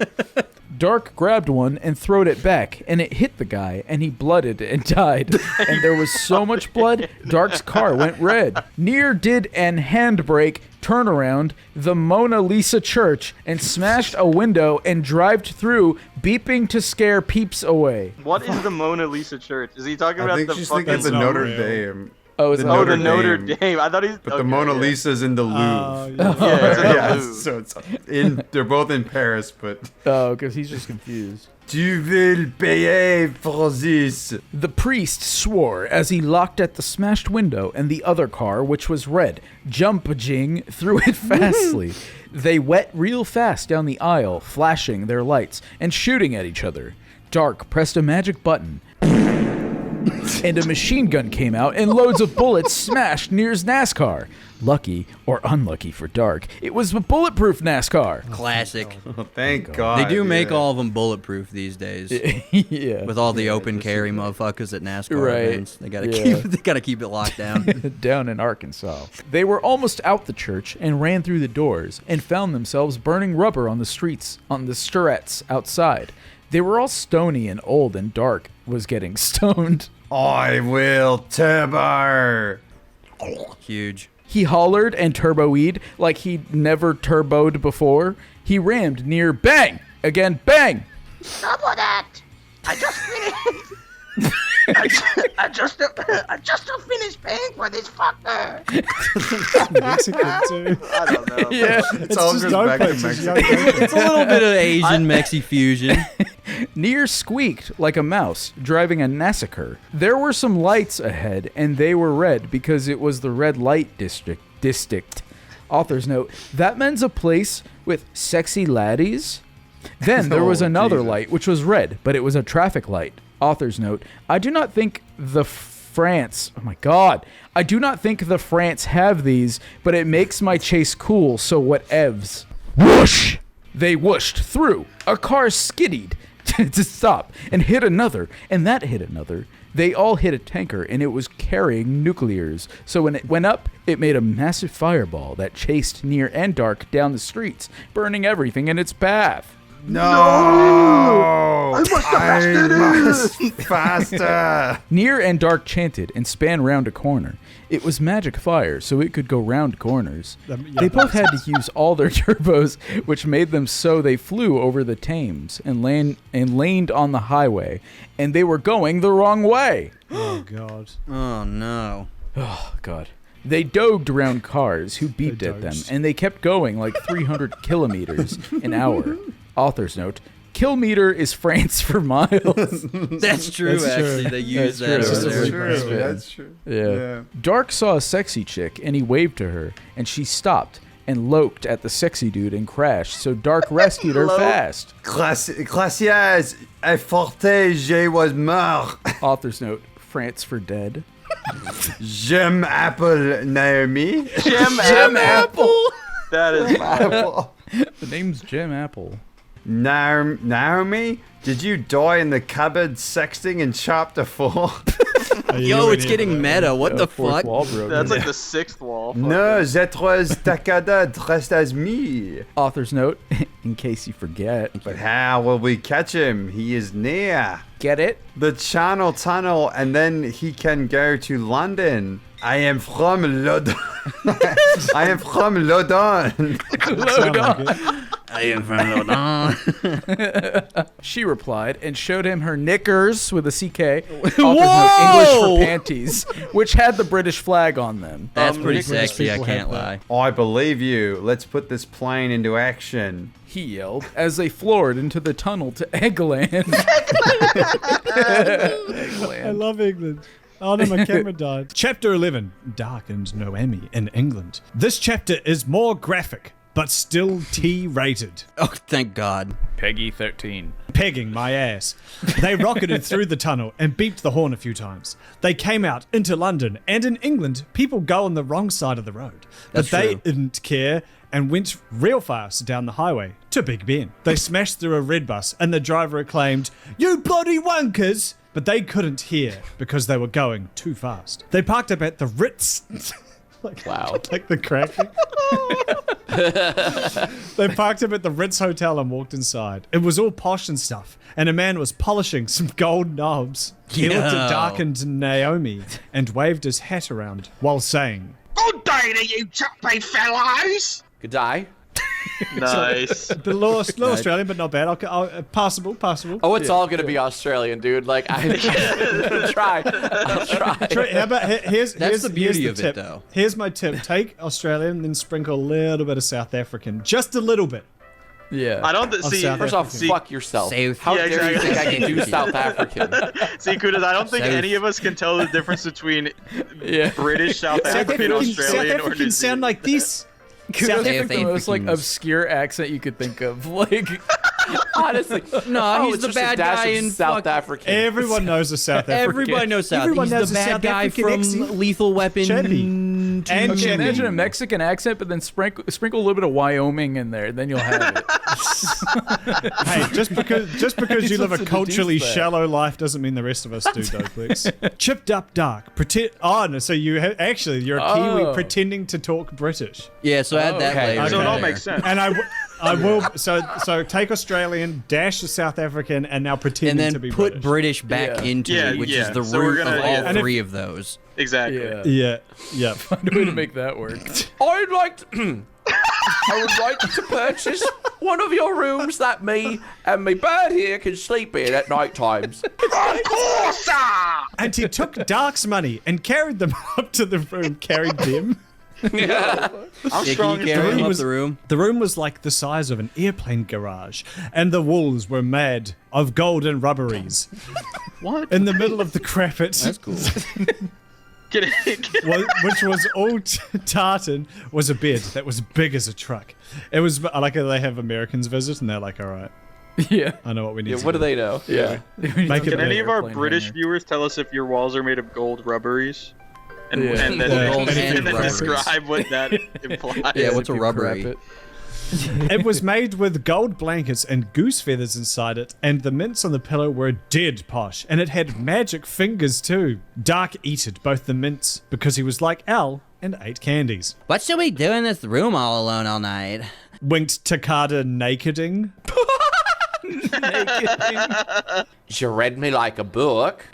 Dark grabbed one and throwed it back, and it hit the guy, and he blooded and died. And there was so much blood, Dark's car went red. Nier did an handbrake, turnaround, the Mona Lisa church, and smashed a window and drived through, beeping to scare peeps away. What is the Mona Lisa Church? Is he talking I about think the she's fucking... thinking of the That's not Notre real. Dame. Oh, is The it? Oh, the Notre Notre Dame. Dame. I thought he's... But the okay, Mona yeah. Lisa's in the Louvre. Oh, yeah. Yeah, it's in the Yeah, Louvre. so it's in. They're both in Paris, but. Oh, because he's just confused. Tu will payer for this. The priest swore as he looked at the smashed window and the other car, which was red, jumping through it fastly. They went real fast down the aisle, flashing their lights and shooting at each other. Dark pressed a magic button, and a machine gun came out and loads of bullets smashed Nier's NASCAR. Lucky or unlucky for Dark, it was a bulletproof NASCAR. Classic. Oh, thank God. They do make yeah. all of them bulletproof these days. Yeah. With all the open carry motherfuckers at NASCAR Right. events, they gotta Yeah. keep it locked down. Down in Arkansas. They were almost out the church and ran through the doors and found themselves burning rubber on the streets, on the struts outside. They were all stony and old, and Dark was getting stoned. I will turbo. Huge. He hollered and turboed like he'd never turboed before. He rammed Nier, bang! Again, bang! Stop all that. I just finished. I just finished paying for this fucker. Mexican too. I don't know. Yeah. It's all just goes back to Doplex, it's Mexico. young It's a little bit of Asian Mexi fusion. Nier squeaked like a mouse, driving a massacre. There were some lights ahead, and they were red because it was the red light district. Author's note, that means a place with sexy laddies? Then there was Oh, another Jesus. light, which was red, but it was a traffic light. Author's note, I do not think the France have these, but it makes my chase cool, so whatevs. Whoosh! They whooshed through. A car skiddied to stop and hit another, and that hit another. They all hit a tanker, and it was carrying nuclears. So when it went up, it made a massive fireball that chased Near and Dark down the streets, burning everything in its path. No! I must faster! Near and Dark chanted and span round a corner. It was magic fire, so it could go round corners. They both had to use all their turbos, which made them so they flew over the Thames and laned on the highway, and they were going the wrong way. Oh, God. Oh, no. Oh, God. They dogged around cars who beeped at them, and they kept going like 300 kilometers an hour. Author's note, kilometer is France for miles. That's true, actually. They use that over there. That's true. Yeah. Dark saw a sexy chick, and he waved to her, and she stopped and loped at the sexy dude and crashed, so Dark rescued her fast. Gracias, a forte je was mort. Author's note, France for dead. Gem apple, Naomi. Gem Apple. That is Apple. The name's Gem Apple. Naomi, did you die in the cupboard sexting in chapter 4? Yo, it's getting meta. What the Fourth fuck? wall broken. That's like the 6th wall. No, that was Takada dressed as me. Author's note, in case you forget. But how will we catch him? He is near. Get it? The Channel Tunnel, and then he can go to London. I am from Lodon. I am from Lodon. I am from Lodon. She replied and showed him her knickers with a CK. Whoa! English for panties, which had the British flag on them. That's pretty British sexy, I people can't have lie. I believe you. Let's put this plane into action. He yelled as they floored into the tunnel to Eggland. I love England. Oh no, my camera died. Chapter 11, Dark and Naomi in England. This chapter is more graphic, but still T-rated. Oh, thank God. Peggy 13. Pegging my ass. They rocketed through the tunnel and beeped the horn a few times. They came out into London, and in England, people go on the wrong side of the road. That's but they true. didn't care and went real fast down the highway to Big Ben. They smashed through a red bus, and the driver acclaimed, "You bloody wankers!" But they couldn't hear because they were going too fast. They parked up at the Ritz. Wow. Like the cracking. They parked up at the Ritz Hotel and walked inside. It was all posh and stuff, and a man was polishing some gold knobs. He looked at Dark and Naomi and waved his hat around while saying, Good day to you, choppy fellows. Good day. Nice. a little Australian, but not bad. I'll passable. Oh, it's all gonna be Australian, dude. Like, I'll try. How about, here's That's the beauty here's of tip. it, though. Here's my tip. Take Australian, then sprinkle a little bit of South African. Just a little bit. Yeah. I don't see. South First off, see, fuck yourself. South. How Yeah, dare you think I can do exactly. South African? See, Kudas, I don't think South. any of us can tell the difference between Yeah. British, South African, South Australian, or New Africans sound Zealand. like this. South South the most like Africans. obscure accent you could think of. Like, Honestly, No, he's it's the just a bad dash guy of in South fuck- African. Everyone knows a South African. Everybody knows South. Everyone He's knows the a bad South guy African from accent. Lethal Weapon. Chappy. And okay, Chappy. imagine a Mexican accent, but then sprinkle a little bit of Wyoming in there, then you'll have it. Hey, just because you live a to culturally deduce that. shallow life doesn't mean the rest of us do, Doplex. Chipped up dark. No, so you're a Kiwi Oh. pretending to talk British. Yeah, so add that Okay. later. So it all Okay. makes sense. And I will. So take Australian, dash the South African, and now pretending and to then be put British. British back Yeah. into Yeah, it, which yeah. is the So we're root gonna- of all yeah. And if- three of those. Exactly. Yeah. Yeah. Find a way to make that work. I'd like to, I would like to purchase one of your rooms that me and my bird here can sleep in at night times. Of course, sir. And he took Dark's money and carried them up to the room. Carried them. I'm Yeah, strong can you as carry him room up was- the room? The room was like the size of an airplane garage, and the walls were made of golden rubberies. What? In the middle of the carpet, That's cool. Get it? which was all tartan, was a bed that was big as a truck. It was like they have Americans visit, and they're like, "All right, Yeah. I know what we need Yeah, to what do they know? Yeah. Make it Can any better. of our airplane British hanger. viewers tell us if your walls are made of gold rubberies? And, Yeah. and then, Gold and and then rubberies. describe what that implies. Yeah, what's a If you crap rubbery? it. It was made with gold blankets and goose feathers inside it, and the mints on the pillow were dead posh, and it had magic fingers too. Dark eated both the mints because he was like Al and ate candies. What should we do in this room all alone all night? Winked Takada nakeding. You read me like a book.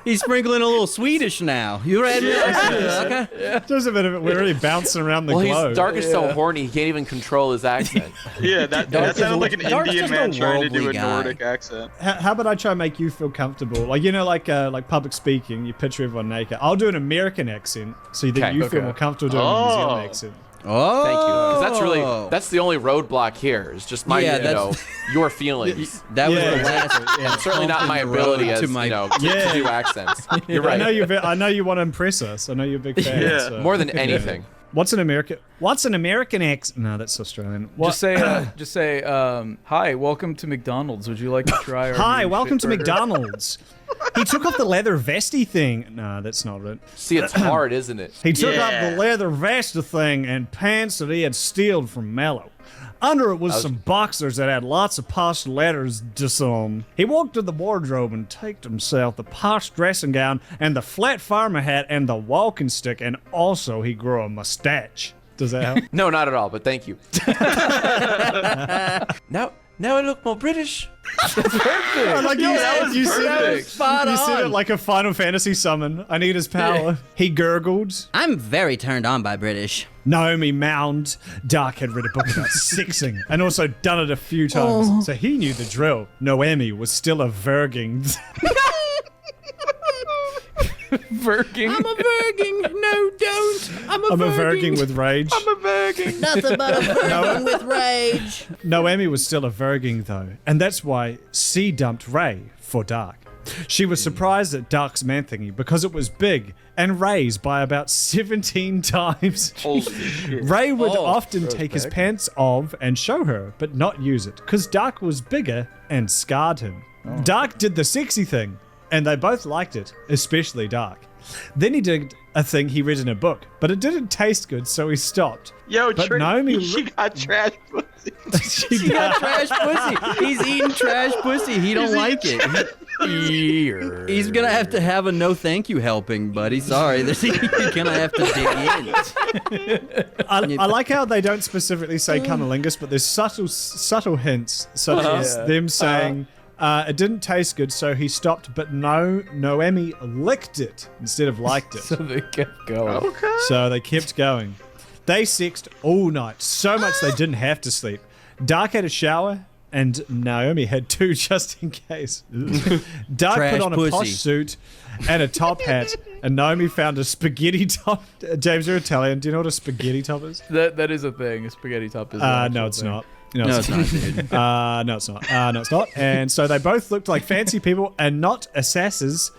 He's sprinkling a little Swedish now. You read me? Okay. Just a bit of it. We're really bouncing around the Well, globe. Dark is so horny he can't even control his accent. Yeah, that sounded like an Dark's Indian just man a trying to do a worldly guy. Nordic accent. How about I try and make you feel comfortable? Like, you know, like public speaking, you picture everyone naked. I'll do an American accent so that Okay. you feel Okay. more comfortable doing a New Zealand accent. Oh. Thank you. Because that's the only roadblock here. Is just my, Yeah, you know, your feelings. That was Yeah, the exactly, last. yeah. And certainly not my Bump in the ability road as, to my- you know, Yeah. to do accents. You're right. I know you want to impress us. I know you're a big fan. Yeah. so- More than anything. What's an American accent? No, that's Australian. What? Just say, hi, welcome to McDonald's. Would you like to try our Hi, new welcome shit to burger?" McDonald's. He took off the leather vesty thing. No, that's not it. See, it's hard, isn't it? He took off Yeah. the leather vesty thing and pants that he had stealed from Melo. Under it was some boxers that had lots of posh letters just on. He walked to the wardrobe and taked himself the posh dressing gown and the flat farmer hat and the walking stick, and also he grew a mustache. Does that help? No, not at all, but thank you. Now I look more British. Like you said it like a Final Fantasy summon. I need his power. He gurgled. I'm very turned on by British. Naomi moaned. Dark had read a book about sexing and also done it a few times, so he knew the drill. Noemi was still a virgin. Virgin. I'm a virgin. No, don't. I'm a I'm virgin. a virgin with rage. Nothing but a virgin with rage. Noemi was still a virgin though, and that's why C dumped Ray for Dark. She was surprised at Dark's man thingy because it was big and raised by about 17 times. Holy shit. Ray would often take his pants off and show her, but not use it, because Dark was bigger and scarred him. Dark did the sexy thing, and they both liked it, especially Dark. Then he did a thing he read in a book, but it didn't taste good, so he stopped. Yo, But Naomi she got trash pussy. He got trash pussy. He's eating trash pussy. He don't like it. He's gonna have to have a no thank you helping, buddy. Sorry, you're gonna have to dig in. I like how they don't specifically say cunnilingus, but there's subtle hints, such as them saying, it didn't taste good, so he stopped, but Noemi licked it instead of liked it. So they kept going. Okay. So they kept going. They sexed all night, so much they didn't have to sleep. Dark had a shower, and Naomi had two just in case. Dark Trash put on a pussy. posh suit and a top hat, and Naomi found a spaghetti top. James, you're Italian. Do you know what a spaghetti top is? That is a thing. A spaghetti top is. an No, actual it's thing. not. No, it's not, dude. No, it's not. No, it's not. And so they both looked like fancy people and not assassins.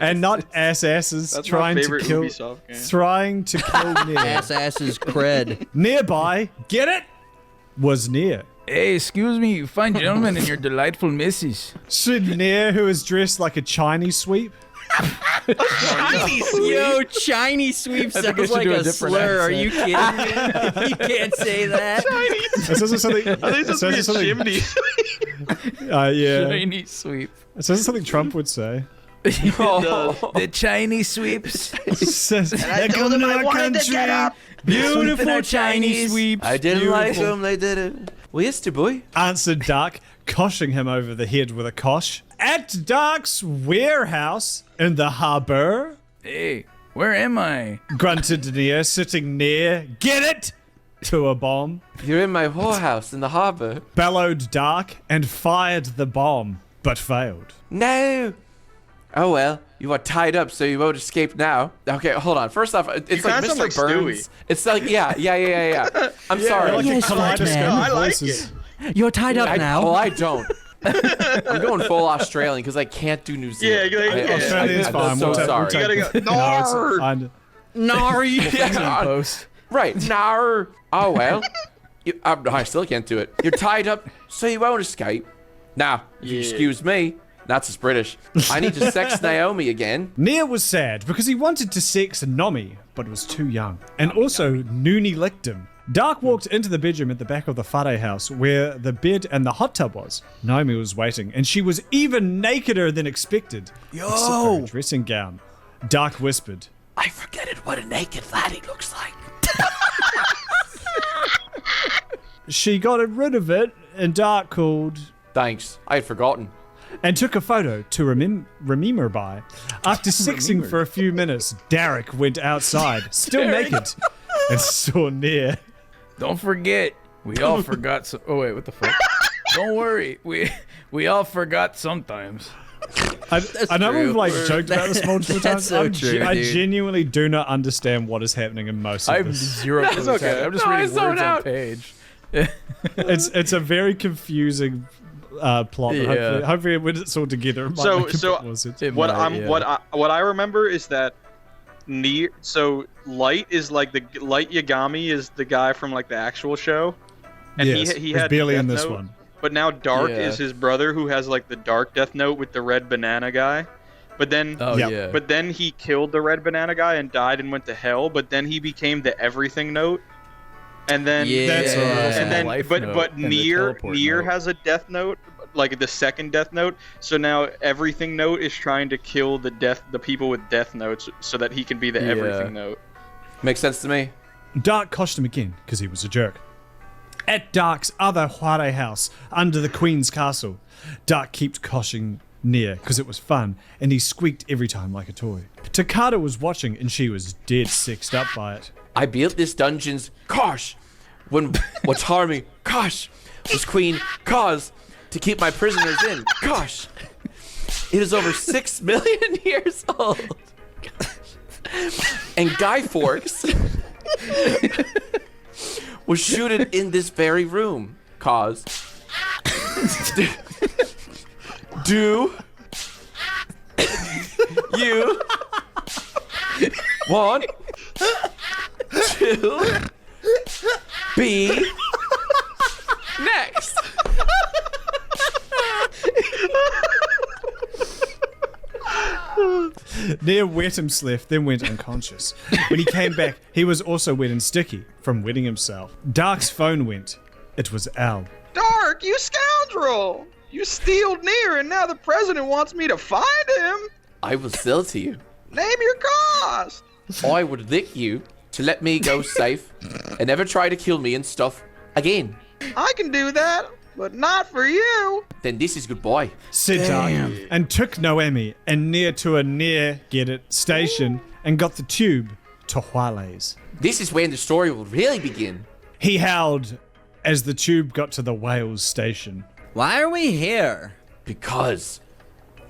And not asses That's trying my to favorite kill. Ubisoft game. Trying to kill near. Ass's cred. Nearby, get it? Was near. Hey, excuse me, fine gentleman and your delightful missus. Should near, who is dressed like a Chinese sweep. Yo, Chinese sweep I think I sounds should like do a a different slur. Are accent. you kidding me? You can't say that. It says something. I think it's supposed to be a chimney. Yeah. Chinese sweep. It says something Trump would say. The Chinese sweeps. Says, I told them I wanted to get up. Beautiful Chinese sweeps. I didn't like Beautiful. them, they did it. Well, yes, boy. Answered Dark, coshing him over the head with a kosh. At Dark's warehouse in the harbor, Hey, where am I? grunted near, sitting near. Get it? To a bomb. You're in my whorehouse in the harbor. Bellowed Dark and fired the bomb, but failed. No. Oh well, you are tied up, so you won't escape now. Okay, hold on. First off, it's You like kinda Mr. sound like Burns. Stewie. It's like yeah. I'm sorry. Like Yes, a kaleidoscope man. of I like voices. You're tied up Well, now. I don't. I'm going full Australian because I can't do New Zealand. Yeah, Australia's I'm fine. so We'll take- sorry. we'll take- You gotta go. No, it's Nord. fine. Nari. Yeah, Post. Right. Nar. Oh, well. I still can't do it. You're tied up, so you won't escape. Now, if you excuse me, that's just British. I need to sex Naomi again. Nia was sad because he wanted to sex Naomi, but was too young. And also, Noonie licked him. Dark walked into the bedroom at the back of the whare house where the bed and the hot tub was. Naomi was waiting, and she was even nakeder than expected. Except for her dressing gown. Dark whispered, I forget it what a naked laddie looks like. She got rid of it, and Dark called... Thanks, I had forgotten. And took a photo to remember by. After sexing for a few minutes, Derek went outside, still naked, and saw Nia. Don't forget, we all forgot some... Oh, wait, what the fuck? Don't worry, we all forgot sometimes. I know we've joked about this multiple times. So true, I dude. genuinely do not understand what is happening in most of I have this. zero clue. Okay. I'm just reading words on page. It's a very confusing plot. But hopefully when it's all together, it might make a bit more sense. What I remember is that Light is like Light Yagami is the guy from like the actual show, and yes, he he's had barely Death in this Note, one. But now Dark is his brother who has like the Dark Death Note with the red banana guy. But then, but then he killed the red banana guy and died and went to hell. But then he became the Everything Note. And then, but Nier has a Death Note, like the second Death Note. So now Everything Note is trying to kill the people with Death Notes, so that he can be the Everything Note. Makes sense to me. Dark coshed him again because he was a jerk. At Dark's other whare house under the Queen's castle, Dark kept coshing Nia because it was fun, and he squeaked every time like a toy. Takada was watching, and she was dead sexed up by it. I built this dungeon's Kosh. When Watari Kosh was queen Kaz to keep my prisoners in. Kosh. It is over 6 million years old. And Guy Fawkes was shooted in this very room. Cause. Do you want to be next? Nia wet him sliff, then went unconscious. When he came back, he was also wet and sticky from wetting himself. Dark's phone went. It was Al. Dark, you scoundrel! You stealed Nier, and now the president wants me to find him. I will sell to you. Name your cost. I would lick you to let me go safe and never try to kill me and stuff again. I can do that, but not for you. Then this is goodbye. Said Dark, and took Naomi and Nia to a station and got the tube to Huale's. This is when the story will really begin. He howled as the tube got to the Wales station. Why are we here? Because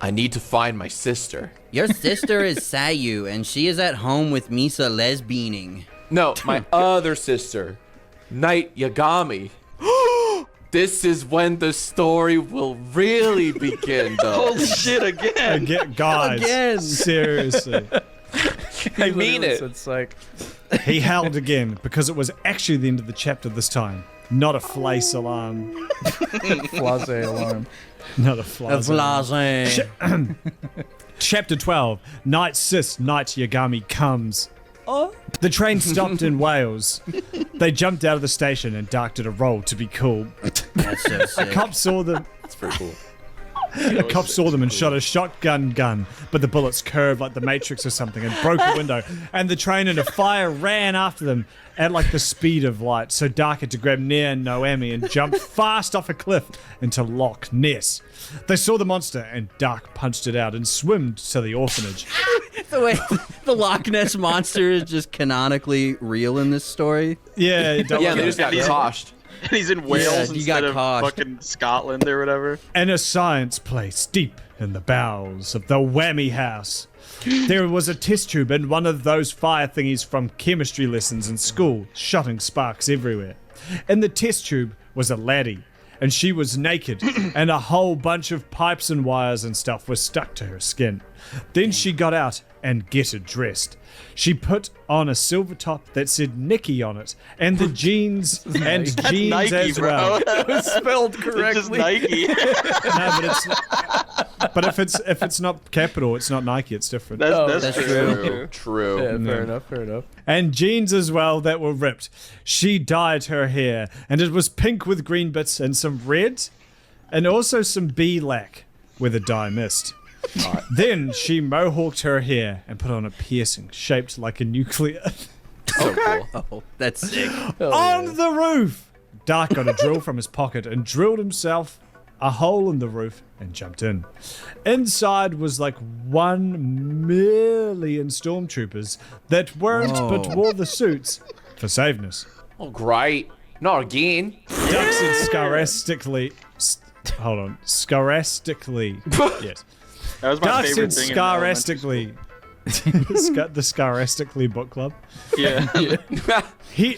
I need to find my sister. Your sister is Sayu, and she is at home with Misa lesbianing. No, my other sister, Night Yagami. This is when the story will really begin, though. Holy shit, again. Guys, seriously. I mean it. It's like... He howled again because it was actually the end of the chapter this time. Not a flace alarm. Flase alarm. Not a flash. Chapter 12. Night Sis, Night Yagami comes. Oh. The train stopped in Wales. They jumped out of the station and Dark did a roll to be cool. That's so sick. A cop saw them. That's pretty cool. A cop saw them and shot a shotgun gun, but the bullets curved like the Matrix or something and broke a window, and the train in a fire ran after them at like the speed of light. So Dark had to grab Nia and Naomi and jump fast off a cliff into Loch Ness. They saw the monster and Dark punched it out and swimmed to the orphanage. The way the Loch Ness monster is just canonically real in this story. Yeah, they just got coshed. And he's in Wales instead of coshed. fucking Scotland or whatever. In a science place deep in the bowels of the Whammy House, there was a test tube and one of those fire thingies from chemistry lessons in school, shooting sparks everywhere. In the test tube was a laddie, and she was naked, and a whole bunch of pipes and wires and stuff were stuck to her skin. Then she got out and getted dressed. She put on a silver top that said Nikki on it, and the jeans and That's jeans Nike, as bro. well. That was spelled It's correctly. just Nike. No, but if it's not capital, it's not Nike. It's different. That's True. Yeah, fair enough. And jeans as well that were ripped. She dyed her hair, and it was pink with green bits and some red, and also some bee lac where the dye missed. Then she mohawked her hair and put on a piercing shaped like a nuclear. Okay. Oh, that's sick. On the roof! Dark got a drill from his pocket and drilled himself a hole in the roof and jumped in. Inside was like 1 million stormtroopers that weren't but wore the suits for safeness. Oh, great. Not again. Duck said scaristically. Hold on. Scaristically. Yes. That was my Duck favorite said thing in elementary scaristically. The Scaristically book club. Yeah. He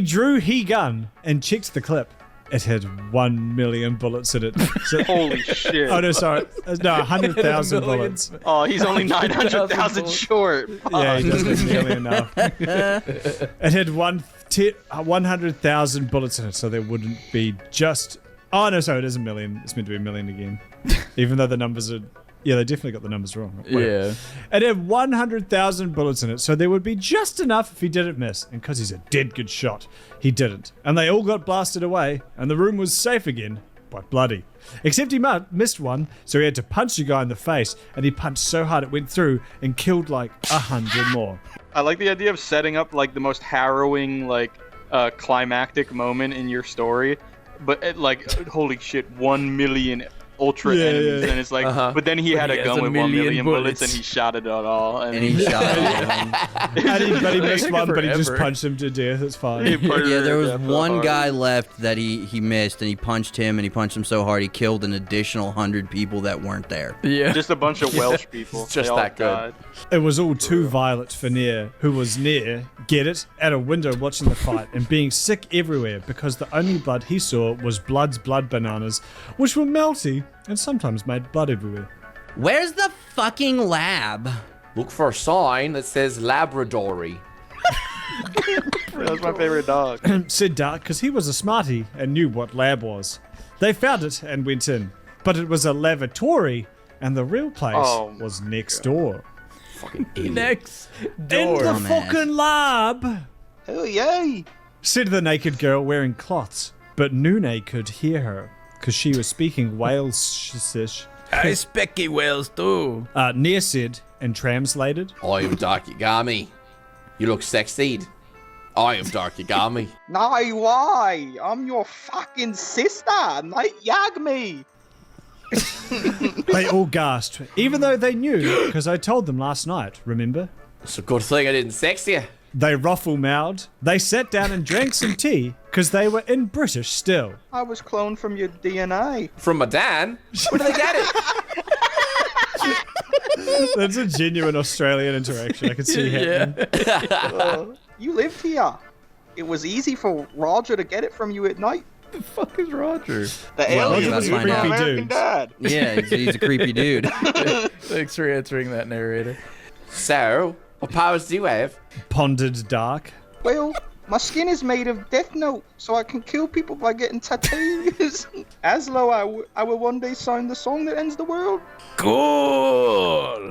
drew he gun and checked the clip. It had 1 million bullets in it. So, Holy shit. Oh no, sorry. No, 100,000 bullets. Oh, he's only 900,000 short. Yeah, he doesn't nearly enough. It had 100,000 bullets in it, so there wouldn't be just. Oh no, sorry, it is a million. It's meant to be a million again, even though the numbers are. Yeah, they definitely got the numbers wrong. Whatever. Yeah. It had 100,000 bullets in it, so there would be just enough if he didn't miss. And because he's a dead good shot, he didn't. And they all got blasted away, and the room was safe again, but bloody. Except he missed one, so he had to punch the guy in the face, and he punched so hard it went through and killed like 100 more. I like the idea of setting up like the most harrowing, like, climactic moment in your story, but holy shit, 1 million ultra enemies, and it's like, but then he had a gun with 1 million bullets and he shot it at all, and he shot it. But he missed one, but he just punched him to death. It's fine. Yeah, there was one guy left that he missed, and he punched him, and he punched him so hard he killed an additional 100 people that weren't there. Yeah, just a bunch of Welsh people. Just that good. Died. It was all too violent for Near, who was near, get it, at a window watching the fight and being sick everywhere because the only blood he saw was Blood's blood bananas, which were melty and sometimes made blood everywhere. Where's the fucking lab? Look for a sign that says Labradory. That's my favorite dog. Said Dark, because he was a smarty and knew what lab was. They found it and went in, but it was a lavatory, and the real place was next door. Fucking idiot. Next In door. the fucking lab! Oh, yay! Said the naked girl wearing cloths, but Nune could hear her, because she was speaking Wales-ish. I specky Wales too. Near said, and translated, I am Dark Yagami. You look sexy. I am Dark Yagami. No, why? I'm your fucking sister, mate. Yagami. They all gasped, even though they knew, because I told them last night, remember? It's a good thing I didn't sex you. They ruffle-mouthed. They sat down and drank some tea, because they were in British still. I was cloned from your DNA. From my Dan? Where did they get it? That's a genuine Australian interaction I can see happening. You lived here. It was easy for Roger to get it from you at night. The fuck is Roger? The alien that's dude my from name. American Dude. Dad. Yeah, he's a creepy dude. Thanks for answering that, narrator. So, what powers do you have? Pondered Dark. Well, my skin is made of Death Note, so I can kill people by getting tattoos. Aslo, I will one day sign the song that ends the world. Cool.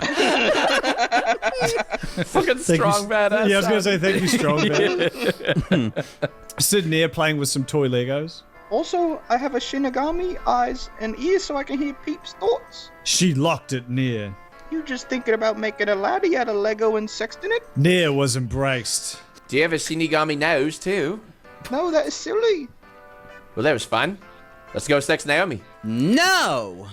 Fucking strong badass. Yeah, I was going to say thank you, strong man. Sitting there playing with some toy Legos. Also, I have a Shinigami eyes and ears so I can hear Peep's thoughts. She locked it near. You just thinking about making a laddie out of Lego and sexting it? Near was embraced. Do you have a Shinigami nose too? No, that is silly. Well, that was fun. Let's go sex Naomi. No!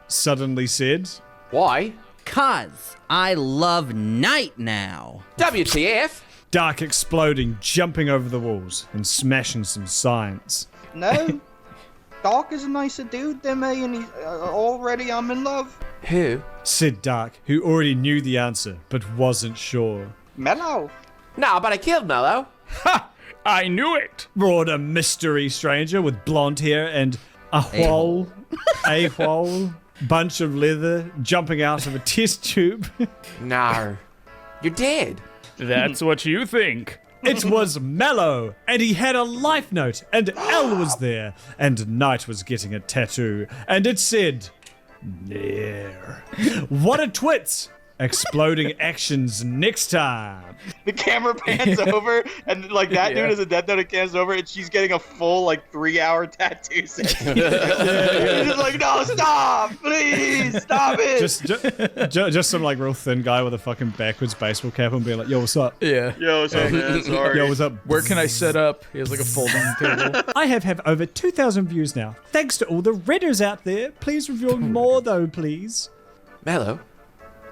Suddenly said. Why? 'Cause I love night now. WTF? Dark exploding, jumping over the walls and smashing some signs. No. Dark is a nicer dude than me, and he's already I'm in love. Who? Said Dark, who already knew the answer but wasn't sure. Melo. No, but I killed Melo. Ha! I knew it! roared a mystery stranger with blonde hair and a whole bunch of leather jumping out of a test tube. Nar. You're dead. That's what you think. It was Melo, and he had a life note, and Elle was there, and Knight was getting a tattoo, and it said, Near. What a twits! Exploding actions next time. The camera pans over, and like that dude is a Death Note. It pans over, and she's getting a full 3-hour tattoo session. She's just like, no, stop, please, stop it. Just some real thin guy with a fucking backwards baseball cap and being like, yo, what's up? Yeah. Yo, what's up, man? Sorry. Yo, what's up? Where can I set up? He has a folding table. I have over 2,000 views now. Thanks to all the Redders out there. Please review more though, please. Melo,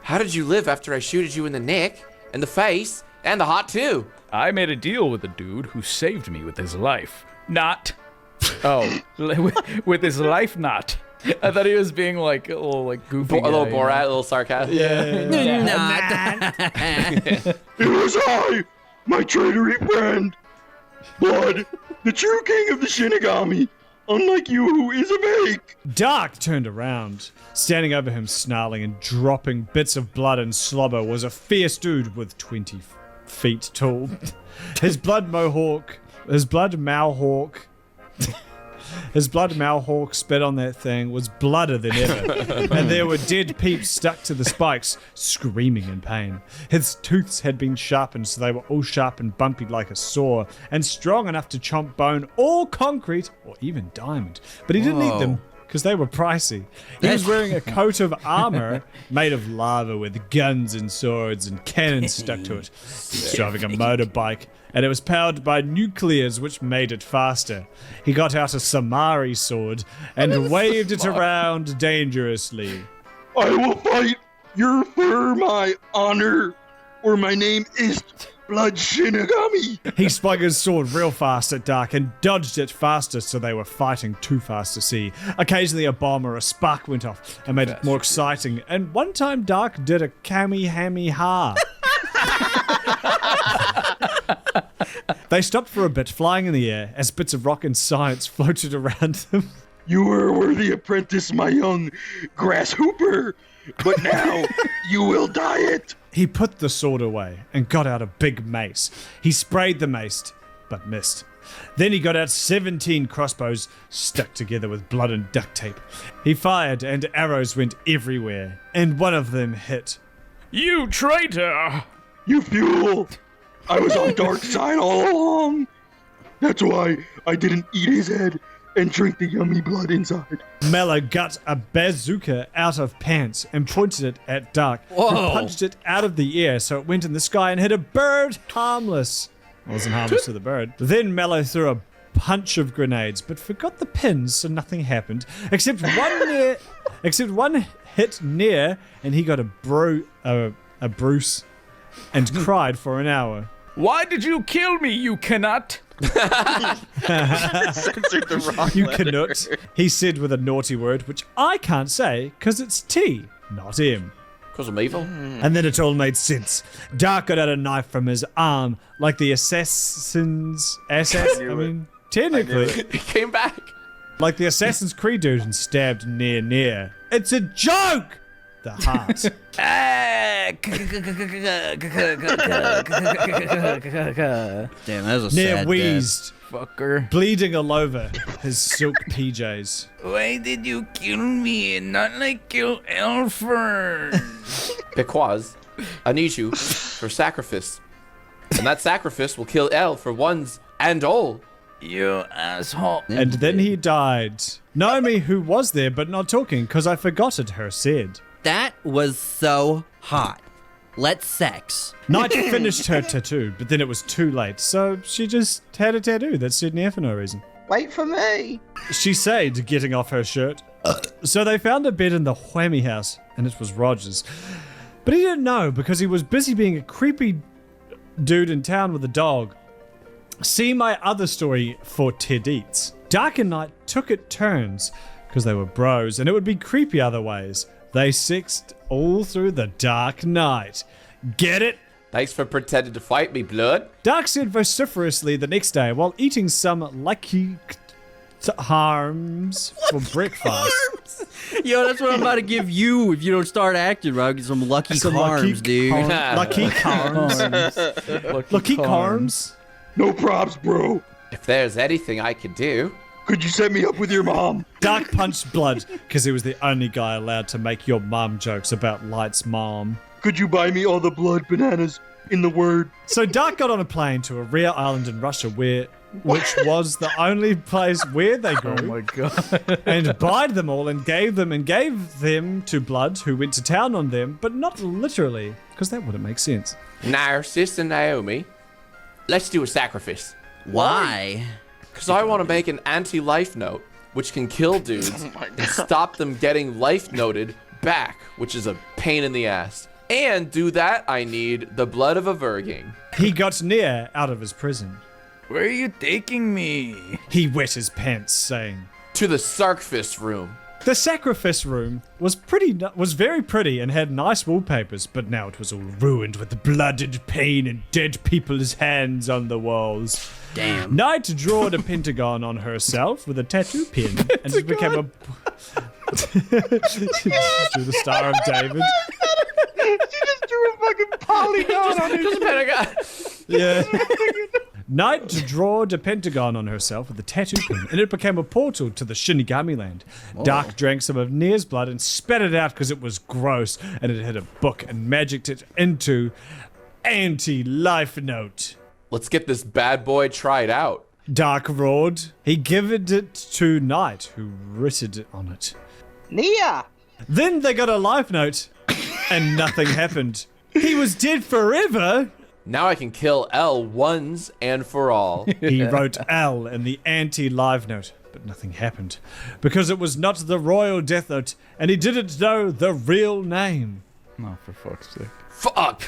how did you live after I shooted you in the neck, and the face, and the heart too? I made a deal with a dude who saved me with his life. With his life not. I thought he was being a little goofy. A little Borat, a little sarcastic. Yeah. It was I, my traitory friend, Blood, the true king of the Shinigami. Unlike you, who is a fake. Dark turned around. Standing over him, snarling and dropping bits of blood and slobber, was a fierce dude with 20 feet tall. His blood mohawk spit on that thing was bloodier than ever, and there were dead peeps stuck to the spikes, screaming in pain. His tooths had been sharpened, so they were all sharp and bumpy like a saw, and strong enough to chomp bone or concrete, or even diamond. But he didn't need them, because they were pricey. He was wearing a coat of armor made of lava with guns and swords and cannons stuck to it. He was driving a motorbike, and it was powered by nuclears, which made it faster. He got out a Samari sword and waved it around dangerously. I will fight for my honor, or my name is Blood Shinigami. He swung his sword real fast at Dark and dodged it faster, so they were fighting too fast to see. Occasionally a bomb or a spark went off and made it more exciting, and one time Dark did a Kamehameha. They stopped for a bit, flying in the air, as bits of rock and science floated around them. You were a worthy apprentice, my young grasshopper, but now you will die it. He put the sword away and got out a big mace. He sprayed the mace, but missed. Then he got out 17 crossbows stuck together with blood and duct tape. He fired and arrows went everywhere, and one of them hit. You traitor! You fool! I was on Dark's side all along. That's why I didn't eat his head and drink the yummy blood inside. Melo got a bazooka out of pants and pointed it at Dark, who punched it out of the air so it went in the sky and hit a bird harmless. It wasn't harmless to the bird. Then Melo threw a bunch of grenades, but forgot the pins, so nothing happened, except one hit near, and he got a bruise and cried for an hour. Why did you kill me, you cannot? Censored the wrong You letter. cannot, he said with a naughty word, which I can't say because it's T, not M. Because I'm evil? And then it all made sense. Dark got out a knife from his arm, like the Assassin's technically. He came back. Like the Assassin's Creed dude and stabbed near. It's a joke! The heart. Damn, that was a Near sad wheezed, fucker, bleeding all over his silk PJs. Why did you kill me and not kill Alfred? Because I need you for sacrifice. And that sacrifice will kill Elle for ones and all. You asshole. And then he died. Naomi, who was there but not talking, because I forgot it, her said. That was so hot. Let's sex. Knight finished her tattoo, but then it was too late, so she just had a tattoo that said near for no reason. Wait for me. She said, getting off her shirt. So they found a bed in the whammy house, and it was Roger's. But he didn't know because he was busy being a creepy dude in town with a dog. See my other story for Ted Eats. Dark and Knight took it turns because they were bros, and it would be creepy other ways. They sexed all through the Dark Night. Get it? Thanks for pretending to fight me, blood. Dark said vociferously the next day while eating some lucky harms for breakfast. Yo, that's what I'm about to give you if you don't start acting, right? Get some lucky carms, dude. Lucky carms. Lucky carms. No props, bro. If there's anything I could do. Could you set me up with your mom? Dark punched Blood because he was the only guy allowed to make your mom jokes about Light's mom. Could you buy me all the blood bananas in the word? So Dark got on a plane to a rare island in Russia which was the only place where they grew. Oh my god. And buyed them all and gave them to Blood, who went to town on them, but not literally, because that wouldn't make sense. Now, Sister Naomi, let's do a sacrifice. Why? Because I want to make an anti-life note, which can kill dudes and stop them getting life noted back, which is a pain in the ass. And do that, I need the blood of a virgin. He got near out of his prison. Where are you taking me? He wet his pants, saying, To the Sarkfist room. The sacrifice room was very pretty and had nice wallpapers, but now it was all ruined with blood and pain and dead people's hands on the walls. Damn. Night drawed a pentagon on herself with a tattoo pin, and it became a... Drew the Star of David. She just drew a fucking polygon on his pentagon. Yeah. Night drawed a pentagon on herself with a tattoo pin, and it became a portal to the Shinigami land. Dark drank some of Nier's blood and spat it out because it was gross, and it had a book and magicked it into anti-life note. Let's get this bad boy tried out. Dark roared. He gave it to Night, who writted it on it. Nia! Then they got a life note, and nothing happened. He was dead forever. Now I can kill L once and for all. He wrote L in the anti-live note, but nothing happened. Because it was not the royal death note, and he didn't know the real name. Oh, for fuck's sake. Fuck!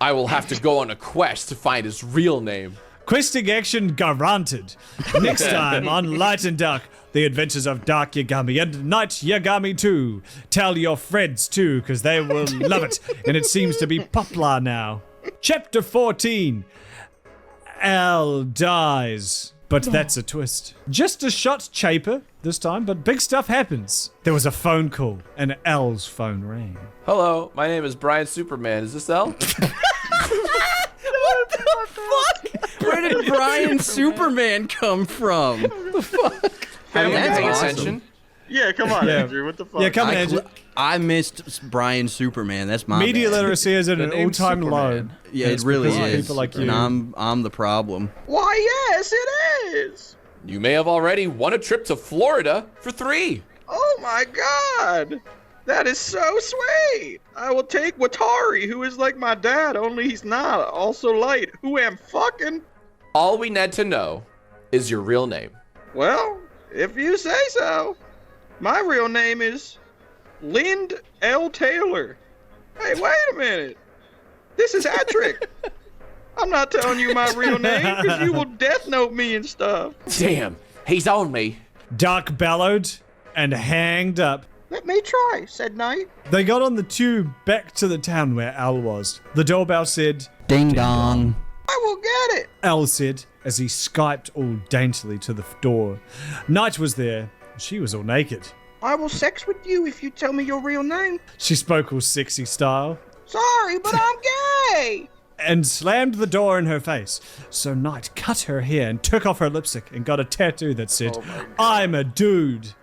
I will have to go on a quest to find his real name. Questing action granted. Next time on Light and Dark, the adventures of Dark Yagami and Night Yagami 2. Tell your friends too, because they will love it, and it seems to be popular now. Chapter 14. L dies. But that's a twist. Just a shot chaper this time, but big stuff happens. There was a phone call, and L's phone rang. Hello, my name is Brian Superman. Is this L? What the fuck? Where did Brian Superman come from? What the fuck? Have you been paying awesome. attention? Yeah, come on, Andrew. What the fuck? Yeah, come on, Andrew. I missed Brian Superman. That's my Media bad. literacy is at an all-time low. Yeah, it really is. People like you. And I'm the problem. Why, yes, it is. You may have already won a trip to Florida for 3. Oh my god. That is so sweet. I will take Watari, who is like my dad, only he's not. Also light, who am fucking. All we need to know is your real name. Well, if you say so. My real name is Lind L. Taylor. Hey, wait a minute. This is Hattrick. I'm not telling you my real name because you will death note me and stuff. Damn, he's on me. Dark bellowed and hanged up. Let me try, said Night. They got on the tube back to the town where Al was. The doorbell said, Ding dong. I will get it. Al said as he Skyped all daintily to the door. Night was there. She was all naked. I will sex with you if you tell me your real name. She spoke all sexy style. Sorry, but I'm gay. And slammed the door in her face. So Night cut her hair and took off her lipstick and got a tattoo that said, I'm a dude.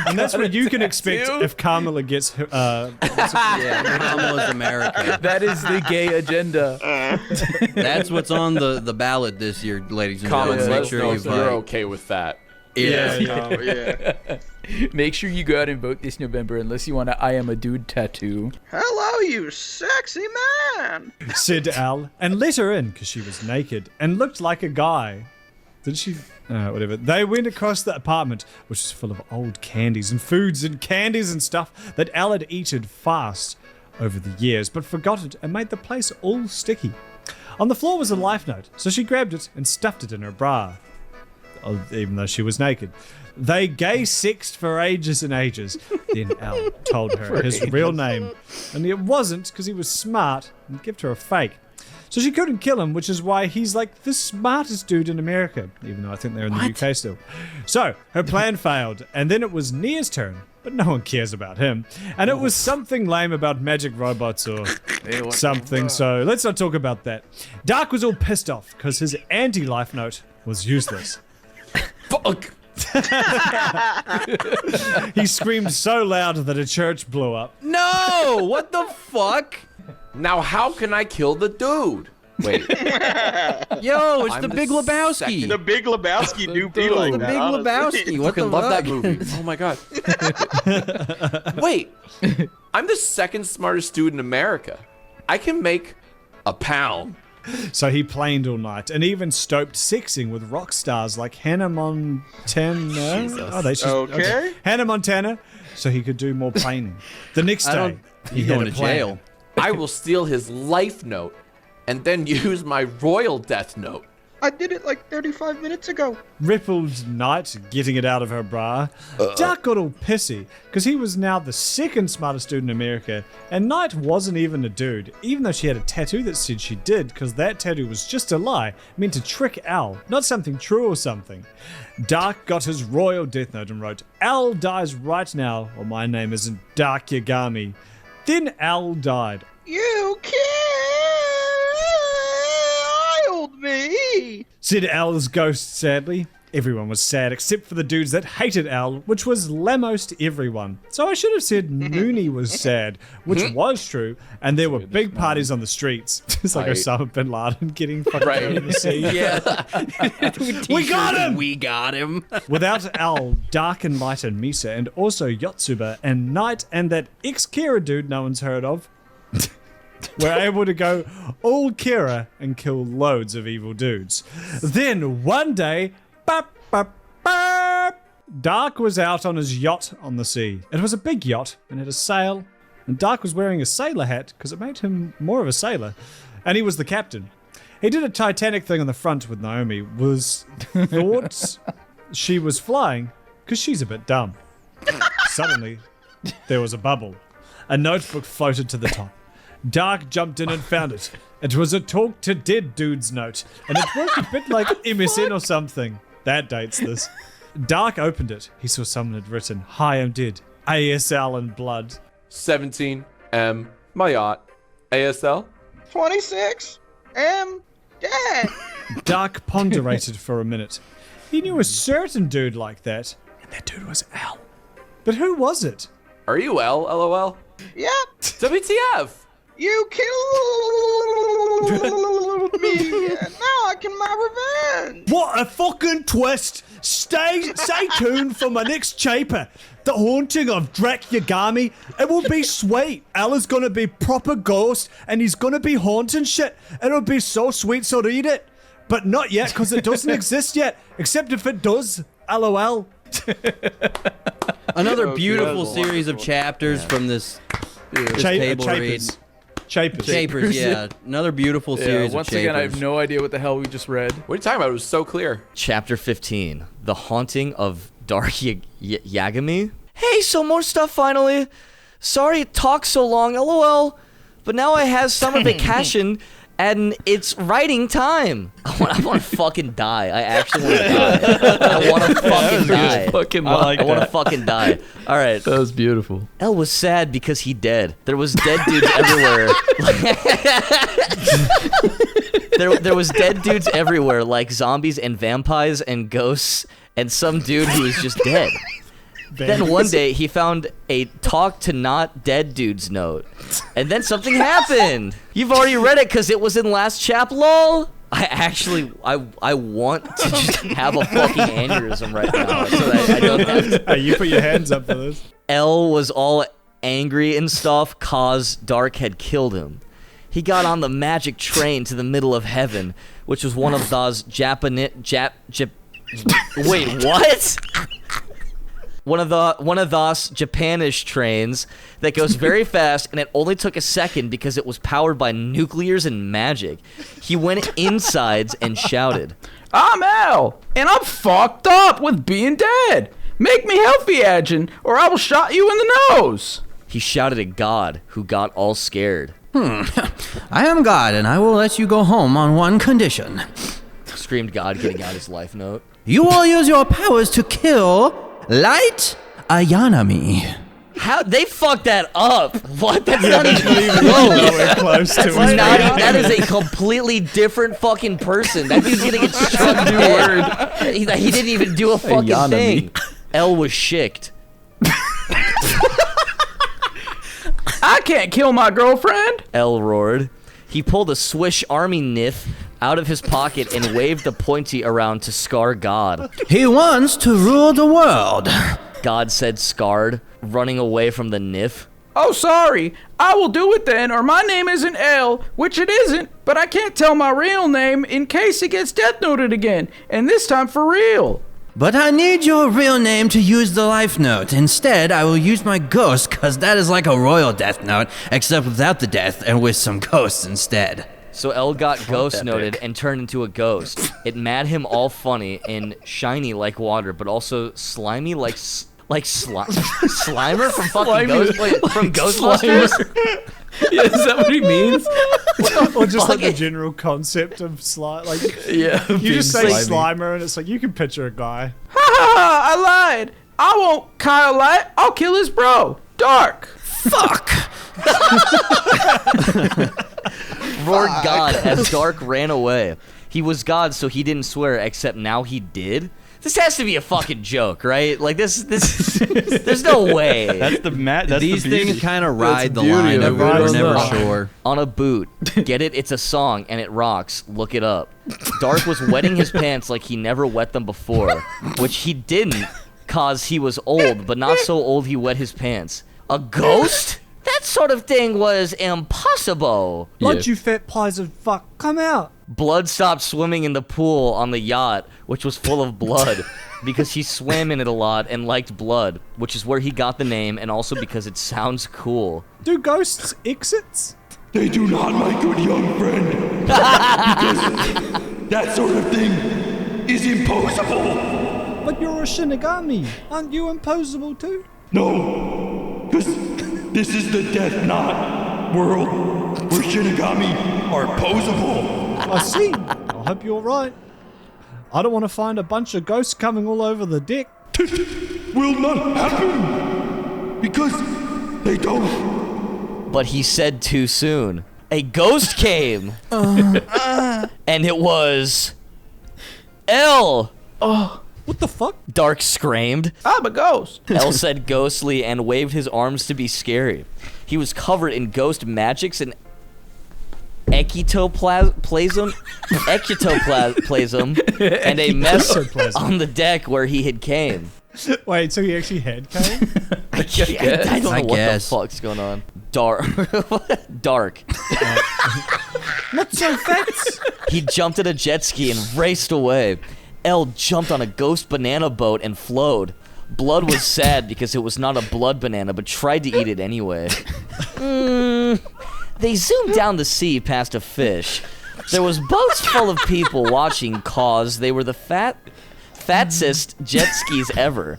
And that's what you can expect if Kamala gets her, Yeah, Kamala's America. That is the gay agenda. That's what's on the ballot this year, ladies and Comments, gentlemen. let Make us sure know you if you're vote. okay with that. Yeah. Make sure you go out and vote this November unless you want a I am a dude tattoo. Hello, you sexy man. said Al, and let her in because she was naked and looked like a guy. Did she? Whatever. They went across the apartment, which was full of old candies and foods and candies and stuff that Al had eaten fast over the years, but forgot it and made the place all sticky. On the floor was a life note, so she grabbed it and stuffed it in her bra, even though she was naked. They gay-sexed for ages and ages. Then Al told her his real name, and it wasn't because he was smart and gave her a fake. So she couldn't kill him, which is why he's like the smartest dude in America, even though I think they're in the UK still. So her plan failed, and then it was Nia's turn, but no one cares about him. And it was something lame about magic robots or something, so let's not talk about that. Dark was all pissed off because his anti-life note was useless. Fuck! He screamed so loud that a church blew up. No! What the fuck? Now how can I kill the dude? Wait. Yo, it's the Big Lebowski. The Big Lebowski do be like the that. Big honestly. Lebowski. What the Fucking love fuck? that movie. Oh my god. Wait. I'm the second smartest dude in America. I can make a pound. So he planed all night and even stoped sexing with rock stars like Hannah Montana. Okay. Hannah Montana, so he could do more planing. The next day, He's going to jail. I will steal his life note and then use my royal death note. I did it like 35 minutes ago. Rippled Knight getting it out of her bra. Dark got all pissy because he was now the second smartest dude in America, and Knight wasn't even a dude, even though she had a tattoo that said she did, because that tattoo was just a lie, meant to trick Al, not something true or something. Dark got his royal death note and wrote, "Al dies right now, or my name isn't Dark Yagami." Then Al died. You killed me! Said Al's ghost sadly. Everyone was sad except for the dudes that hated Al, which was Lemos to everyone. So I should have said Noonie was sad, which was true, and there were big parties on the streets. It's like Osama bin Laden getting fucking out in the sea. Yeah. We got him! We got him. Without Al, Dark and Light and Misa, and also Yotsuba and Knight and that ex-Kira dude no one's heard of, were able to go all Kira and kill loads of evil dudes. Then one day, Dark was out on his yacht on the sea. It was a big yacht and had a sail, and Dark was wearing a sailor hat because it made him more of a sailor, and he was the captain. He did a Titanic thing on the front with Naomi, thought she was flying because she's a bit dumb. Suddenly, there was a bubble. A notebook floated to the top. Dark jumped in and found it. It was a talk to dead dude's note, and it worked a bit like MSN or something. That dates this. Dark opened it. He saw someone had written, "Hi, I'm dead. ASL in blood." 17M, my yacht. ASL? 26 am dead. Dark ponderated for a minute. He knew a certain dude like that, and that dude was Al. But who was it? Are you L, LOL? Yep. WTF? You killed me, and now I can my revenge. What a fucking twist! Stay tuned for my next chapter. The haunting of Drak Yagami. It will be sweet. Al is gonna be proper ghost, and he's gonna be haunting shit. It'll be so sweet, so read it. But not yet, because it doesn't exist yet. Except if it does. LOL. Another beautiful series of chapters from this table read. Chapers, yeah. Another beautiful series once of chapers. again, I have no idea what the hell we just read. What are you talking about? It was so clear. Chapter 15. The Haunting of Dark Yagami. Hey, so more stuff finally. Sorry it talks so long, LOL. But now I have summer vacation and it's writing time. I want to fucking die. I actually want to die. I want to fucking die. I want to fucking die. All right. That was beautiful. El was sad because he dead. There was dead dudes everywhere. There was dead dudes everywhere, like zombies and vampires and ghosts and some dude who was just dead. Then one day he found a talk to not dead dudes note, and then something happened. You've already read it because it was in last chap, lol. I want to just have a fucking aneurysm right now so that I don't have to. Hey, you put your hands up for this. El was all angry and stuff cause Dark had killed him. He got on the magic train to the middle of heaven, which was one of those wait, what? One of those Japanish trains that goes very fast, and it only took a second because it was powered by nuclears and magic. He went insides and shouted, "I'm Al, and I'm fucked up with being dead. Make me healthy, Agent, or I will shot you in the nose." He shouted at God, who got all scared. I am God, and I will let you go home on one condition. Screamed God, getting out his life note. You will use your powers to kill Light Yagami. How they fucked that up? What? That's not even close. That is a completely different fucking person. That dude's gonna get struck dead. He didn't even do a fucking thing. L was shicked. I can't kill my girlfriend. L roared. He pulled a Swiss Army knife out of his pocket and waved the pointy around to scar God. He wants to rule the world. God said, scarred, running away from the kniff. Oh, sorry. I will do it then, or my name isn't L, which it isn't, but I can't tell my real name in case it gets death noted again, and this time for real. But I need your real name to use the life note. Instead, I will use my ghost, cause that is like a royal death note, except without the death and with some ghosts instead. So L got ghost noted and turned into a ghost. It made him all funny and shiny like water, but also slimy like Slimer from fucking Ghostbusters. Yeah, is that what he means? Or just like the general concept of slime. Like, you just say Slimer and it's like you can picture a guy. Ha ha ha! I lied. I won't Kyle Light. I'll kill his bro. Dark. Fuck. Roared God as Dark ran away. He was God, so he didn't swear, except now he did. This has to be a fucking joke, right? Like this there's no way. These things kind of ride the line of we're never sure. On a boot. Get it? It's a song and it rocks. Look it up. Dark was wetting his pants like he never wet them before, which he didn't cause he was old, but not so old he wet his pants. A ghost? That sort of thing was impossible. Blood, you fat pies of fuck. Come out. Blood stopped swimming in the pool on the yacht, which was full of blood, because he swam in it a lot and liked blood, which is where he got the name, and also because it sounds cool. Do ghosts exits? They do not, my good young friend. Because that sort of thing is impossible. But you're a Shinigami. Aren't you imposable too? No, because this is the Death Knot world where Shinigami are posable. I see. I hope you're right. I don't want to find a bunch of ghosts coming all over the deck. Will not happen. Because they don't. But he said too soon. A ghost came. And it was L. Oh. What the fuck? Dark screamed. I'm a ghost. L said ghostly and waved his arms to be scary. He was covered in ghost magics and ectoplasm and a mess on the deck where he had came. Wait, so he actually had came? I don't know what the fuck's going on. Dark. Not so fast. He jumped in a jet ski and raced away. L jumped on a ghost banana boat and flowed. Blood was sad because it was not a blood banana, but tried to eat it anyway. They zoomed down the sea past a fish. There was boats full of people watching cause they were the fatsest jet skis ever.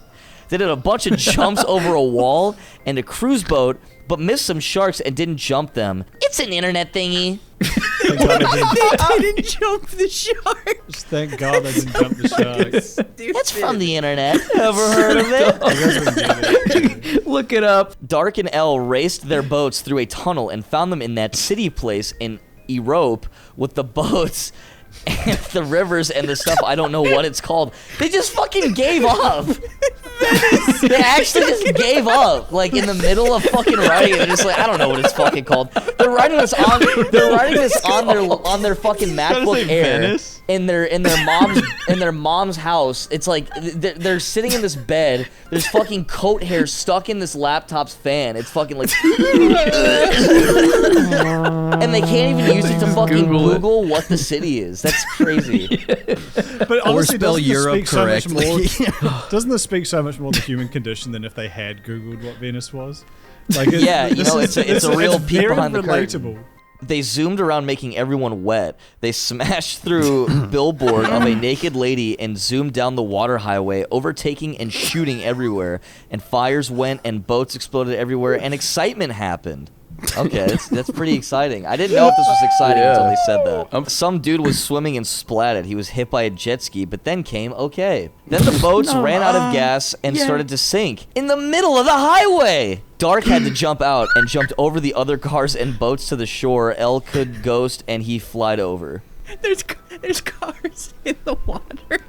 They did a bunch of jumps over a wall and a cruise boat, but missed some sharks and didn't jump them. It's an internet thingy. They didn't jump the sharks. Thank God they didn't jump the sharks. It's from the internet. Ever heard of it? Look it up. Dark and L raced their boats through a tunnel and found them in that city place in Europe with the boats and the rivers and the stuff. I don't know what it's called. They just fucking gave up. They actually just gave up, like in the middle of fucking writing it. They're just like, I don't know what it's fucking called. They're writing this on their fucking MacBook Air in their mom's house. It's like they're sitting in this bed. There's fucking coat hair stuck in this laptop's fan. It's fucking like, and they can't even use it to fucking Google what the city is. That's crazy. But honestly, spell Europe correctly. Doesn't this speak so much more the human condition than if they had Googled what Venus was? Like, it's a real peek behind the curtain. Relatable. They zoomed around making everyone wet. They smashed through a billboard of a naked lady and zoomed down the water highway, overtaking and shooting everywhere. And fires went and boats exploded everywhere and excitement happened. Okay, that's pretty exciting. I didn't know if this was exciting until they said that. Some dude was swimming and splatted. He was hit by a jet ski, but then came okay. Then the boats ran out of gas and started to sink in the middle of the highway. Dark had to jump out and jumped over the other cars and boats to the shore. Elle could ghost and he flied over. There's cars in the water.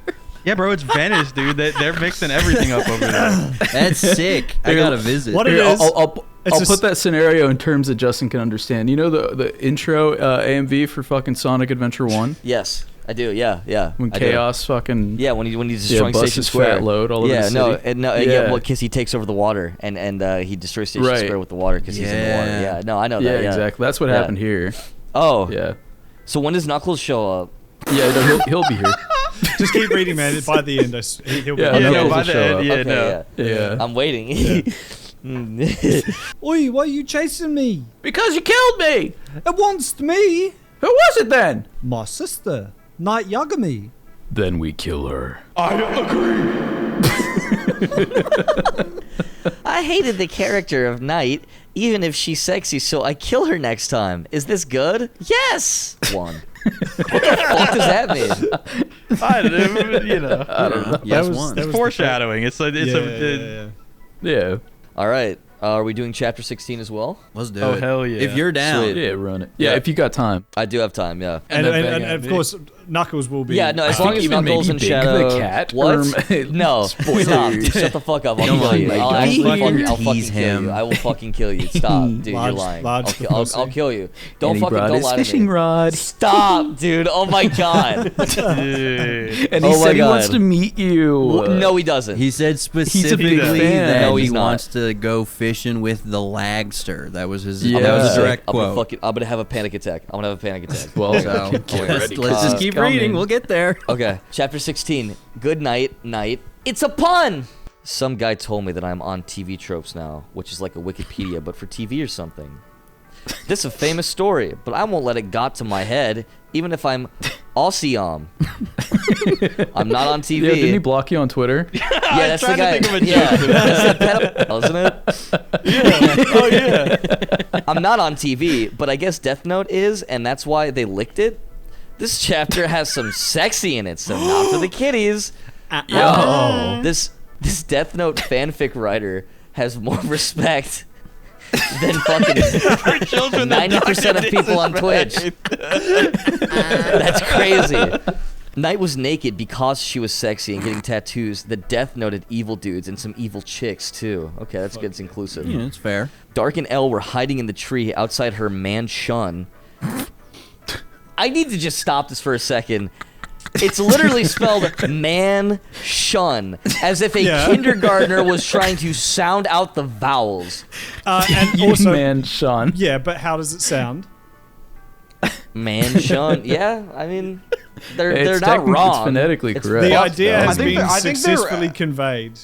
Yeah, bro, it's Venice, dude. They're mixing everything up over there. That's sick. I gotta visit. What it is? I'll put that scenario in terms that Justin can understand. You know the intro AMV for fucking Sonic Adventure 1? Yes, I do. Yeah. When Chaos fucking when he's destroying Station Square. Fat load all over the city. Well, because he takes over the water and he destroys Station Square with the water because he's in the water. Yeah, no, I know that. Yeah, exactly. That's what happened here. Oh, yeah. So when does Knuckles show up? Yeah, no, he'll be here. Just keep reading, man. By the end, he'll be here. By the end, yeah. I'm waiting. Oi, why are you chasing me? Because you killed me! It wants me. Who was it then? My sister, Night Yagami. Then we kill her. I agree. I hated the character of Night, even if she's sexy, so I kill her next time. Is this good? Yes! One. What the fuck does that mean? I don't know. I don't know. Yes, one. It's foreshadowing. It's Yeah. All right. Are we doing chapter 16 as well? Let's do it. Oh, hell yeah. If you're down. Sweet. Yeah, run it. Yeah, if you got time. I do have time, yeah. And of course, Knuckles will be. Yeah, no, as long as even Knuckles maybe and Big Shadow. the cat. What? No. Stop, dude. Shut the fuck up. I'll kill you. I'll fucking kill you. I will fucking kill you. Stop, dude. You're lying. I'll kill you. Don't lie to me. Rod. Stop, dude. Oh my god. And he said he wants to meet you. No, he doesn't. He said specifically fan. that No, he he's not. wants to go fishing with the Lagster. That was his. Yeah. That was a direct quote. I'm gonna have a panic attack. Well, let's just keep reading. We'll get there. Okay, chapter 16. Good night, night. It's a pun! Some guy told me that I'm on TV tropes now, which is like a Wikipedia, but for TV or something. This is a famous story, but I won't let it got to my head, even if I'm Aussie-om. I'm not on TV. Yeah, didn't he block you on Twitter? Yeah, that's the guy. That's the pedophile, isn't it? Oh, yeah. I'm not on TV, but I guess Death Note is, and that's why they licked it. This chapter has some sexy in it, so not for the kiddies. This Death Note fanfic writer has more respect than fucking 90% of people on Twitch. That's crazy. Night was naked because she was sexy and getting tattoos. The Death Noted evil dudes and some evil chicks too. Okay, that's good. It's inclusive. Yeah, it's fair. Dark and Elle were hiding in the tree outside her mansion. I need to just stop this for a second. It's literally spelled man-shun, as if a kindergartner was trying to sound out the vowels. And also, man-shun. Yeah, but how does it sound? Man-shun. Yeah, I mean, they're not wrong. It's phonetically correct. The idea has been successfully conveyed.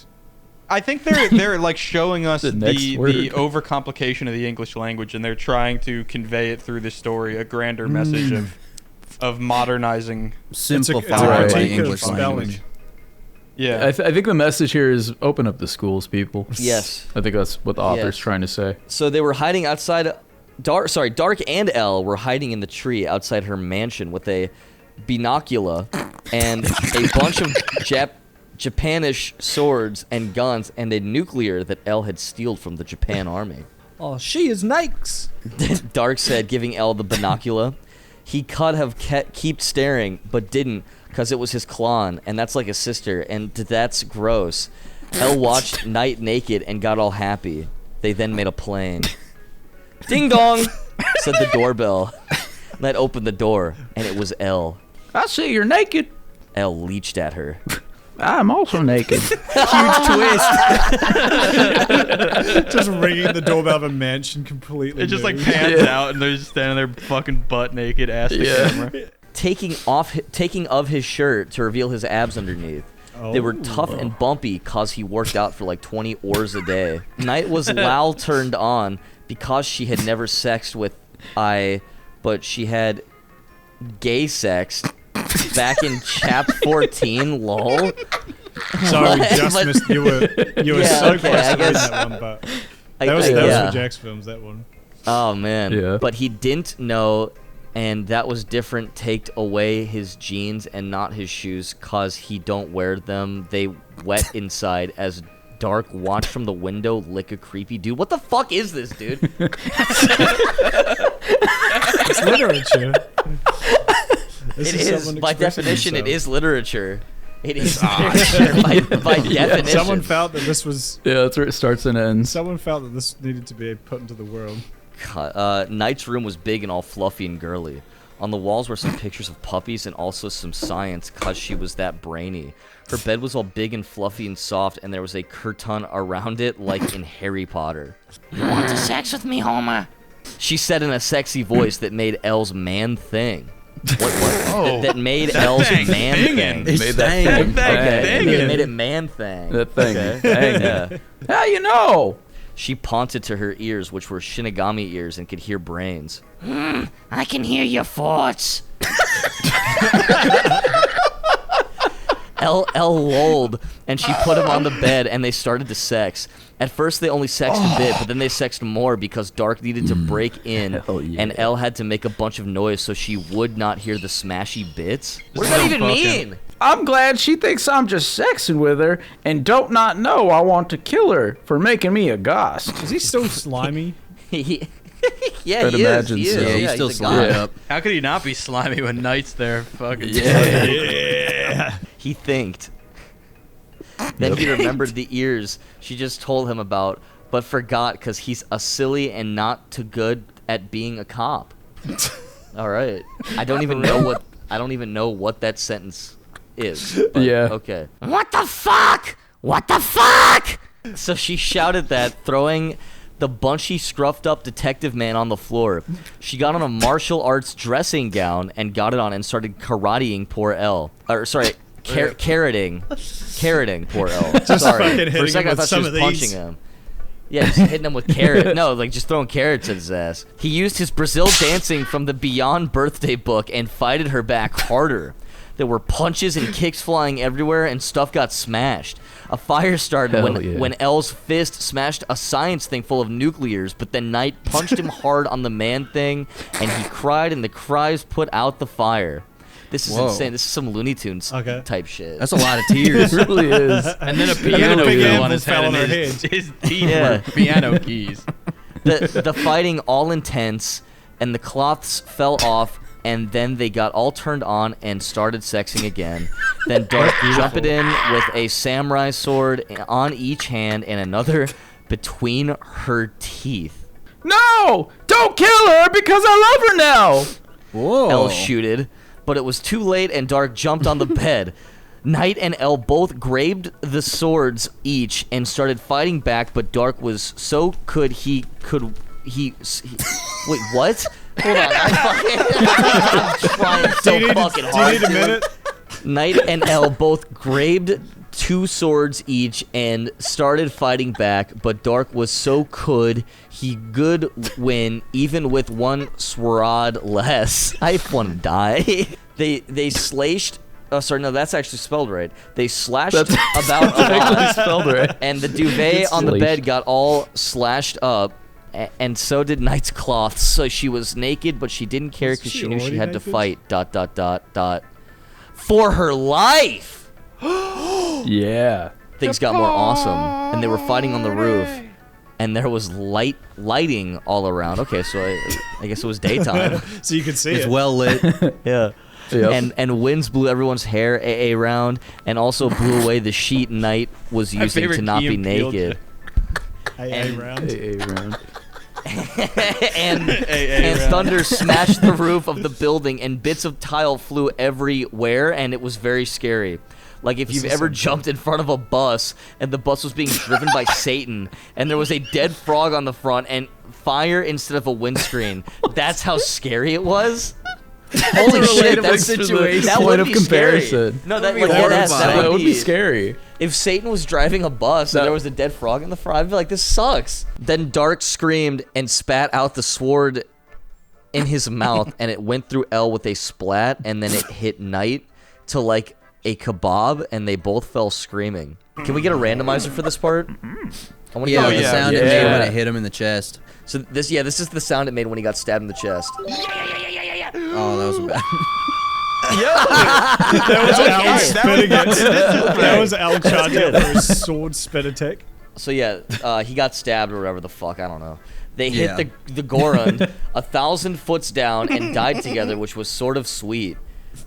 I think they're like showing us the word. overcomplication of the English language, and they're trying to convey it through this story, a grander message of modernizing, simplifying the English language. Yeah, I think the message here is open up the schools, people. Yes, I think that's what the author's trying to say. So they were hiding outside. Dark and Elle were hiding in the tree outside her mansion with a binocular and a bunch of Japanish swords and guns and a nuclear that Elle had stealed from the Japan army. Oh, she is nice. Dark said, giving Elle the binocular. He could have kept staring, but didn't, because it was his clone, and that's like a sister, and that's gross. Elle watched Night naked and got all happy. They then made a plane. Ding dong, said the doorbell. Night opened the door, and it was Elle. I see you're naked. Elle leached at her. I'm also naked. Huge twist. Just ringing the doorbell of a mansion completely. It just like pans out and they're just standing there fucking butt naked, ass to camera. Taking of his shirt to reveal his abs underneath. They were tough and bumpy cause he worked out for like 20 hours a day. Night was lol turned on because she had never sexed with but she had gay sexed. Back in chap 14, lol. Sorry, we just missed. You were so close to reading that one, but that was for Jack's Films. That one. Oh man. Yeah. But he didn't know, and that was different. Taked away his jeans and not his shoes, cause he don't wear them. They wet inside as Dark watched from the window lick a creepy dude. What the fuck is this, dude? It's literature. It is. By definition, it is literature. It is literature by definition. Someone felt that this was... Yeah, that's where it starts and ends. Someone felt that this needed to be put into the world. Knight's room was big and all fluffy and girly. On the walls were some pictures of puppies and also some science, cause she was that brainy. Her bed was all big and fluffy and soft, and there was a curtain around it like in Harry Potter. You want to sex with me, Homer? She said in a sexy voice that made Elle's man thing. What? Oh, that made Elle's man thing. Made that thing. It made it man thing. That thing. Okay. Yeah. How you know? She pointed to her ears, which were Shinigami ears, and could hear brains. I can hear your thoughts. Elle lolled, and she put him on the bed, and they started to sex. At first, they only sexed a bit, but then they sexed more because Dark needed to break in, and Elle had to make a bunch of noise so she would not hear the smashy bits. What does that even mean? I'm glad she thinks I'm just sexing with her and don't not know I want to kill her for making me a ghost. Is he still slimy? Yeah, I'd he imagine is. so. Yeah, he's still slimy up. How could he not be slimy when Knight's there? Fucking Yeah. He thinked. Then he remembered the ears she just told him about, but forgot because he's a silly and not too good at being a cop. All right. I don't even know what that sentence is. But, yeah. Okay. What the fuck? What the fuck? So she shouted that, throwing the bunchy, scruffed up detective man on the floor. She got on a martial arts dressing gown and got it on and started karateing poor Elle. Carroting poor Elle. Sorry. For a second I thought she was punching him. Yeah, just hitting him with carrot. No, like just throwing carrots at his ass. He used his Brazil dancing from the Beyond Birthday book and fighted her back harder. There were punches and kicks flying everywhere, and stuff got smashed. A fire started when Elle's fist smashed a science thing full of nuclears, but then Knight punched him hard on the man thing, and he cried, and the cries put out the fire. This is insane. This is some Looney Tunes type shit. That's a lot of tears. It really is. And then a piano fell on his head, and his teeth were piano keys. The fighting all intense, and the cloths fell off, and then they got all turned on and started sexing again. Then Dark jumped in with a samurai sword on each hand and another between her teeth. No! Don't kill her because I love her now! Whoa. Elle shooted, but it was too late and Dark jumped on the bed. Knight and Elle both grabbed the swords each and started fighting back, but Dark was so wait, what? Hold on, I'm trying so fucking hard. Do you need a minute? Knight and Elle both grabbed 2 swords each and started fighting back, but Dark was so he could win even with 1 sword less. I want to die. They slashed. Oh, sorry, no, that's actually spelled right. They slashed about a lot, spelled right. and the duvet on the bed got all slashed up. And so did Knight's cloth, so she was naked, but she didn't care because she knew she had to fight, ... for her life! Yeah. Things got more awesome, and they were fighting on the roof, and there was lighting all around. Okay, so I guess it was daytime. So you could see it's well lit. Yeah. Yep. And winds blew everyone's hair around, and also blew away the sheet Knight was using to not be naked. round. and thunder smashed the roof of the building, and bits of tile flew everywhere, and it was very scary. Like if you've ever jumped in front of a bus and the bus was being driven by Satan, and there was a dead frog on the front and fire instead of a windscreen. That's how scary it was. Holy shit, that would be comparison. No, that would be scary. If Satan was driving a bus and there was a dead frog in the front, I'd be like, this sucks. Then Dark screamed and spat out the sword in his mouth, and it went through Elle with a splat, and then it hit Knight to like a kebab, and they both fell screaming. Can we get a randomizer for this part? I wanna Yeah, hear the sound it made when it hit him in the chest. So this is the sound it made when he got stabbed in the chest. Oh, that was bad. That was Al spitting it. That was Al charging up for his sword spit attack. So yeah, he got stabbed or whatever the fuck, I don't know. They hit the Goron 1,000 foots down and died together, which was sort of sweet.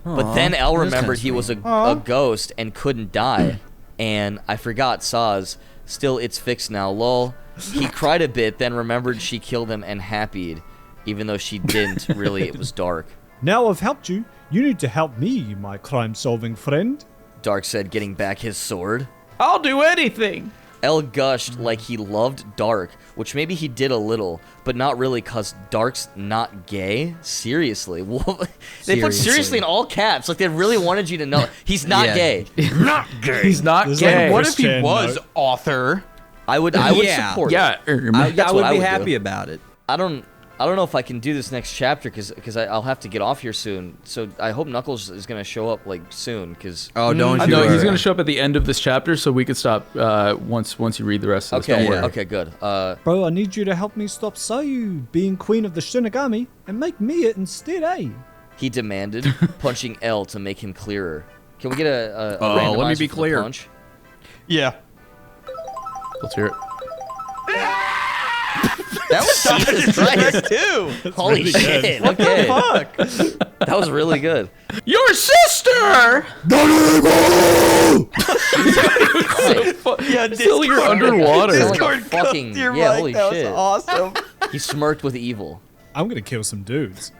But then El remembered he was a ghost and couldn't die. And I forgot Saz. Still, it's fixed now, lol. He cried a bit, then remembered she killed him and happied. Even though she didn't, really, it was Dark. Now I've helped you. You need to help me, my crime-solving friend. Dark said, getting back his sword. I'll do anything. El gushed like he loved Dark, which maybe he did a little, but not really cause Dark's not gay. Seriously. They put seriously in all caps, like they really wanted you to know. He's not gay. Not gay. He's not gay. What if he was author? I would support it. I would be happy about it. I don't know if I can do this next chapter because I'll have to get off here soon. So I hope Knuckles is gonna show up like soon. Cause no, he's gonna show up at the end of this chapter, so we could stop once you read the rest of this. Don't worry. Okay, good. Bro, I need you to help me stop Sayu being queen of the Shinigami and make me it instead, eh? He demanded, punching L to make him clearer. Can we get a randomizer let me be for the clear. punch? Yeah. Let's hear it. That was Jesus Christ too. Holy really shit! good. Okay, fuck. That was really good. Your sister. Yeah, Still, you're underwater. Discord fucking your yeah. mic. Holy That shit! was awesome. He smirked with evil. I'm gonna kill some dudes.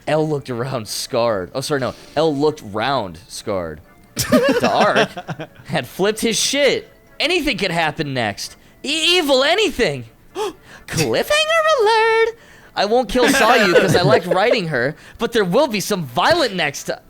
El looked around, scarred. Oh, sorry, no. El looked round, scarred. Dark had flipped his shit. Anything could happen next. Evil anything. Cliffhanger alert! I won't kill Sayu because I liked writing her, but there will be some violent next time.